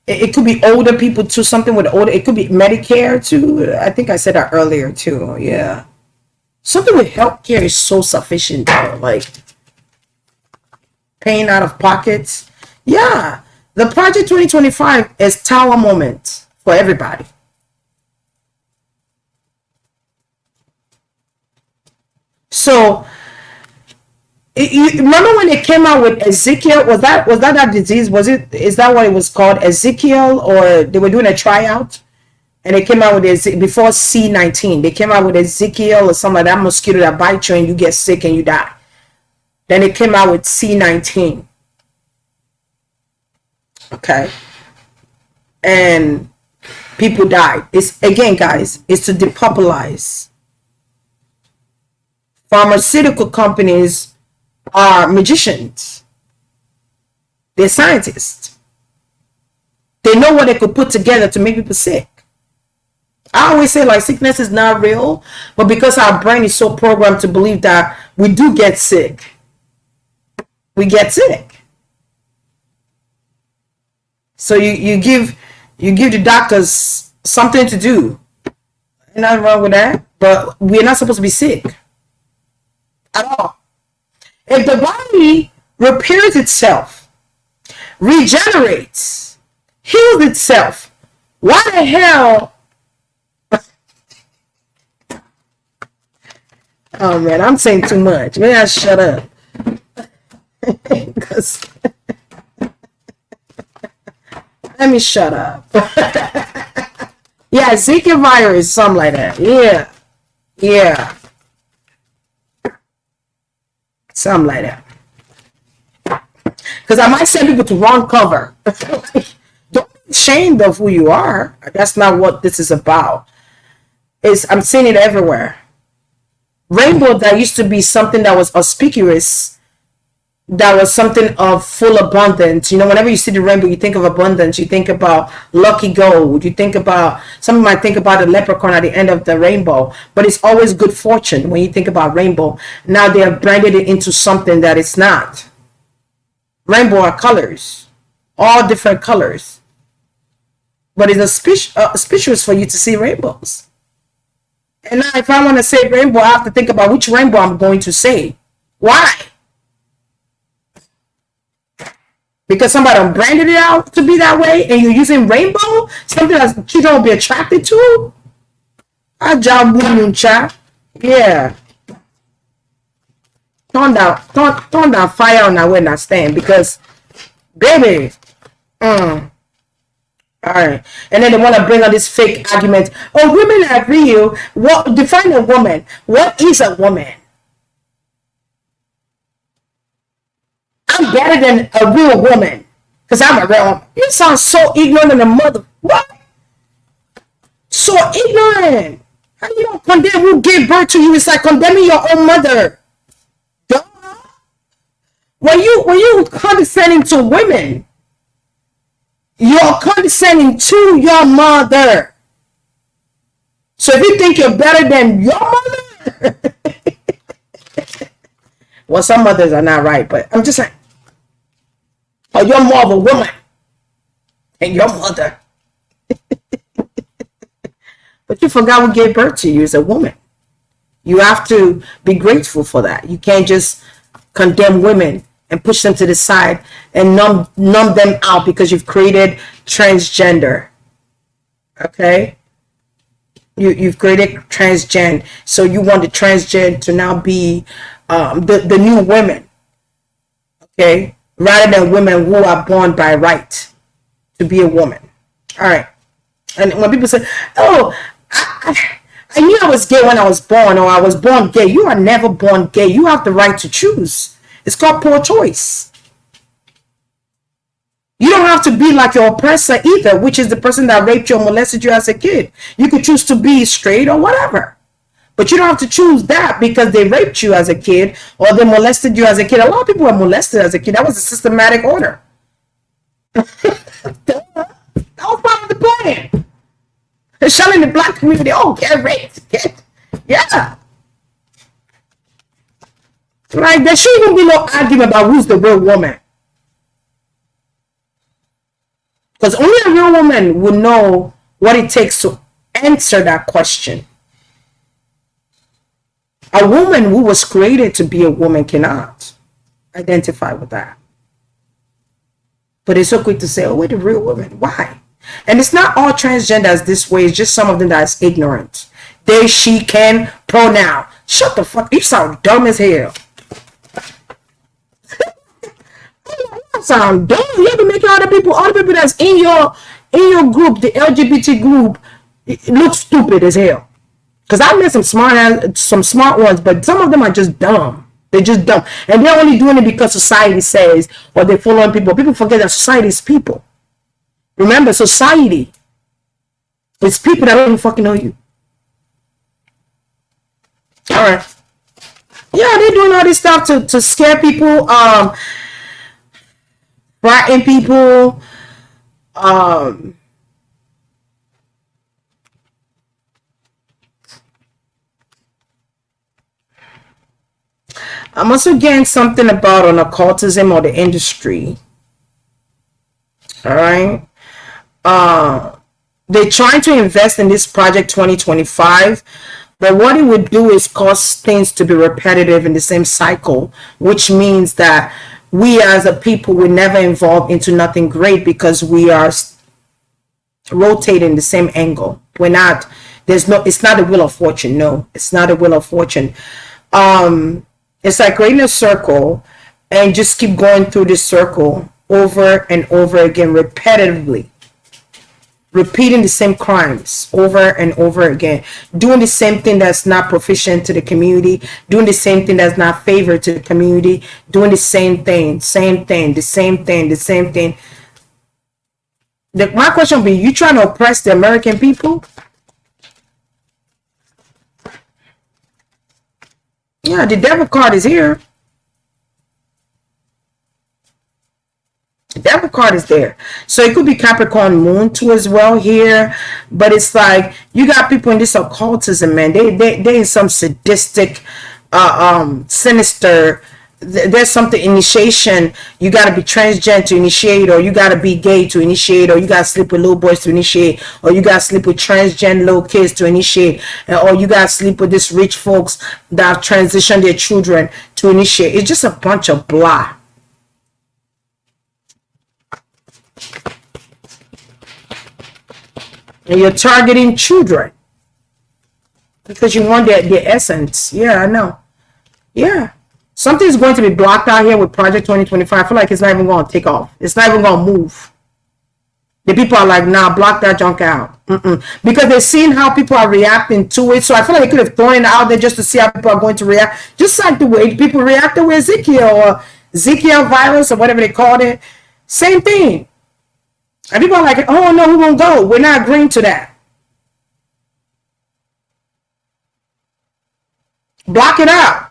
It could be older people too. Something with older. It could be Medicare too. I think I said that earlier too. Yeah. Something with healthcare is so sufficient though. Like paying out of pockets. Yeah. The Project 2025 is tower moment for everybody. So, you remember when they came out with Ezekiel? Was that disease? Is that what it was called? Ezekiel, or they were doing a tryout, and they came out with before C19. They came out with Ezekiel or something like that mosquito that bites you and you get sick and you die. Then they came out with C19. Okay, and people died. It's again, guys. It's to depopulate. Pharmaceutical companies are magicians. They're scientists. They know what they could put together to make people sick. I always say like sickness is not real, but because our brain is so programmed to believe that we do get sick, we get sick. So you give the doctors something to do. Ain't nothing wrong with that, but we're not supposed to be sick at all. If the body repairs itself, regenerates, heals itself, why the hell? Oh man, I'm saying too much. Maybe I shut up. Let me shut up. Yeah, Zika virus, something like that. Yeah. Yeah. Something like that. Because I might send people to wrong cover. Don't be ashamed of who you are. That's not what this is about. I'm seeing it everywhere. Rainbow that used to be something that was auspicious, that was something of full abundance. You know, whenever you see the rainbow, you think of abundance. You think about lucky gold. You think about, some might think about a leprechaun at the end of the rainbow, but it's always good fortune when you think about rainbow. Now they have branded it into something that it's not. Rainbow are colors, all different colors, but it's auspicious for you to see rainbows. And now if I want to say rainbow, I have to think about which rainbow I'm going to say. Why? Because somebody branded it out to be that way, and you're using rainbow, something that you don't be attracted to. I job woman chat. Yeah. Turn that fire on that way and stand, because baby. All right. And then they want to bring on this fake argument. Oh, women are real. What define a woman? What is a woman? I'm better than a real woman because I'm a real woman. You sound so ignorant and a mother. What? So ignorant. How you don't condemn who gave birth to you? It's like condemning your own mother. Duh. When you condescending to women, you're condescending to your mother. So if you think you're better than your mother, well, some mothers are not right, but I'm just saying, or you're more of a woman than your mother. But you forgot who gave birth to you as a woman. You have to be grateful for that. You can't just condemn women and push them to the side and numb them out because you've created transgender. Okay? You've created transgen. So you want the transgen to now be the new women. Okay? Rather than women who are born by right to be a woman. All right. And when people say, oh, I knew I was gay when I was born, or I was born gay. You are never born gay. You have the right to choose. It's called poor choice. You don't have to be like your oppressor either, which is the person that raped you or molested you as a kid. You could choose to be straight or whatever. But you don't have to choose that because they raped you as a kid or they molested you as a kid. A lot of people were molested as a kid. That was a systematic order. That was part of the plan. They're showing the black community, oh, get raped. Yeah. Like, there shouldn't even be no argument about who's the real woman. Because only a real woman will know what it takes to answer that question. A woman who was created to be a woman cannot identify with that. But it's so quick to say, oh, we're the real woman. Why? And it's not all transgenders this way. It's just some of them that's ignorant. They, she, can, pronoun. Shut the fuck. You sound dumb as hell. You sound dumb. You have to make all the people that's in your group, the LGBT group, look stupid as hell. Because I met some smart ones, but some of them are just dumb. They're just dumb. And they're only doing it because society says, or they're following people. People forget that society is people. Remember, society is people that don't even fucking know you. All right. Yeah, they're doing all this stuff to scare people, frighten people, I'm also getting something about on occultism or the industry. All right. They're trying to invest in this project 2025, but what it would do is cause things to be repetitive in the same cycle, which means that we as a people will never evolve into nothing great because we are rotating the same angle. We're not, it's not a wheel of fortune. No, it's not a wheel of fortune. It's like creating a circle and just keep going through this circle over and over again, repetitively, repeating the same crimes over and over again, doing the same thing that's not proficient to the community, doing the same thing that's not favored to the community, doing the same thing. My question would be, you trying to oppress the American people? Yeah, the devil card is here. The devil card is there. So it could be Capricorn moon too as well here. But it's like you got people in this occultism, man. They in some sadistic, sinister. There's something initiation. You got to be transgender to initiate, or you got to be gay to initiate, or you got to sleep with little boys to initiate, or you got to sleep with transgender little kids to initiate, or you got to sleep with these rich folks that transition their children to initiate. It's just a bunch of blah. And you're targeting children because you want their essence. Yeah, I know. Yeah. Something's going to be blocked out here with Project 2025. I feel like it's not even going to take off. It's not even going to move. The people are like, nah, block that junk out. Because they're seeing how people are reacting to it. So I feel like they could have thrown it out there just to see how people are going to react. Just like the way people reacted with Ezekiel or Ezekiel virus or whatever they called it. Same thing. And people are like, oh, no, we won't go. We're not agreeing to that. Block it out.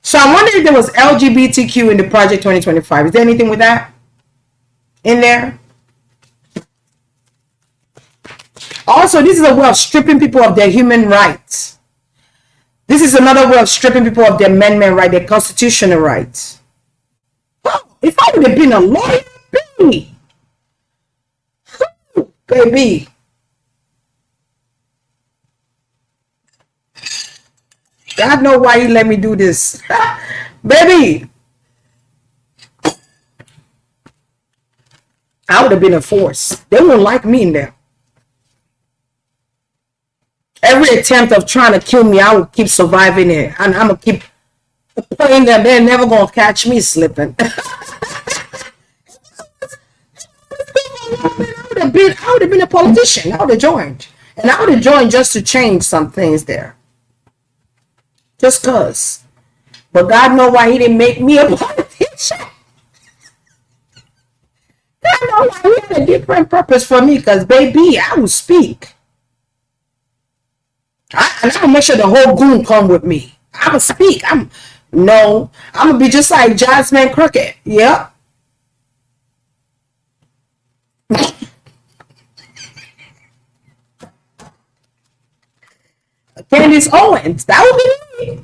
So I wonder if there was LGBTQ in the Project 2025. Is there anything with that in there? Also, this is a way of stripping people of their human rights. This is another way of stripping people of their amendment right, their constitutional rights. If I would have been a lawyer, baby. God know why he let me do this. Baby. I would have been a force. They wouldn't like me in there. Every attempt of trying to kill me, I will keep surviving it. And I'm going to keep playing them. They're never going to catch me slipping. I would have been a politician. I would have joined. And I would have joined just to change some things there. Just cause. But God know why he didn't make me a politician. God know why he had a different purpose for me. Because baby, I will speak. And I'm gonna make sure the whole goon come with me. I'm gonna speak. I'm gonna be just like Jasmine Crooked. Yep. Candace Owens. That would be me.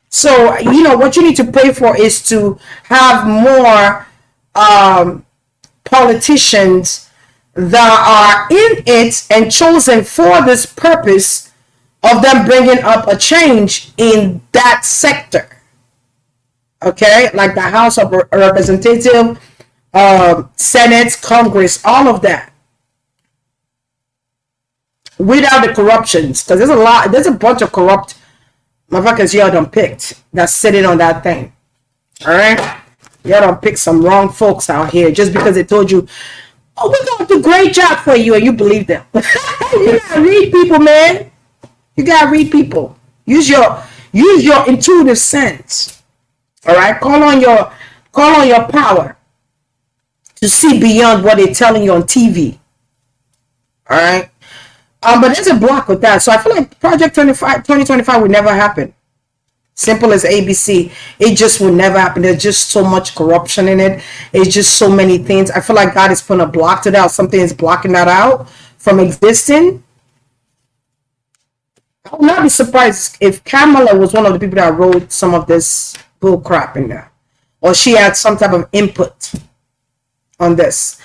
So, what you need to pray for is to have more politicians that are in it and chosen for this purpose of them bringing up a change in that sector. Okay? Like the House of Representatives, Senate, Congress, all of that. Without the corruptions, because there's a bunch of corrupt motherfuckers y'all done picked that's sitting on that thing. Alright? Y'all done picked some wrong folks out here just because they told you, oh, we're gonna do a great job for you, and you believe them. You gotta read people, man. You gotta read people. Use your intuitive sense. Alright? Call on your power to see beyond what they're telling you on TV. Alright? But there's a block with that. So I feel like Project 2025 would never happen. Simple as ABC. It just would never happen. There's just so much corruption in it. It's just so many things. I feel like God is putting a block to that. Or something is blocking that out from existing. I would not be surprised if Kamala was one of the people that wrote some of this bull crap in there, or she had some type of input on this.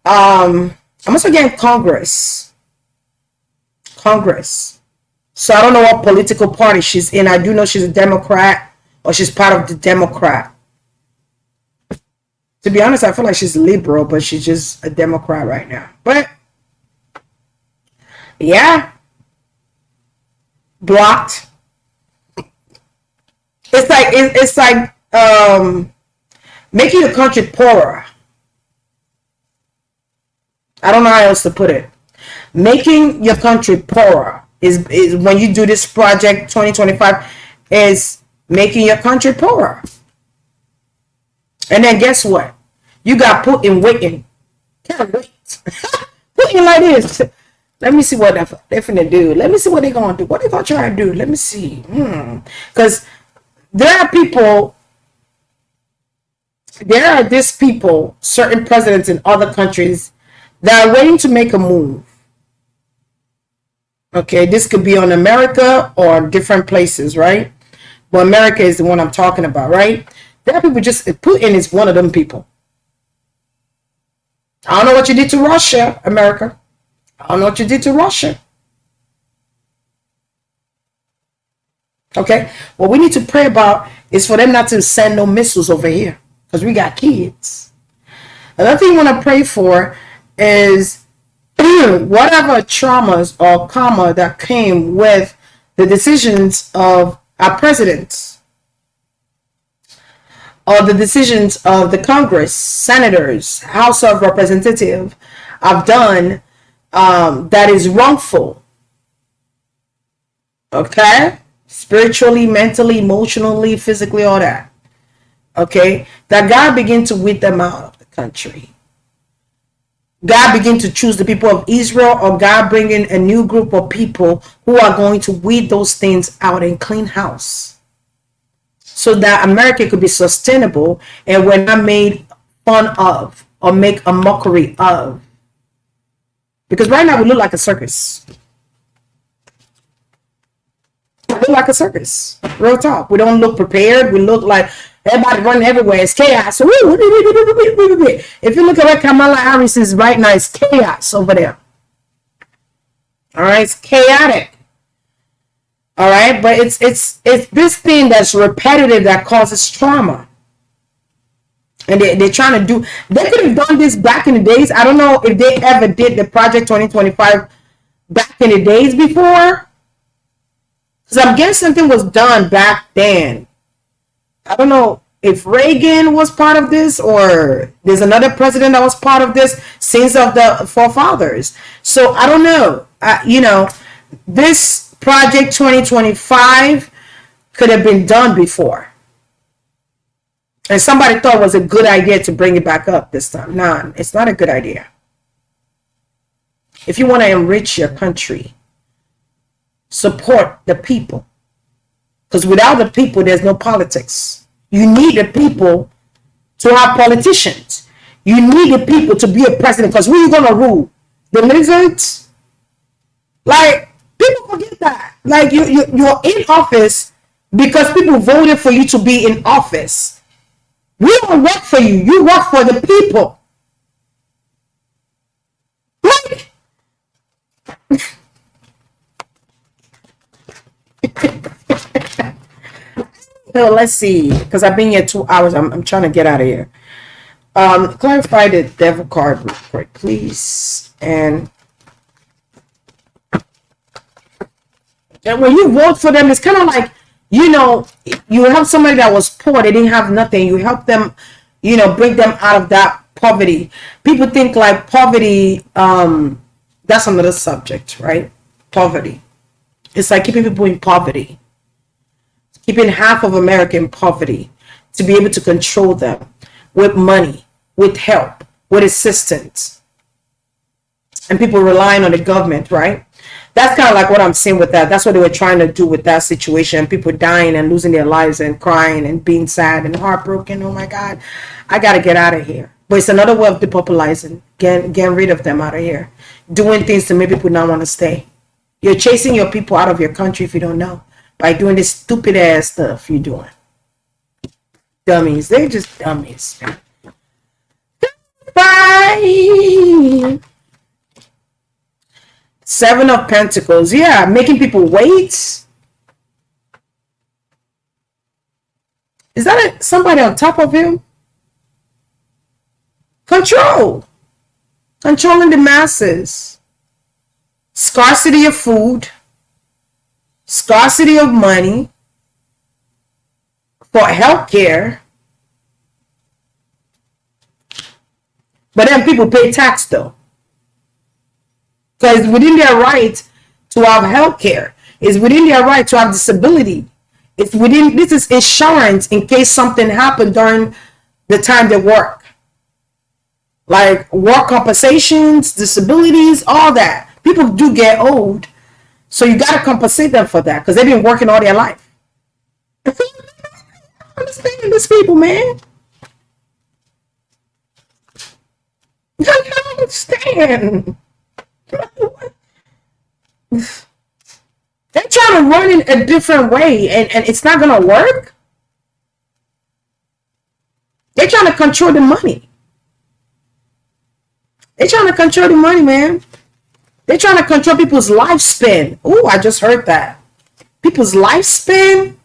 I'm also getting Congress. So I don't know what political party she's in. I do know she's a Democrat, or she's part of the Democrat. To be honest, I feel like she's liberal, but she's just a Democrat right now. But yeah, blocked. It's like making the country poorer. I don't know how else to put it. Making your country poorer is when you do this project 2025 is making your country poorer. And then guess what? You got Putin waiting. Can't wait. Putin like this. Let me see what they're finna do. Let me see what they're gonna do. What they gonna try to do? Let me see. Because there are these people, certain presidents in other countries that are waiting to make a move. Okay, this could be on America or different places, right? But America is the one I'm talking about, right? There are people Putin is one of them people. I don't know what you did to Russia, America. I don't know what you did to Russia. Okay, what we need to pray about is for them not to send no missiles over here, because we got kids. Another thing you want to pray for is whatever traumas or karma that came with the decisions of our presidents, or the decisions of the Congress, senators, House of Representatives have done that is wrongful. Okay? Spiritually, mentally, emotionally, physically, all that. Okay? That God begin to weed them out of the country. God begin to choose the people of Israel, or God bring in a new group of people who are going to weed those things out and clean house, so that America could be sustainable and we're not made fun of or make a mockery of. Because right now we look like a circus. We look like a circus. Real talk. We don't look prepared. We look like everybody running everywhere. It's chaos. If you look at what Kamala Harris is right now, it's chaos over there. All right, it's chaotic. All right, but it's this thing that's repetitive that causes trauma. And they're trying to do. They could have done this back in the days. I don't know if they ever did the Project 2025 back in the days before. Because I'm guessing something was done back then. I don't know if Reagan was part of this, or there's another president that was part of this since of the forefathers. So I don't know. This Project 2025 could have been done before. And somebody thought it was a good idea to bring it back up this time. Nah, it's not a good idea. If you want to enrich your country, support the people. Because without the people, there's no politics. You need the people to have politicians. You need the people to be a president. Because who are you going to rule? The lizards? Like, people forget that. Like, you're in office because people voted for you to be in office. We don't work for you. You work for the people. Like, so let's see, because I've been here 2 hours. I'm trying to get out of here. Clarify the devil card real quick, please. And when you vote for them, it's kind of like, you help somebody that was poor. They didn't have nothing. You help them, bring them out of that poverty. People think like poverty, that's another subject, right? Poverty. It's like keeping people in poverty. Keeping half of America in poverty to be able to control them with money, with help, with assistance. And people relying on the government, right? That's kind of like what I'm saying with that. That's what they were trying to do with that situation. People dying and losing their lives and crying and being sad and heartbroken. Oh my God, I got to get out of here. But it's another way of depopulizing, getting rid of them out of here. Doing things to make people not want to stay. You're chasing your people out of your country if you don't know, by doing this stupid ass stuff you're doing. Dummies. They're just dummies. Bye. Seven of Pentacles. Yeah, making people wait. Is that somebody on top of him? Control. Controlling the masses. Scarcity of food. Scarcity of money. For healthcare. But then people pay tax though. Because within their right to have healthcare. It's within their right to have disability. It's within, this is insurance in case something happened during the time they work. Like work compensations, disabilities, all that. People do get old. So you got to compensate them for that because they've been working all their life. I understand these people, man. I don't understand. They're trying to run it a different way and it's not going to work. They're trying to control the money. They're trying to control the money, man. They're trying to control people's lifespan. Oh, I just heard that. People's lifespan.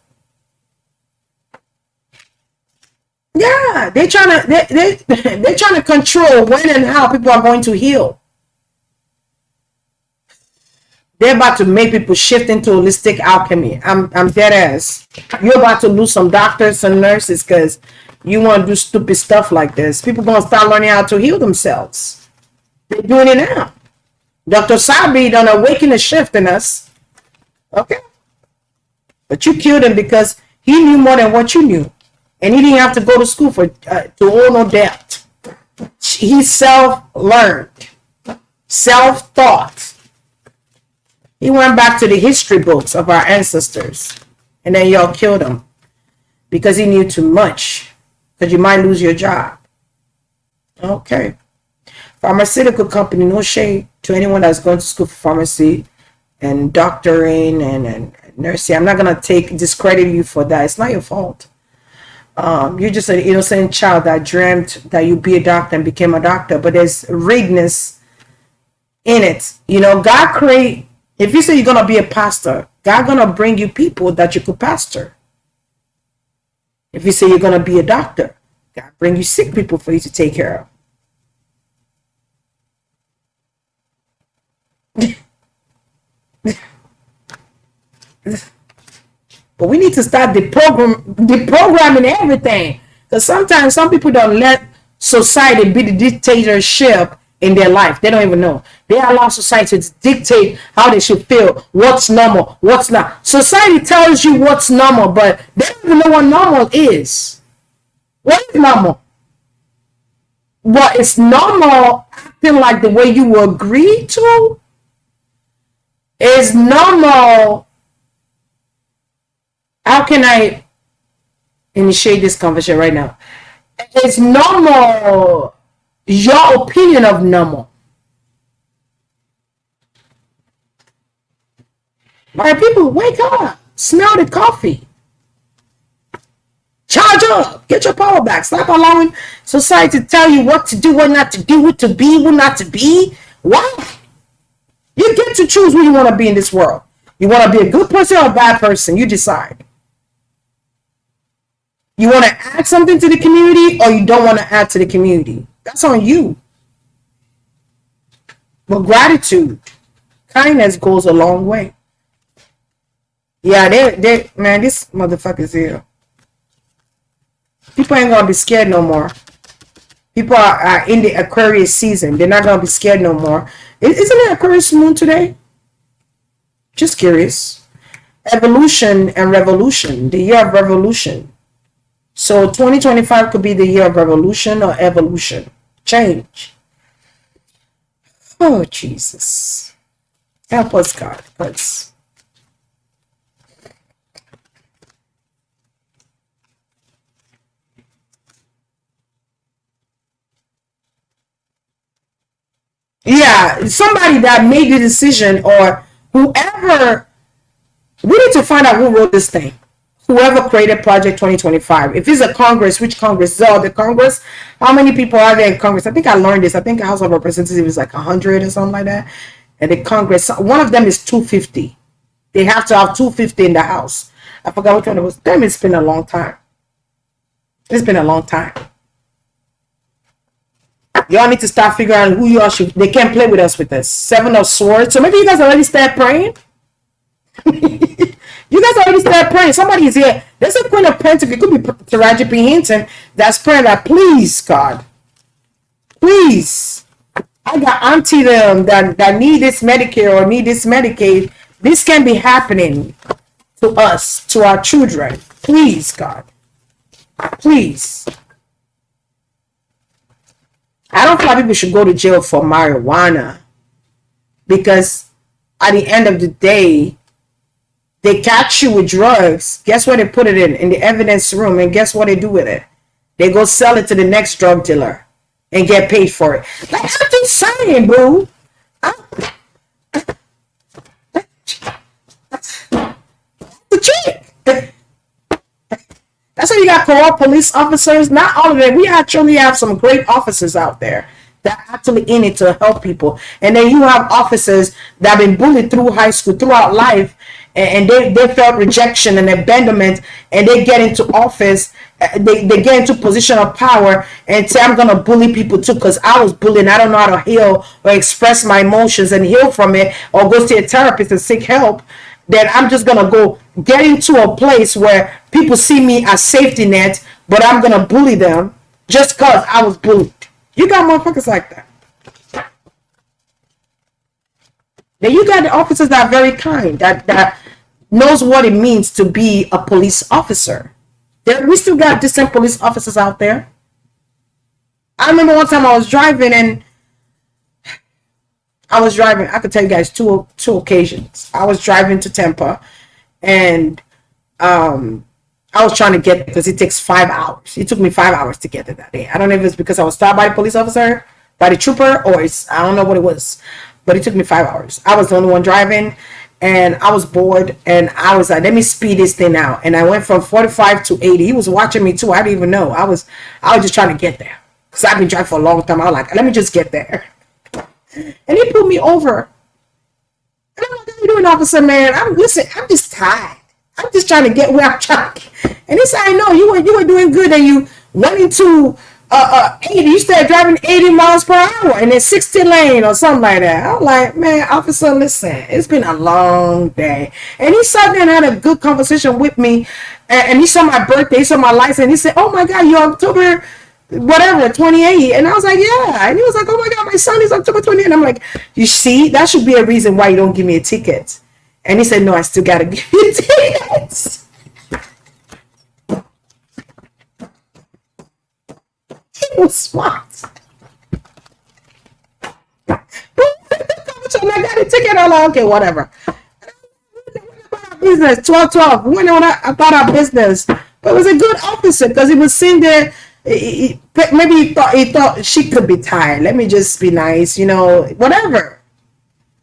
Yeah, they're trying to control when and how people are going to heal. They're about to make people shift into holistic alchemy. I'm dead ass. You're about to lose some doctors and nurses because you want to do stupid stuff like this. People gonna start learning how to heal themselves. They're doing it now. Dr. Sabi done awaken a shift in us. Okay. But you killed him because he knew more than what you knew. And he didn't have to go to school for to owe no debt. He self-learned. Self-taught. He went back to the history books of our ancestors. And then y'all killed him. Because he knew too much. Because you might lose your job. Okay. Pharmaceutical company, no shade to anyone that's going to school for pharmacy and doctoring and nursing. I'm not going to discredit you for that. It's not your fault. You're just an innocent child that dreamt that you'd be a doctor and became a doctor. But there's riggedness in it. You know, God create. If you say you're going to be a pastor, God going to bring you people that you could pastor. If you say you're going to be a doctor, God bring you sick people for you to take care of. But we need to start deprogramming everything. Because sometimes some people don't let society be the dictatorship in their life. They don't even know. They allow society to dictate how they should feel, what's normal, what's not. Society tells you what's normal, but they don't even know what normal is. What is normal? Well, it's normal acting like the way you agree to. It's normal. How can I initiate this conversation right now? It's normal. Your opinion of normal. All right, people, wake up. Smell the coffee. Charge up. Get your power back. Stop allowing society to tell you what to do, what not to do, what to be, what not to be. Why? You get to choose who you want to be in this world. You want to be a good person or a bad person. You decide. You want to add something to the community or you don't want to add to the community. That's on you. But gratitude, kindness goes a long way. Yeah, man, this motherfucker's here. People ain't gonna be scared no more. People are in the Aquarius season. They're not gonna be scared no more. Isn't it Aquarius moon today? Just curious. Evolution and revolution. The year of revolution. So 2025 could be the year of revolution or evolution. Change. Oh, Jesus. Help us, God. Please. Yeah, somebody that made the decision or whoever, we need to find out who wrote this thing. Whoever created Project 2025. If it's a Congress, which Congress? So the Congress, how many people are there in Congress? I think I learned this. I think the House of Representatives is like 100 or something like that. And the Congress, one of them is 250. They have to have 250 in the House. I forgot which one it was. Damn, it's been a long time. It's been a long time. Y'all need to start figuring out who y'all should. They can't play with us with this. 7 of Swords. So maybe you guys already start praying. You guys already start praying. Somebody is here. There's a Queen of Pentacles. It could be Taraji P. Hinton that's praying that, please, God, please. I got auntie them that need this Medicare or need this Medicaid. This can be happening to us, to our children. Please, God. Please. I don't feel like people should go to jail for marijuana, because at the end of the day, they catch you with drugs. Guess where they put it in? In the evidence room. And guess what they do with it? They go sell it to the next drug dealer and get paid for it. Like, I'm just saying, boo. That's the trick. That's why you got corrupt police officers. Not all of them. We actually have some great officers out there that are actually in it to help people. And then you have officers that have been bullied through high school, throughout life, and they felt rejection and abandonment, and they get into office, they get into position of power and say, I'm gonna bully people too because I was bullied and I don't know how to heal or express my emotions and heal from it, or go see a therapist and seek help. Then I'm just gonna go get into a place where people see me as safety net, but I'm gonna bully them just because I was bullied. You got motherfuckers like that. Then you got the officers that are very kind, that knows what it means to be a police officer. We still got decent police officers out there. I remember one time I was driving, I could tell you guys two occasions. I was driving to Tampa, and I was trying to get, because it takes 5 hours. It took me 5 hours to get there that day. I don't know if it's because I was stopped by a police officer, by the trooper, or I don't know what it was. But it took me 5 hours. I was the only one driving, and I was bored, and I was like, let me speed this thing out. And I went from 45 to 80. He was watching me too. I didn't even know. I was just trying to get there, because I've been driving for a long time. I was like, let me just get there. And he pulled me over. And I'm like, how you doing, officer, man? I'm just tired. I'm just trying to get where I'm trying. And he said, I know, you were doing good, and you went into 80, you started driving 80 miles per hour in a 60 lane or something like that. I'm like, man, officer, listen, it's been a long day. And he sat there and had a good conversation with me, and he saw my birthday, he saw my license, and he said, oh my God, you're October whatever 28. And I was like, yeah. And he was like, oh my God, my son is October 28. And I'm like, you see, that should be a reason why you don't give me a ticket. And he said, no, I still gotta give you tickets. He was smart. But I got a ticket. I'm like, okay, whatever. Business 12-12. We went on about our business, but it was a good officer because he was sitting there. Maybe he thought she could be tired. Let me just be nice, whatever.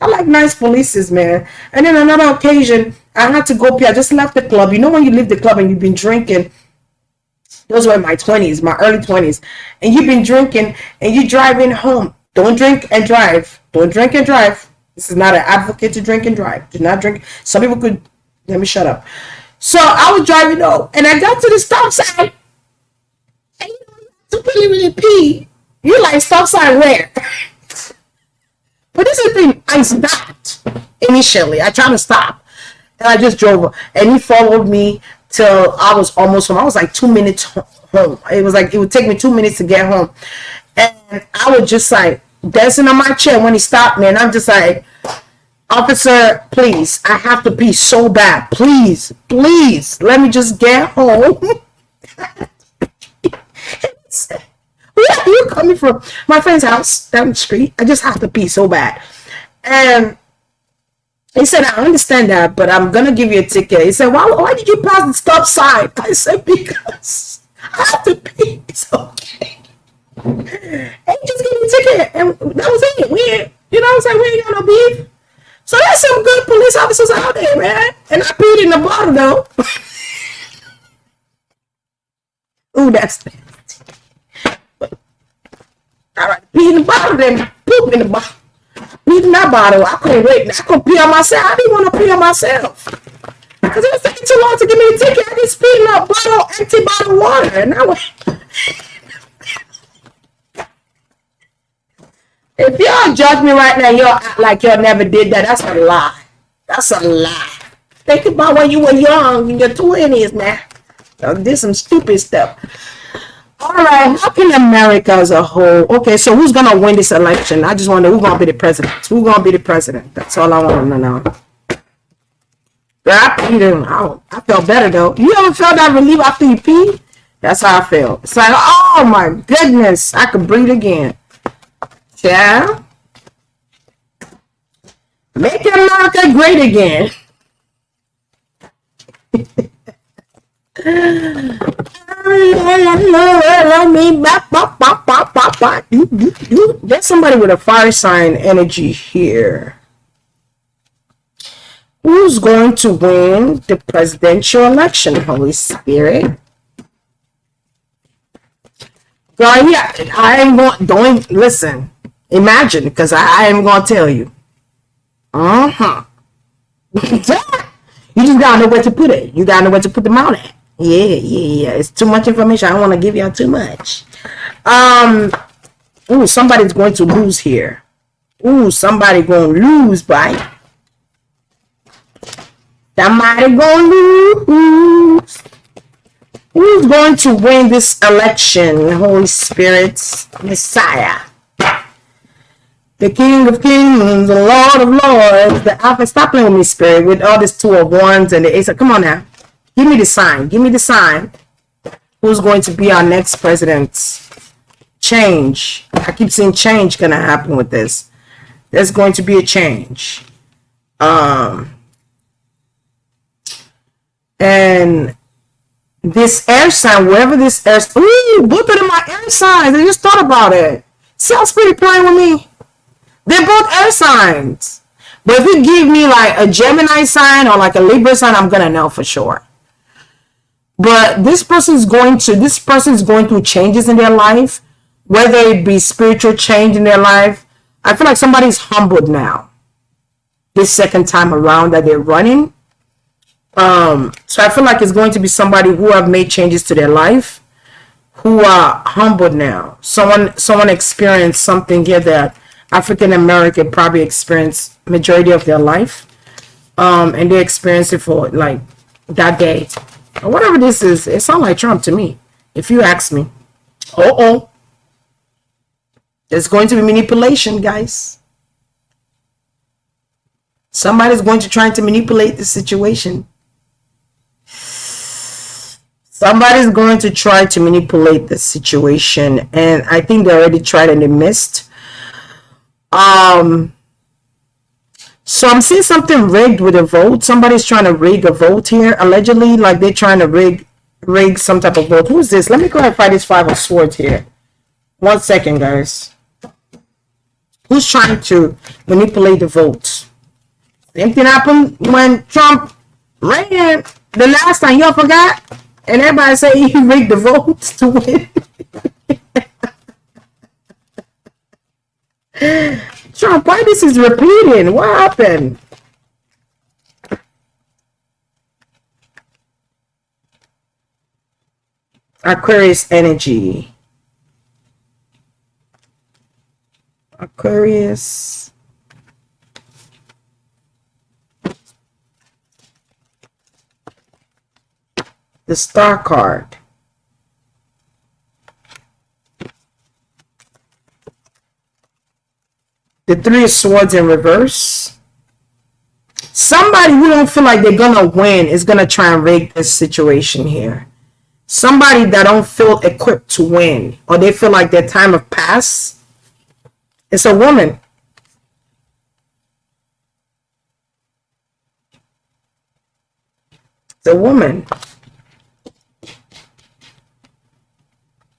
I like nice polices, man. And then another occasion, I had to go pee. I just left the club. You know when you leave the club and you've been drinking. Those were my 20s, my early 20s. And you've been drinking and you're driving home. Don't drink and drive. Don't drink and drive. This is not an advocate to drink and drive. Do not drink. Some people could. Let me shut up. So I was driving home and I got to the stop sign. And to really pee. You like, stop sign where? But this is the thing. I stopped initially. I tried to stop. And I just drove. And he followed me till I was almost home. I was like 2 minutes home. It was like, it would take me 2 minutes to get home. And I was just like dancing on my chair when he stopped me. And I'm just like, officer, please, I have to pee so bad. Please, let me just get home. Where are you coming from? My friend's house down the street. I just have to pee so bad. And he said, I understand that, but I'm going to give you a ticket. He said, why did you pass the stop sign? I said, because I have to pee. It's okay. And he just gave me a ticket. And that was it. We ain't got no beef. So there's some good police officers out there, man. And I peed in the bottle, though. Ooh, that's nasty. All right, pee in the bottle, then poop in the bottle. Pee in that bottle. I couldn't wait. I couldn't pee on myself. I didn't want to pee on myself. Because it was taking too long to give me a ticket. I just peed in a bottle, empty bottle of water. And I was... If y'all judge me right now, y'all act like y'all never did that. That's a lie. That's a lie. Think about when you were young, in your 20s now. Y'all did some stupid stuff. All right, how can America as a whole? Okay, so who's going to win this election? I just wonder who's going to be the president. Who's going to be the president? That's all I want to know. I felt better, though. You ever felt that relief after you pee? That's how I felt. It's like, oh, my goodness. I could breathe again. Yeah. Make America great again. There's somebody with a fire sign energy here. Who's going to win the presidential election, Holy Spirit? Girl, yeah, I am going, don't listen. Imagine, because I am going to tell you. You just gotta know where to put it. You gotta know where to put the mouth at. Yeah. It's too much information. I don't want to give y'all too much. Ooh, somebody's going to lose here. Ooh, somebody going to lose, boy. Somebody going to lose. Who's going to win this election? Holy Spirit, Messiah. The King of Kings, the Lord of Lords, the Alpha. Stop playing with me, Spirit, with all this 2 of Wands and the Ace. Come on now. Give me the sign. Give me the sign. Who's going to be our next president? Change. I keep saying change going to happen with this. There's going to be a change. And this air sign, wherever this air sign. Ooh, both of them are air signs. I just thought about it. Sounds pretty playing with me. They're both air signs. But if you give me like a Gemini sign or like a Libra sign, I'm going to know for sure. But this person's going through changes in their life, whether it be spiritual change in their life. I feel like somebody's humbled now. This second time around that they're running. So I feel like it's going to be somebody who have made changes to their life, who are humbled now. Someone experienced something here that African American probably experienced majority of their life, and they experienced it for like that day or whatever this is. It sounds like Trump to me, if you ask me. There's going to be manipulation, guys. Somebody's going to try to manipulate the situation. Somebody's going to try to manipulate the situation, and I think they already tried and they missed. So I'm seeing something rigged with a vote. Somebody's trying to rig a vote here, allegedly, like they're trying to rig some type of vote. Who's this? Let me go ahead and find this 5 of Swords here. 1 second, guys. Who's trying to manipulate the votes? Same thing happened when Trump ran the last time. Y'all forgot? And everybody say he rigged the votes to win. Trump, why this is repeating? What happened? Aquarius energy. Aquarius. The Star card. The 3 of Swords in reverse. Somebody who don't feel like they're gonna win is gonna try and rig this situation here. Somebody that don't feel equipped to win, or they feel like their time have passed. It's a woman. It's a woman.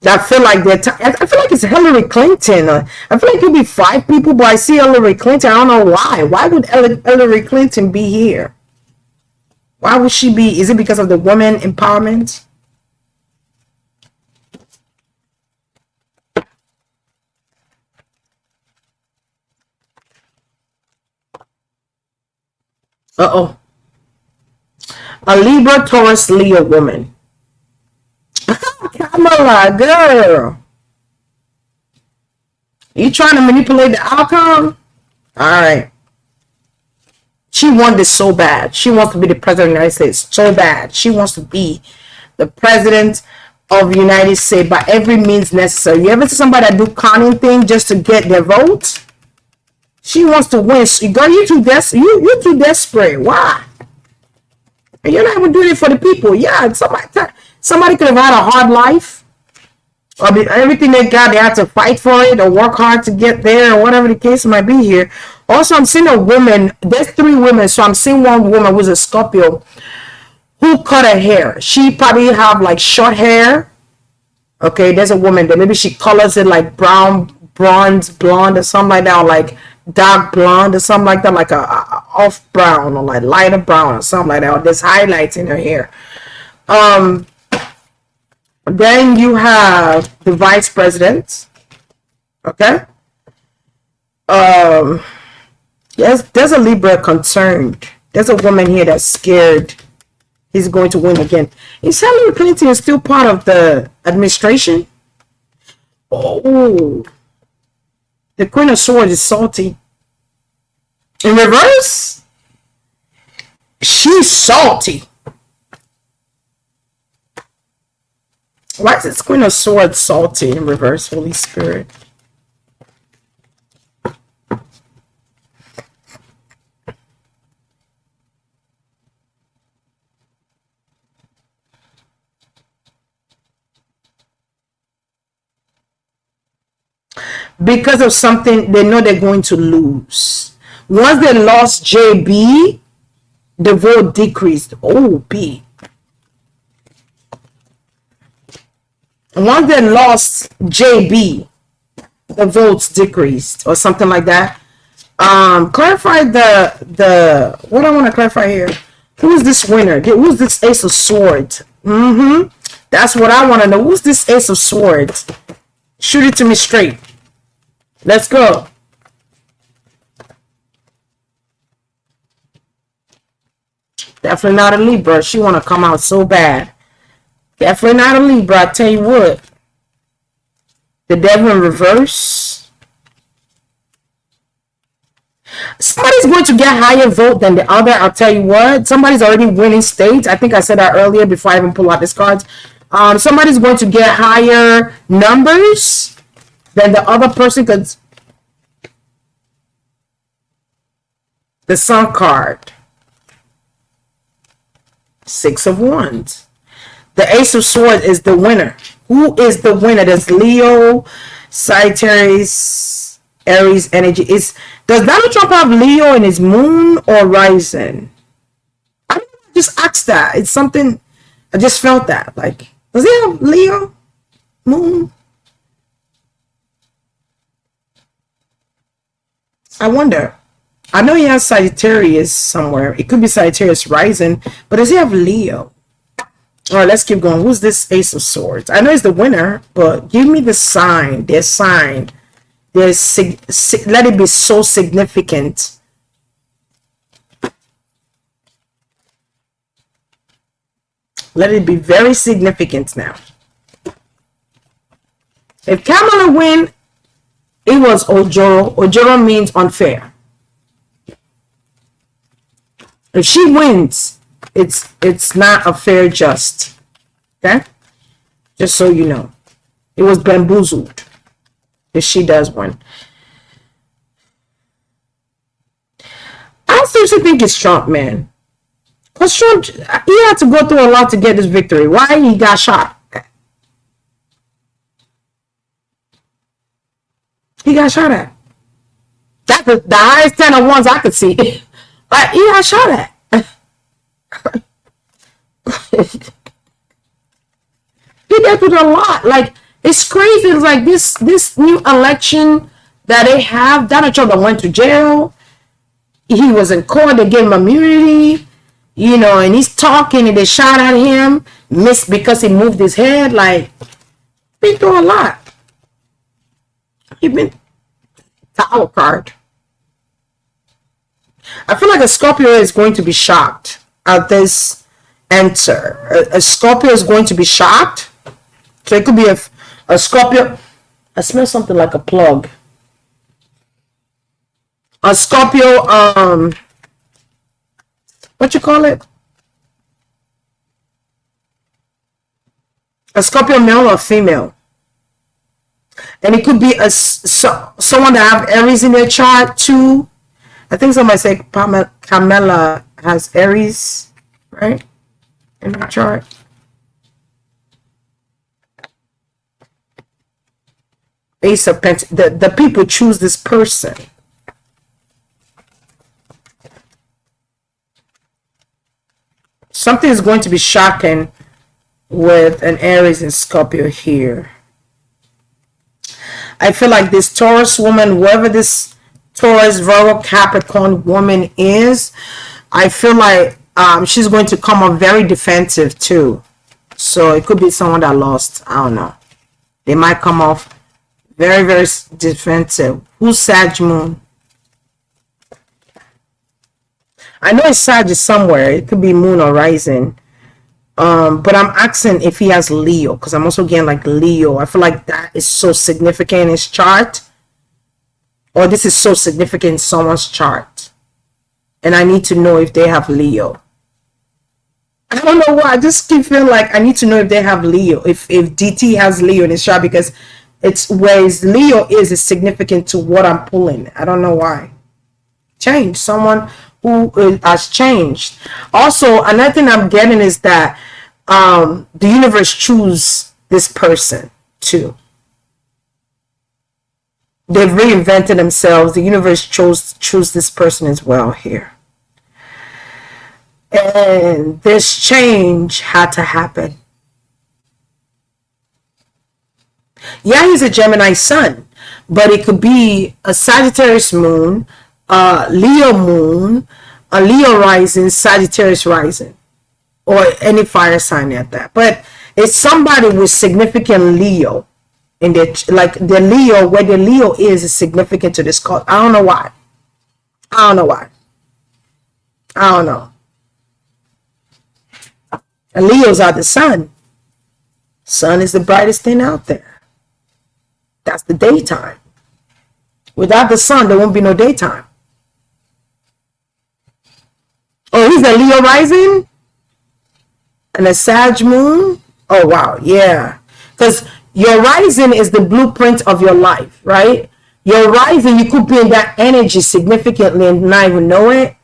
I feel like I feel like it's Hillary Clinton. I feel like it could be 5 people, but I see Hillary Clinton. I don't know why. Why would Hillary Clinton be here? Why would she be? Is it because of the women empowerment? Uh-oh. A Libra, Taurus, Leo woman. Kamala, girl. You trying to manipulate the outcome? All right. She wants this so bad. She wants to be the president of the United States so bad. She wants to be the president of the United States by every means necessary. You ever see somebody that do conning thing just to get their vote? She wants to win. Girl, you too desperate. Why? And you're not even doing it for the people. Yeah, somebody could have had a hard life. Or everything they got, they had to fight for it or work hard to get there or whatever the case might be here. Also, I'm seeing a woman. There's 3 women. So I'm seeing one woman who's a Scorpio who cut her hair. She probably have like short hair. Okay, there's a woman that maybe she colors it like brown, bronze, blonde or something like that. Or like dark blonde or something like that. Like a off brown or like lighter brown or something like that. Or there's highlights in her hair. Then you have the vice president. Okay. There's a Libra concerned. There's a woman here that's scared he's going to win again. Is Hillary Clinton still part of the administration? Oh, the Queen of Swords is salty. In reverse, she's salty. Why is this Queen of Swords salty in reverse, Holy Spirit? Because of something they know they're going to lose. Once they lost JB, the vote decreased. Oh, B. Once they lost JB, the votes decreased or something like that. Clarify the what I want to clarify here. Who is this winner? Who's this Ace of Swords? That's what I want to know. Who's this Ace of Swords? Shoot it to me straight. Let's go. Definitely not a Libra. She want to come out so bad. Definitely not a Libra. I tell you what. The devil in reverse. Somebody's going to get higher vote than the other. I'll tell you what. Somebody's already winning states. I think I said that earlier before I even pull out this cards. Somebody's going to get higher numbers than the other person because the Sun card. 6 of Wands. The Ace of Swords is the winner. Who is the winner? There's Leo, Sagittarius, Aries energy. Does Donald Trump have Leo in his moon or rising? I just asked that. It's something I just felt that. Like, does he have Leo, moon? I wonder. I know he has Sagittarius somewhere. It could be Sagittarius rising, but does he have Leo? All right, let's keep going. Who's this Ace of Swords? I know he's the winner, but give me the sign. Their sign. Let it be so significant. Let it be very significant now. If Kamala win, it was Ojoro. Ojoro means unfair. If she wins, it's not a fair just. Okay? Just so you know. It was bamboozled. If she does win. I seriously think it's Trump, man. Because Trump, he had to go through a lot to get this victory. Why he got shot? He got shot at. That's the highest 10 of ones I could see. Like, he got shot at. He dealt with a lot. Like, It's crazy. It's like this new election that they have. Donald Trump that went to jail. He was in court. They gave him immunity. And he's talking and they shot at him. Missed because he moved his head. Like, been through a lot. He been Tower card. I feel like a Scorpio is going to be shocked at this answer. A Scorpio is going to be shocked. So it could be a Scorpio. I smell something like a plug. A Scorpio, what you call it? A Scorpio male or female. And it could be someone that have Aries in their chart too. I think somebody say Kamala has Aries, right? In her chart. Ace of Pentacles. The people choose this person. Something is going to be shocking with an Aries and Scorpio here. I feel like this Taurus woman, whoever this Taurus, Virgo, Capricorn woman is, I feel like she's going to come up very defensive too. So it could be someone that lost. I don't know. They might come off very, very defensive. Who's Sag Moon? I know it's Sag is somewhere. It could be Moon or Rising. But I'm asking if he has Leo, because I'm also getting like Leo. I feel like that is so significant in his chart. Or this is so significant in someone's chart. And I need to know if they have Leo. I don't know why. I just keep feeling like I need to know if they have Leo. If DT has Leo in his chart, because it's where his Leo is significant to what I'm pulling. I don't know why. Change. Someone who has changed. Also, another thing I'm getting is that the universe choose this person too. They've reinvented themselves. The universe choose this person as well here. And this change had to happen. Yeah, he's a Gemini sun, but it could be a Sagittarius moon, Leo moon, a Leo rising, Sagittarius rising, or any fire sign at that. But it's somebody with significant Leo in their, like the Leo, where the Leo is significant to this cause. I don't know why. I don't know why. I don't know. And Leos are the sun. Sun is the brightest thing out there. That's the daytime. Without the sun, there won't be no daytime. Oh, he's a Leo rising? And a Sag moon? Oh, wow. Yeah. Because your rising is the blueprint of your life, right? Your rising, you could be in that energy significantly and not even know it.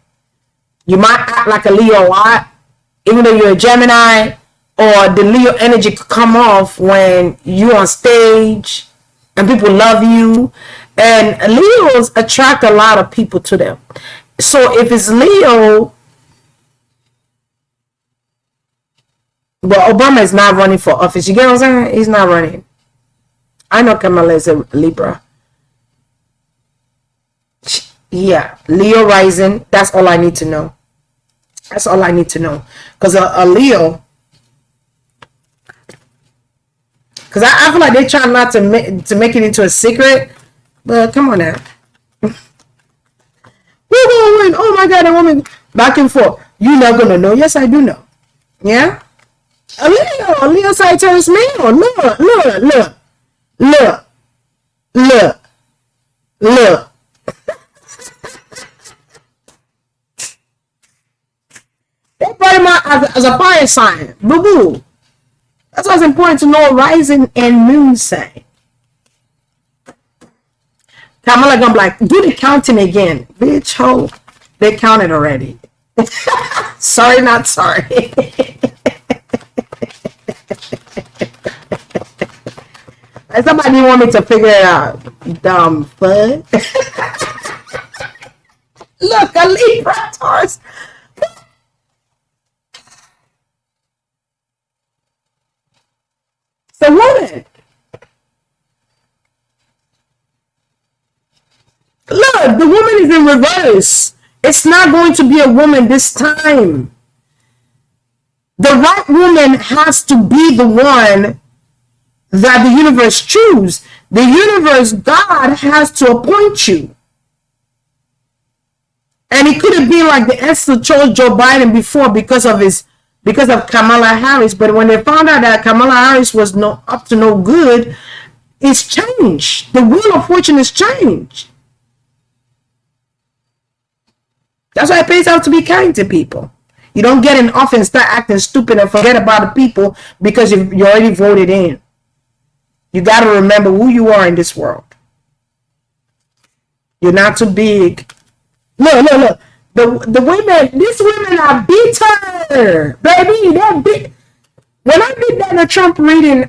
You might act like a Leo a lot, even though you're a Gemini, or the Leo energy could come off when you're on stage and people love you. And Leos attract a lot of people to them. So if it's Leo, but Obama is not running for office. You get what I'm saying? He's not running. I know Kamala is a Libra. Yeah, Leo rising. That's all I need to know. That's all I need to know. Because a Leo, because I feel like they're trying not to make it into a secret. But come on now. We're going to win. Oh my God, a woman back and forth. You're not going to know. Yes, I do know. Yeah? A Leo Sagittarius male. Look. They brought him out as a fire sign. Boo-boo. That's why it's important to know rising and moon sign. Kamala gonna be like, do the counting again. Bitch, ho. They counted already. Sorry, not sorry. And somebody want me to figure it out. Dumb fuck. Look, a Libra Taurus. It's a woman. the woman is in reverse. It's not going to be a woman this time. The right woman has to be the one that the universe choose. The universe, God has to appoint you. And it could have been like the Esther chose Joe Biden before because of Kamala Harris. But when they found out that Kamala Harris was up to no good, it's changed. The wheel of fortune is changed. That's why it pays out to be kind to people. You don't get in office and start acting stupid and forget about the people because you already voted in. You got to remember who you are in this world. You're not too big. Look. The women, these women are bitter. Baby, they're big. When I did Donald Trump reading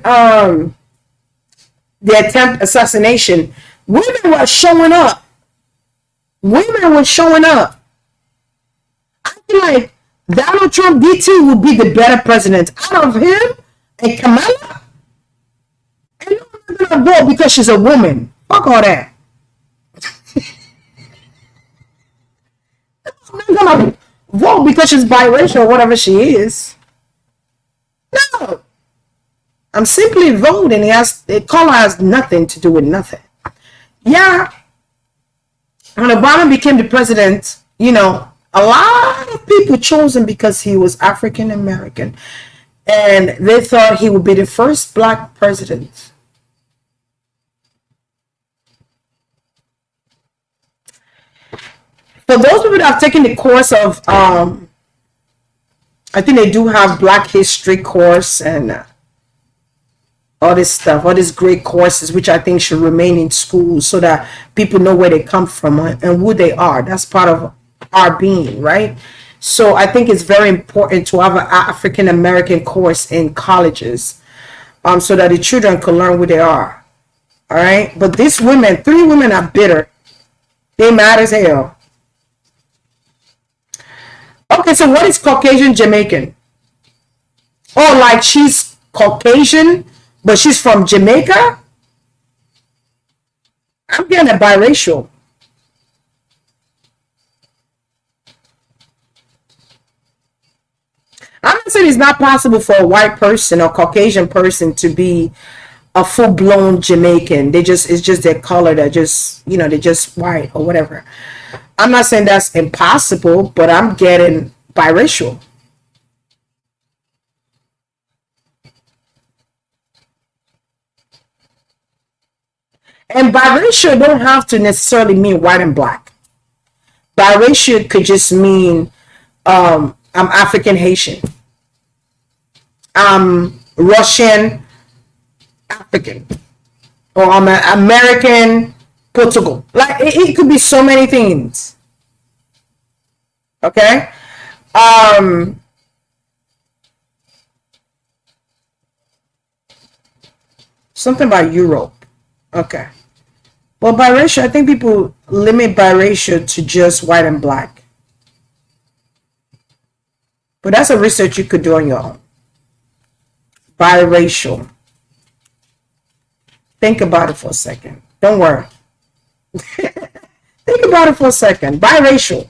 the attempt assassination, women were showing up. I feel like Donald Trump D2 would be the better president out of him and Kamala. And you're not gonna vote because she's a woman. Fuck all that. I'm not gonna vote because she's biracial or whatever she is. No. I'm simply voting. Color has nothing to do with nothing. Yeah. When Obama became the president, a lot of people chose him because he was African American. And they thought he would be the first black president. For those people that have taken the course of, I think they do have Black History course and all this stuff, all these great courses, which I think should remain in schools so that people know where they come from and who they are. That's part of our being, right? So I think it's very important to have an African American course in colleges, so that the children can learn who they are. All right, but these women, 3 women are bitter. They mad as hell. Okay, so what is Caucasian Jamaican? Oh, like she's Caucasian, but she's from Jamaica? I'm getting a biracial. I'm not saying it's not possible for a white person or Caucasian person to be a full-blown Jamaican. It's just their color that just, they're just white or whatever. I'm not saying that's impossible, but I'm getting biracial. And biracial don't have to necessarily mean white and black. Biracial could just mean I'm African Haitian. I'm Russian African. Or I'm American Portugal. Like it could be so many things. Okay? Something about Europe. Okay. Well, biracial, I think people limit biracial to just white and black. But that's a research you could do on your own. Biracial. Think about it for a second. Don't worry. Think about it for a second. Biracial.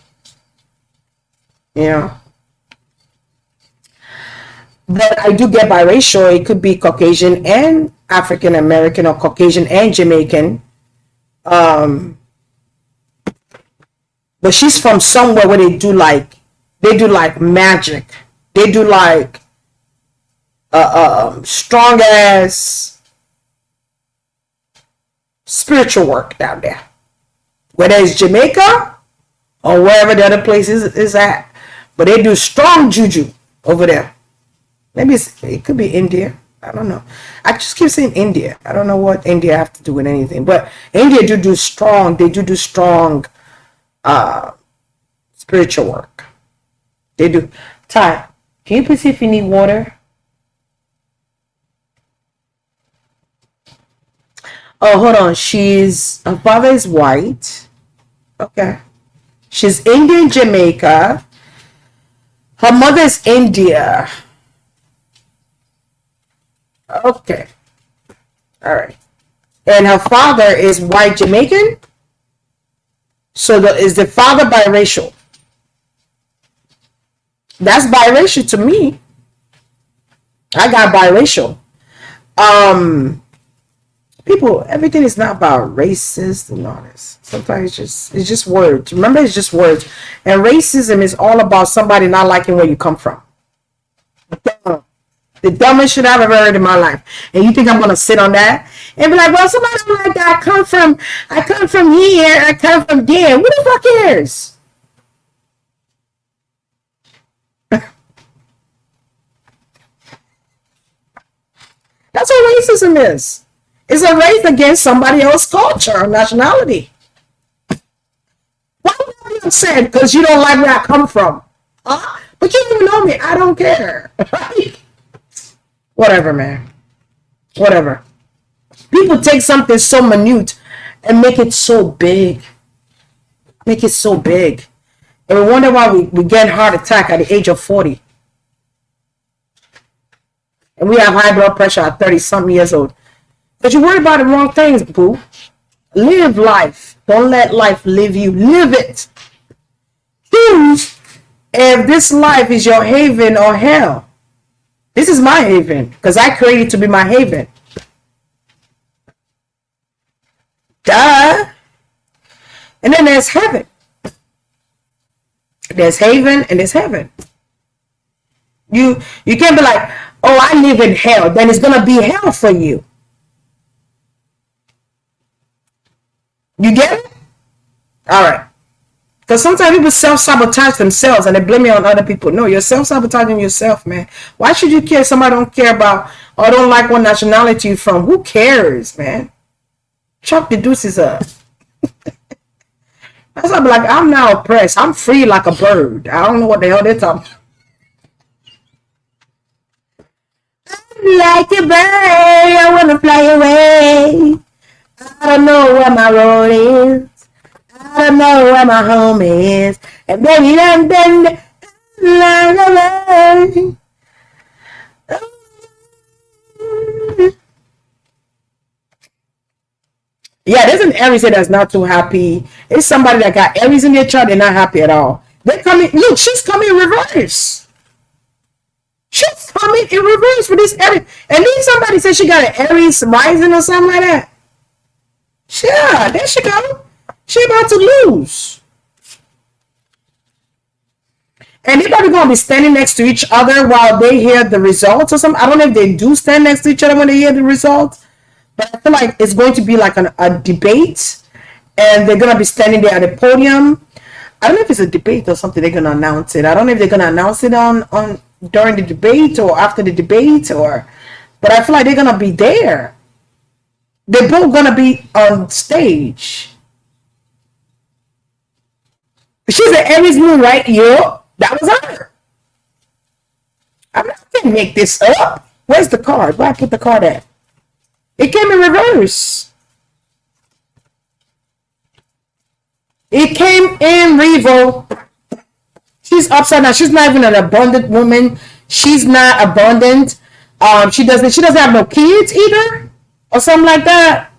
But I do get biracial. It could be Caucasian and African American or Caucasian and Jamaican. But she's from somewhere where they do like magic. They do like strong ass spiritual work down there. Whether it's Jamaica or wherever the other place is at. But they do strong juju over there. Maybe it could be India. I don't know. I just keep saying India. I don't know what India have to do with anything. But India do strong. They do strong spiritual work. They do. Ty, can you please see if you need water? Oh, hold on. Her father is white. Okay. She's Indian, Jamaica. Her mother is India. Okay. All right. And her father is white Jamaican. So is the father biracial? That's biracial to me. I got biracial. People, everything is not about racist and all this. Sometimes it's just words. Remember, it's just words. And racism is all about somebody not liking where you come from. The dumbest shit I've ever heard in my life. And you think I'm gonna sit on that and be like, well, somebody don't like that. I come from here, I come from there. Who the fuck cares? That's what racism is. It's a race against somebody else's culture or nationality. Why would I be upset because you don't like where I come from? Huh? But you don't even know me. I don't care. Whatever, man. Whatever. People take something so minute and make it so big. Make it so big. And we wonder why we get heart attack at the age of 40. And we have high blood pressure at 30-something years old. But you worry about the wrong things, boo. Live life. Don't let life live you. Live it. Choose if this life is your haven or hell. This is my haven because I created it to be my haven. Duh. And then there's heaven. There's haven and there's heaven. You can't be like, oh, I live in hell. Then it's going to be hell for you. You get it? All right. Because sometimes people self-sabotage themselves and they blame it on other people. No, you're self-sabotaging yourself, man. Why should you care if somebody don't care about or don't like what nationality you're from? Who cares, man? Chuck the deuces up. That's why I'm like, I'm now oppressed. I'm free like a bird. I don't know what the hell they're talking about. I'm like a bird. I want to fly away. I don't know where my road is. I don't know where my home is. And baby, then yeah, there's an Aries that's not too happy. It's somebody that got Aries in their chart, they're not happy at all. They're coming, look, she's coming in reverse. She's coming in reverse for this Aries. And then somebody said she got an Aries rising or something like that. Yeah, there she go. She about to lose. And they're probably going to be standing next to each other while they hear the results or something. I don't know if they do stand next to each other when they hear the results. But I feel like it's going to be like a debate. And they're going to be standing there at the podium. I don't know if it's a debate or something they're going to announce it. I don't know if they're going to announce it on during the debate or after the debate. But I feel like they're going to be there. They're both going to be on stage. She's an Aries moon, right? Yeah, that was her. I can't make this up. Where's the card? Where I put the card at? It came in reverse. It came in revo. She's upside down. She's not even an abundant woman. She's not abundant. She doesn't have no kids either, or something like that.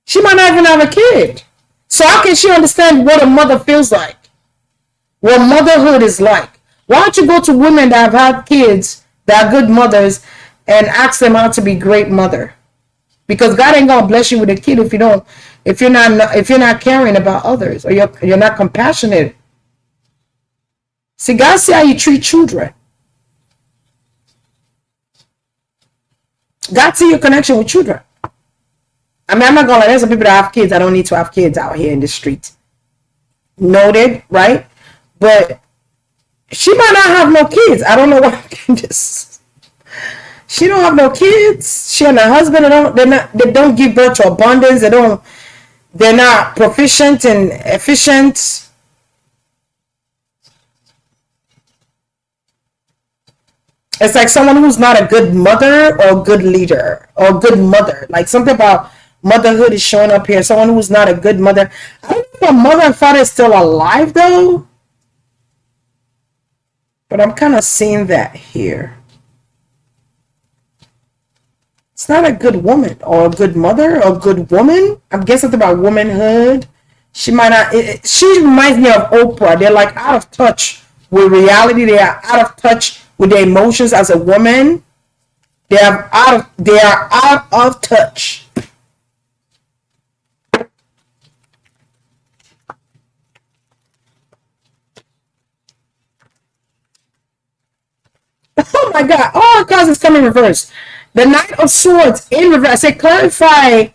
She might not even have a kid. So how can she understand what a mother feels like? What motherhood is like? Why don't you go to women that have had kids, that are good mothers, and ask them how to be great mother? Because God ain't gonna bless you with a kid if you're not caring about others, or you're not compassionate. See, God see how you treat children. God see your connection with children. I mean, I'm not gonna lie, there's some people that have kids. I don't need to have kids out here in the street. Noted, right? But she might not have no kids. I don't know why Candace. She don't have no kids. She and her husband they don't give birth to abundance. They're not proficient and efficient. It's like someone who's not a good mother or a good leader or a good mother. Like something about motherhood is showing up here. Someone who's not a good mother. I don't know if her mother and father is still alive though. But I'm kind of seeing that here. It's not a good woman or a good mother or a good woman. I'm guessing something about womanhood. She might not. She reminds me of Oprah. They're like out of touch with reality. They are out of touch with their emotions as a woman. They are out of touch. Oh my God! All cards is coming in reverse. The Knight of Swords in reverse. I say clarify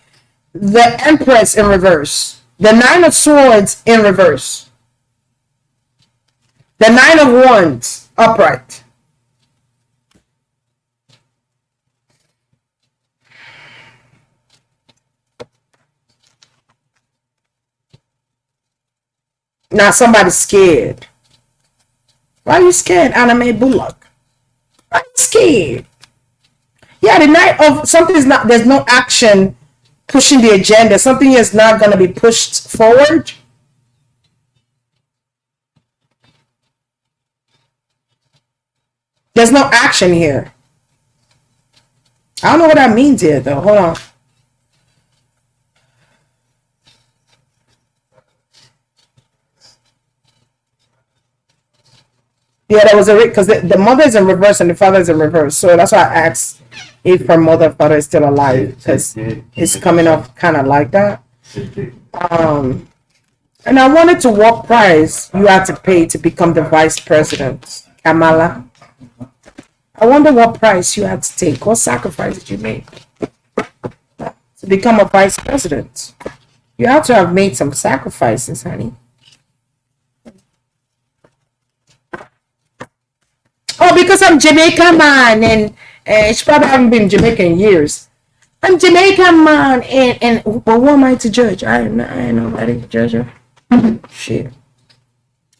the Empress in reverse. The Nine of Swords in reverse. The Nine of Wands upright. Now somebody's scared. Why are you scared, Anime Bullock? Why are you scared? Yeah, the Knight of something is not. There's no action pushing the agenda. Something is not going to be pushed forward. There's no action here. I don't know what that means here, though. Hold on. Yeah, that was a because the mother is in reverse and the father is in reverse. So that's why I asked if her mother and father is still alive, because it's coming up kind of like that. And I wanted to what price you had to pay to become the vice president, Kamala. I wonder what price you had to take. What sacrifice did you make to become a vice president? You have to have made some sacrifices, honey. Oh, because I'm Jamaican man, and she probably haven't been Jamaican in years. I'm Jamaican man, and but who am I to judge? I ain't nobody to judge her. Shit.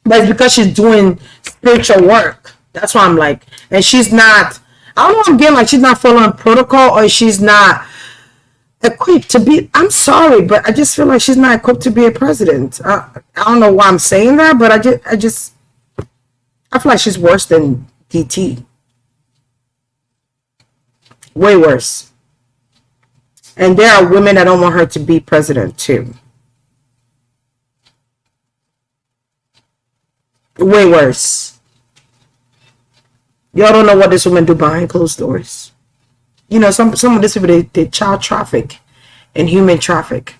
But it's because she's doing spiritual work. That's why I'm like, and she's not. I don't know. I'm getting like she's not following protocol, or she's not equipped to be. I'm sorry, but I just feel like she's not equipped to be a president. I don't know why I'm saying that, but I feel like she's worse than DT. Way worse. And there are women that don't want her to be president too. Way worse. Y'all don't know what this woman do behind closed doors. You know, some of these people, they child traffic and human traffic.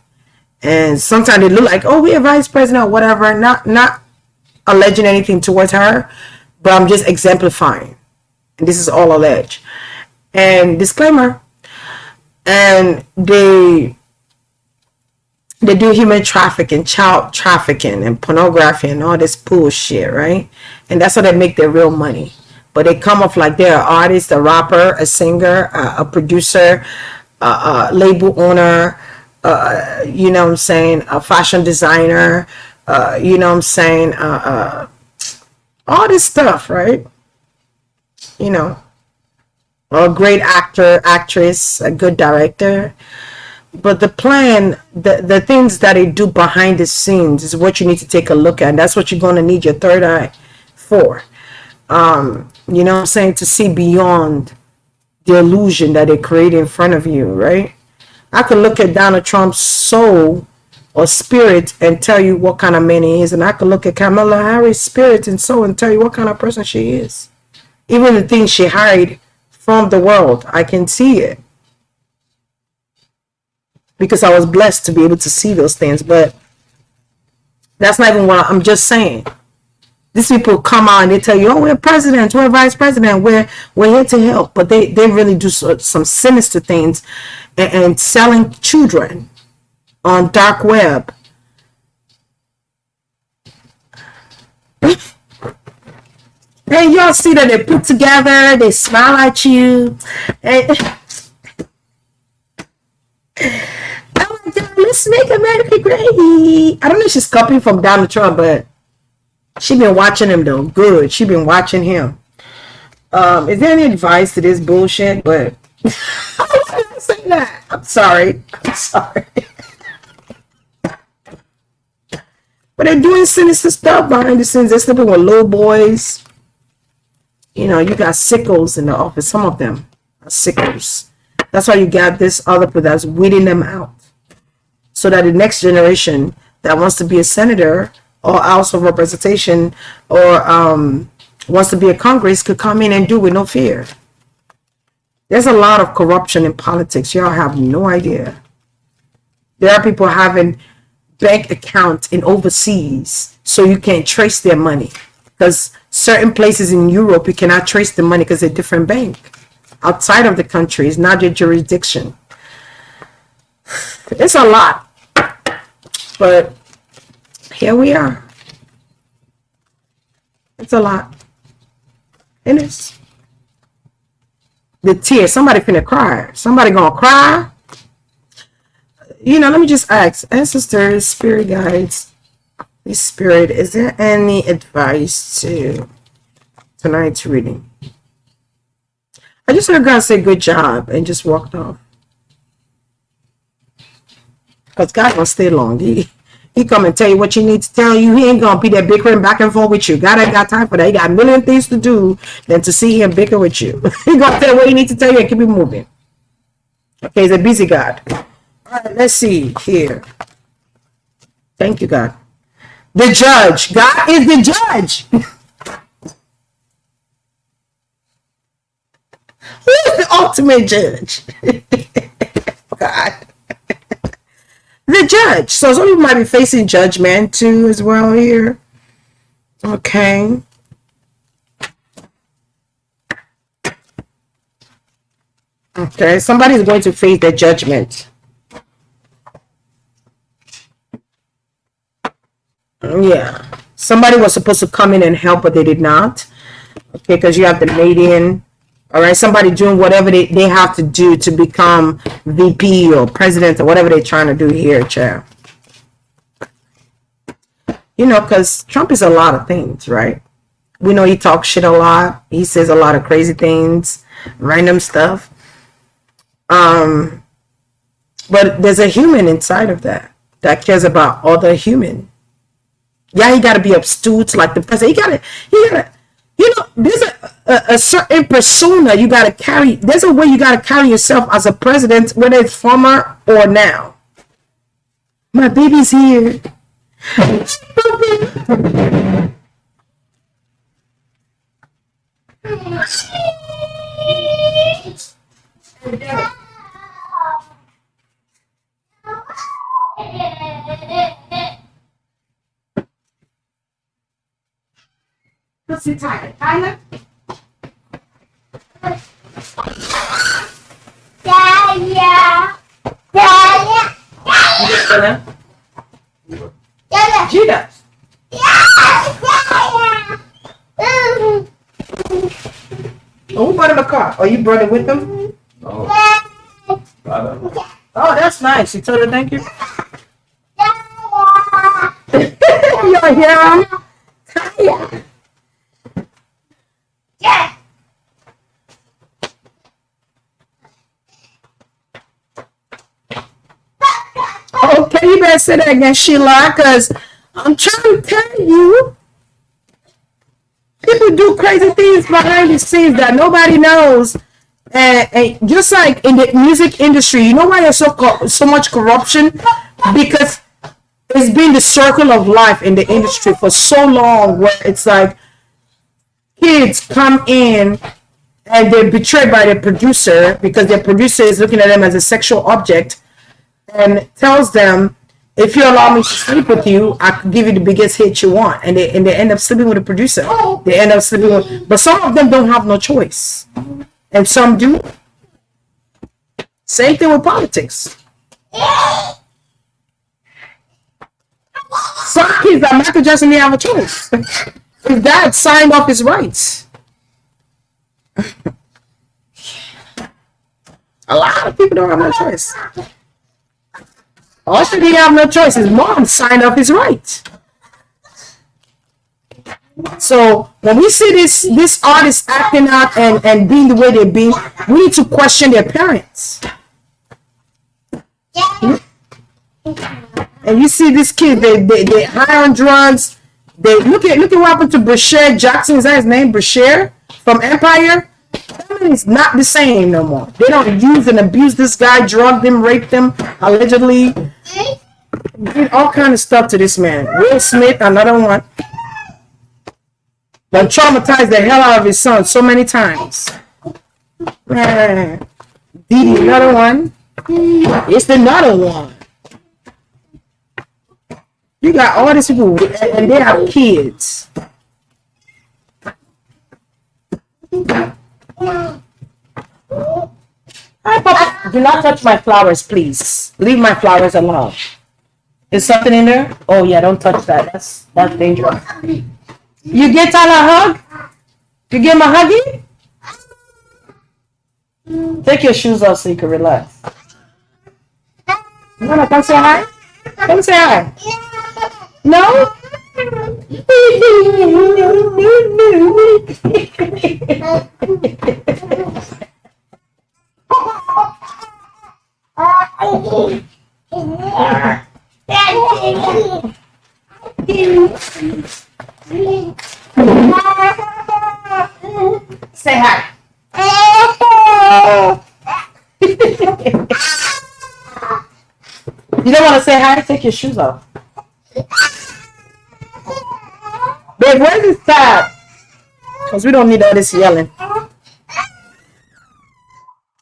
And sometimes they look like, oh, we are vice president or whatever. Not alleging anything towards her, but I'm just exemplifying. And this is all alleged. And disclaimer. And they do human trafficking, child trafficking, and pornography and all this bullshit, right? And that's how they make their real money. But they come off like they're an artist, a rapper, a singer, a producer, a label owner, you know what I'm saying, a fashion designer, you know what I'm saying, all this stuff, right? You know, a great actor, actress, a good director. But the plan, the things that they do behind the scenes is what you need to take a look at. And that's what you're going to need your third eye for. You know what I'm saying? To see beyond the illusion that they create in front of you, right? I could look at Donald Trump's soul or spirit and tell you what kind of man he is. And I could look at Kamala Harris' spirit and soul and tell you what kind of person she is. Even the things she hide from the world, I can see it. Because I was blessed to be able to see those things. But that's not even what I'm just saying. These people come out and they tell you, oh, we're president, we're vice president, we're here to help. But they really do some sinister things and selling children on dark web. And y'all see that they put together, they smile at you. And oh my God, let's make America great. I don't know if she's copying from Donald Trump, but she been watching him though. Good. She been watching him. Is there any advice to this bullshit? But why did I say that? I'm sorry. But they're doing sinister stuff behind the scenes. They're sleeping with little boys. You know, you got sickles in the office. Some of them are sickles. That's why you got this other people that's weeding them out. So that the next generation that wants to be a senator or House of Representation or wants to be a Congress could come in and do with no fear. There's a lot of corruption in politics. Y'all have no idea. There are people having bank accounts in overseas so you can't trace their money, because certain places in Europe you cannot trace the money because it's a different bank outside of the country. It's not your jurisdiction. It's a lot, but here we are. It's a lot. It is. The tears. Somebody finna cry. Somebody gonna cry. You know, let me just ask, ancestors, spirit guides, this spirit, is there any advice to tonight's reading? I just heard God say good job and just walked off. Because God don't stay long. He come and tell you what you need to tell you. He ain't gonna be there bickering back and forth with you. God ain't got time for that. He got a million things to do than to see him bicker with you. He gonna tell you what he needs to tell you and keep it moving. Okay, he's a busy God. All right, let's see here. Thank you, God. The judge. God is the judge. Who is the ultimate judge? God. The judge. So some people might be facing judgment too as well here. Okay. Okay, somebody's going to face their judgment. Yeah. Somebody was supposed to come in and help, but they did not. Okay, because you have the maiden. All right, somebody doing whatever they have to do to become VP or president or whatever they're trying to do here, chair. You know, because Trump is a lot of things, right? We know he talks shit a lot. He says a lot of crazy things, random stuff. But there's a human inside of that cares about other human. Yeah, he got to be astute like the president. He gotta, you know, there's a certain persona you got to carry. There's a way you got to carry yourself as a president, whether it's former or now. My baby's here. Sit tight, Tyler. Yeah. She does. Oh, who brought him a car? Oh, you brought it with them? Oh, Oh, that's nice. You told her thank you. You hear him? Okay, you better say that again, Sheila, because I'm trying to tell you, people do crazy things behind the scenes that nobody knows. And just like in the music industry, you know why there's so much corruption? Because it's been the circle of life in the industry for so long, where it's like kids come in and they're betrayed by their producer because their producer is looking at them as a sexual object and tells them, if you allow me to sleep with you, I could give you the biggest hit you want. And they end up sleeping with the producer. They end up sleeping with, but some of them don't have no choice. And some do. Same thing with politics. Some kids that Michael Jackson didn't have a choice. His dad signed off his rights. A lot of people don't have no choice. Also, he have no choice. His mom signed up his rights. So when we see this artist acting out and being the way they're being, we need to question their parents. And you see this kid, they high on drugs. They look at what happened to Brashear Jackson. Is that his name? Brashear from Empire. It's not the same no more. They don't use and abuse this guy, drug him, rape him, allegedly. did all kind of stuff to this man. Will Smith, another one. But traumatized the hell out of his son so many times. Didi, another one. It's another one. You got all these people and they have kids. Hi, Papa. Do not touch my flowers, please. Leave my flowers alone. Is something in there? Oh yeah, don't touch that. That's dangerous. You get Tyler a hug? You give him a huggy? Take your shoes off so you can relax. You wanna come say hi? Come say hi. No? Say hi. You don't want to say hi? Take your shoes off. Babe, where's this tab? Because we don't need all this yelling.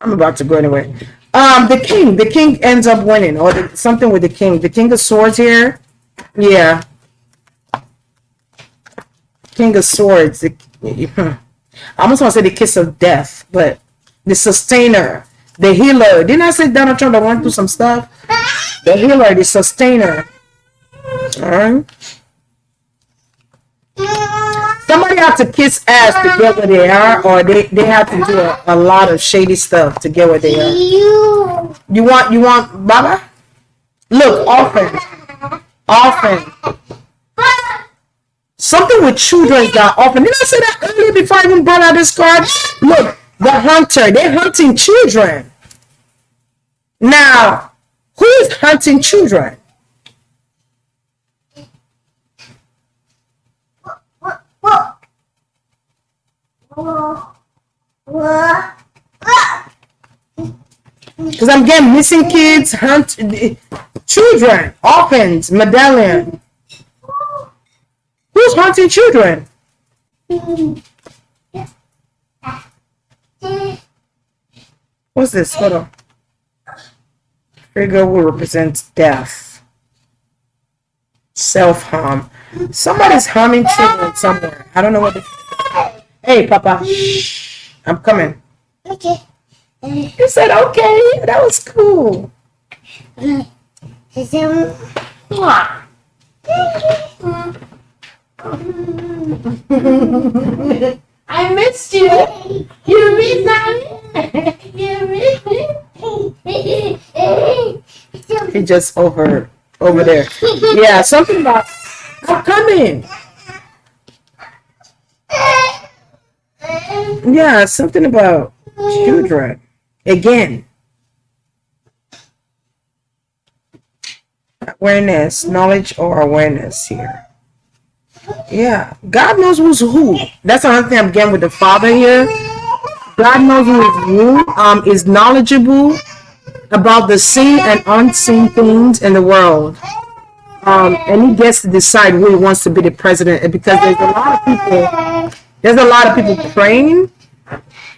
I'm about to go anyway. The king ends up winning, or something with the king of swords here. Yeah, king of swords. I almost want to say the kiss of death, but the sustainer, the healer. Didn't I say Donald Trump that went through some stuff? The healer, the sustainer. All right. Somebody have to kiss ass to get where they are, or they have to do a lot of shady stuff to get where they are. You want Baba? Look, often. Something with children that often. Didn't I say that earlier before I even brought out this card? Look, the hunter, they're hunting children. Now, who is hunting children? Because I'm getting missing kids, children, orphans, medallion. Who's hunting children? What's this? Hold on. Figure will represent death, self-harm. Somebody's harming children somewhere. I don't know what. Hey, Papa. Shh. I'm coming. Okay. You said okay. That was cool. I missed you. You missed me. You missed me. He just over there. Yeah, something about. I'm coming. Yeah, something about children. Again. Awareness, knowledge or awareness here. Yeah. God knows who's who. That's another thing I'm getting with the Father here. God knows who is knowledgeable about the seen and unseen things in the world. And he gets to decide who he wants to be the president, because there's a lot of people praying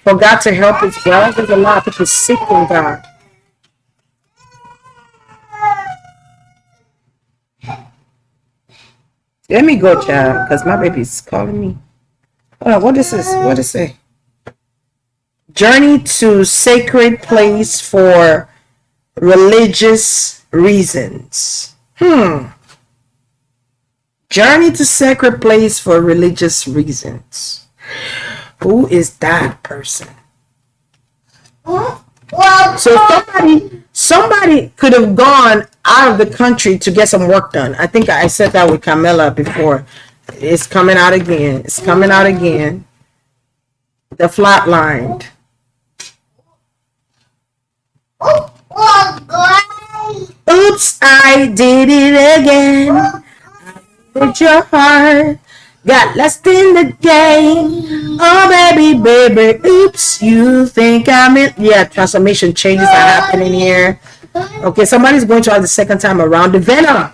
for God to help as well. There's a lot of people seeking God. Let me go, child, because my baby's calling me. What is this? What does it say? Journey to sacred place for religious reasons. Journey to sacred place for religious reasons. Who is that person? So somebody could have gone out of the country to get some work done. I think I said that with Camilla before. It's coming out again. It's coming out again. The flatlined. Oops, I did it again. With your heart got lost in the game. Oh baby, oops, you think I'm in. Yeah, transformation changes are happening here. Okay, somebody's going to have the second time around. The venom.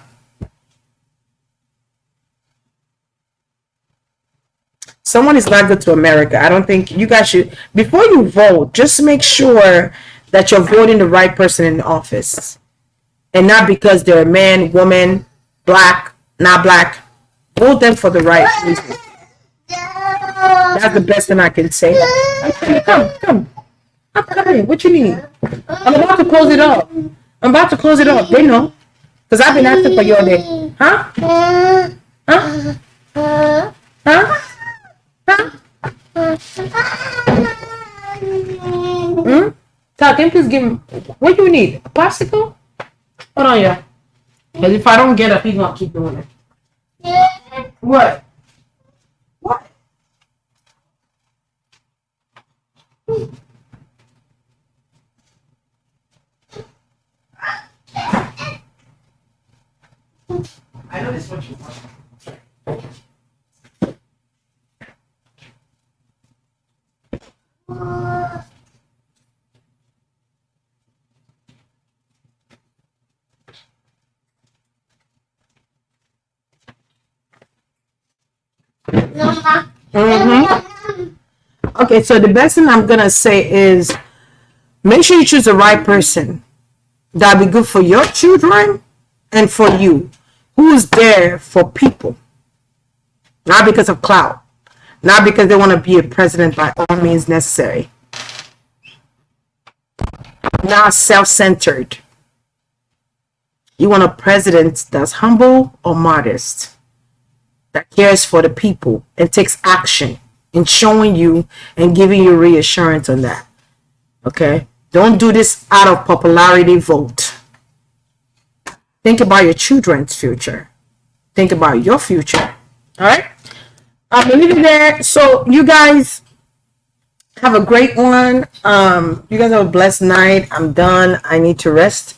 Someone is not good to America. I don't think you guys should. Before you vote, just make sure that you're voting the right person in office. And not because they're a man, woman, black, not black. Vote them for the right reason. That's the best thing I can say. Come. I'm coming. What you need? I'm about to close it off. They know. Because I've been asking for your day. Huh? Tell him, please give him. What do you need? A popsicle? Hold on, yeah. Because if I don't get up, he's going to keep doing it. What? I know this is what you want. Okay, so the best thing I'm gonna say is make sure you choose the right person that'll be good for your children and for you, who's there for people, not because of clout, not because they want to be a president by all means necessary, not self-centered. You want a president that's humble or modest, that cares for the people and takes action in showing you and giving you reassurance on that. Okay? Don't do this out of popularity vote. Think about your children's future. Think about your future. All right? I'm leaving there. So you guys have a great one. You guys have a blessed night. I'm done. I need to rest.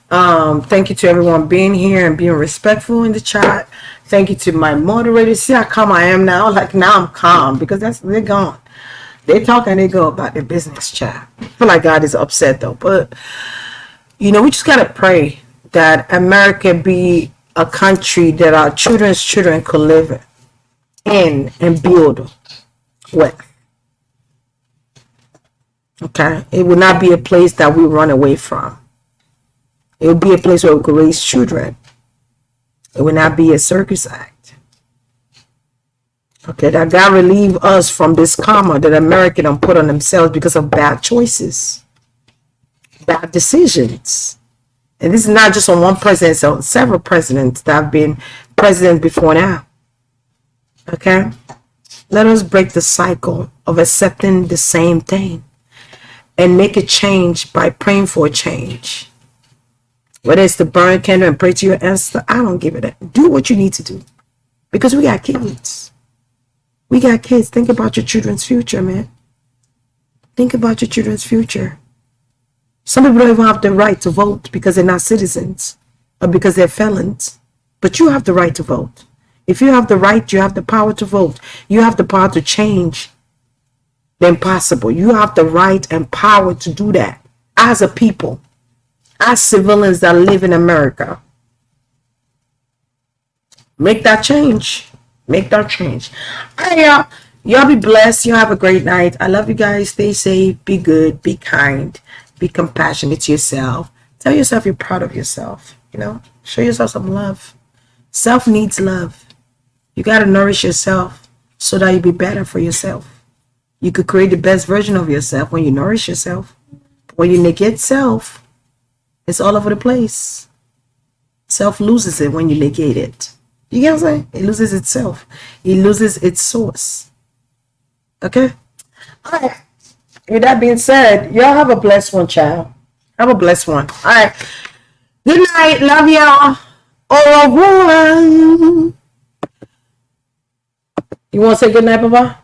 Thank you to everyone being here and being respectful in the chat. Thank you to my moderators. See how calm I am now? Like now I'm calm because they're gone. They talk and they go about their business, chat. I feel like God is upset though. But we just gotta pray that America be a country that our children's children could live in and build with. Okay? It will not be a place that we run away from. It will be a place where we could raise children. It will not be a circus act. Okay, that God relieve us from this karma that America don't put on themselves because of bad choices, bad decisions. And this is not just on one president, it's on several presidents that have been president before now. Okay? Let us break the cycle of accepting the same thing and make a change by praying for a change. Whether it's to burn a candle and pray to your ancestor, I don't give it that. Do what you need to do. Because we got kids. We got kids. Think about your children's future, man. Think about your children's future. Some people don't even have the right to vote because they're not citizens or because they're felons. But you have the right to vote. If you have the right, you have the power to vote. You have the power to change the impossible. You have the right and power to do that as a people. As civilians that live in America. Make that change. Make that change. All right, y'all be blessed. Y'all have a great night. I love you guys. Stay safe. Be good. Be kind. Be compassionate to yourself. Tell yourself you're proud of yourself. Show yourself some love. Self needs love. You got to nourish yourself so that you be better for yourself. You could create the best version of yourself when you nourish yourself. When you negate self, it's all over the place. Self loses it when you negate it. You get what I'm saying? It loses itself. It loses its source. Okay? All right. With that being said, y'all have a blessed one, child. Have a blessed one. All right. Good night. Love y'all. Au revoir. You want to say good night, Papa?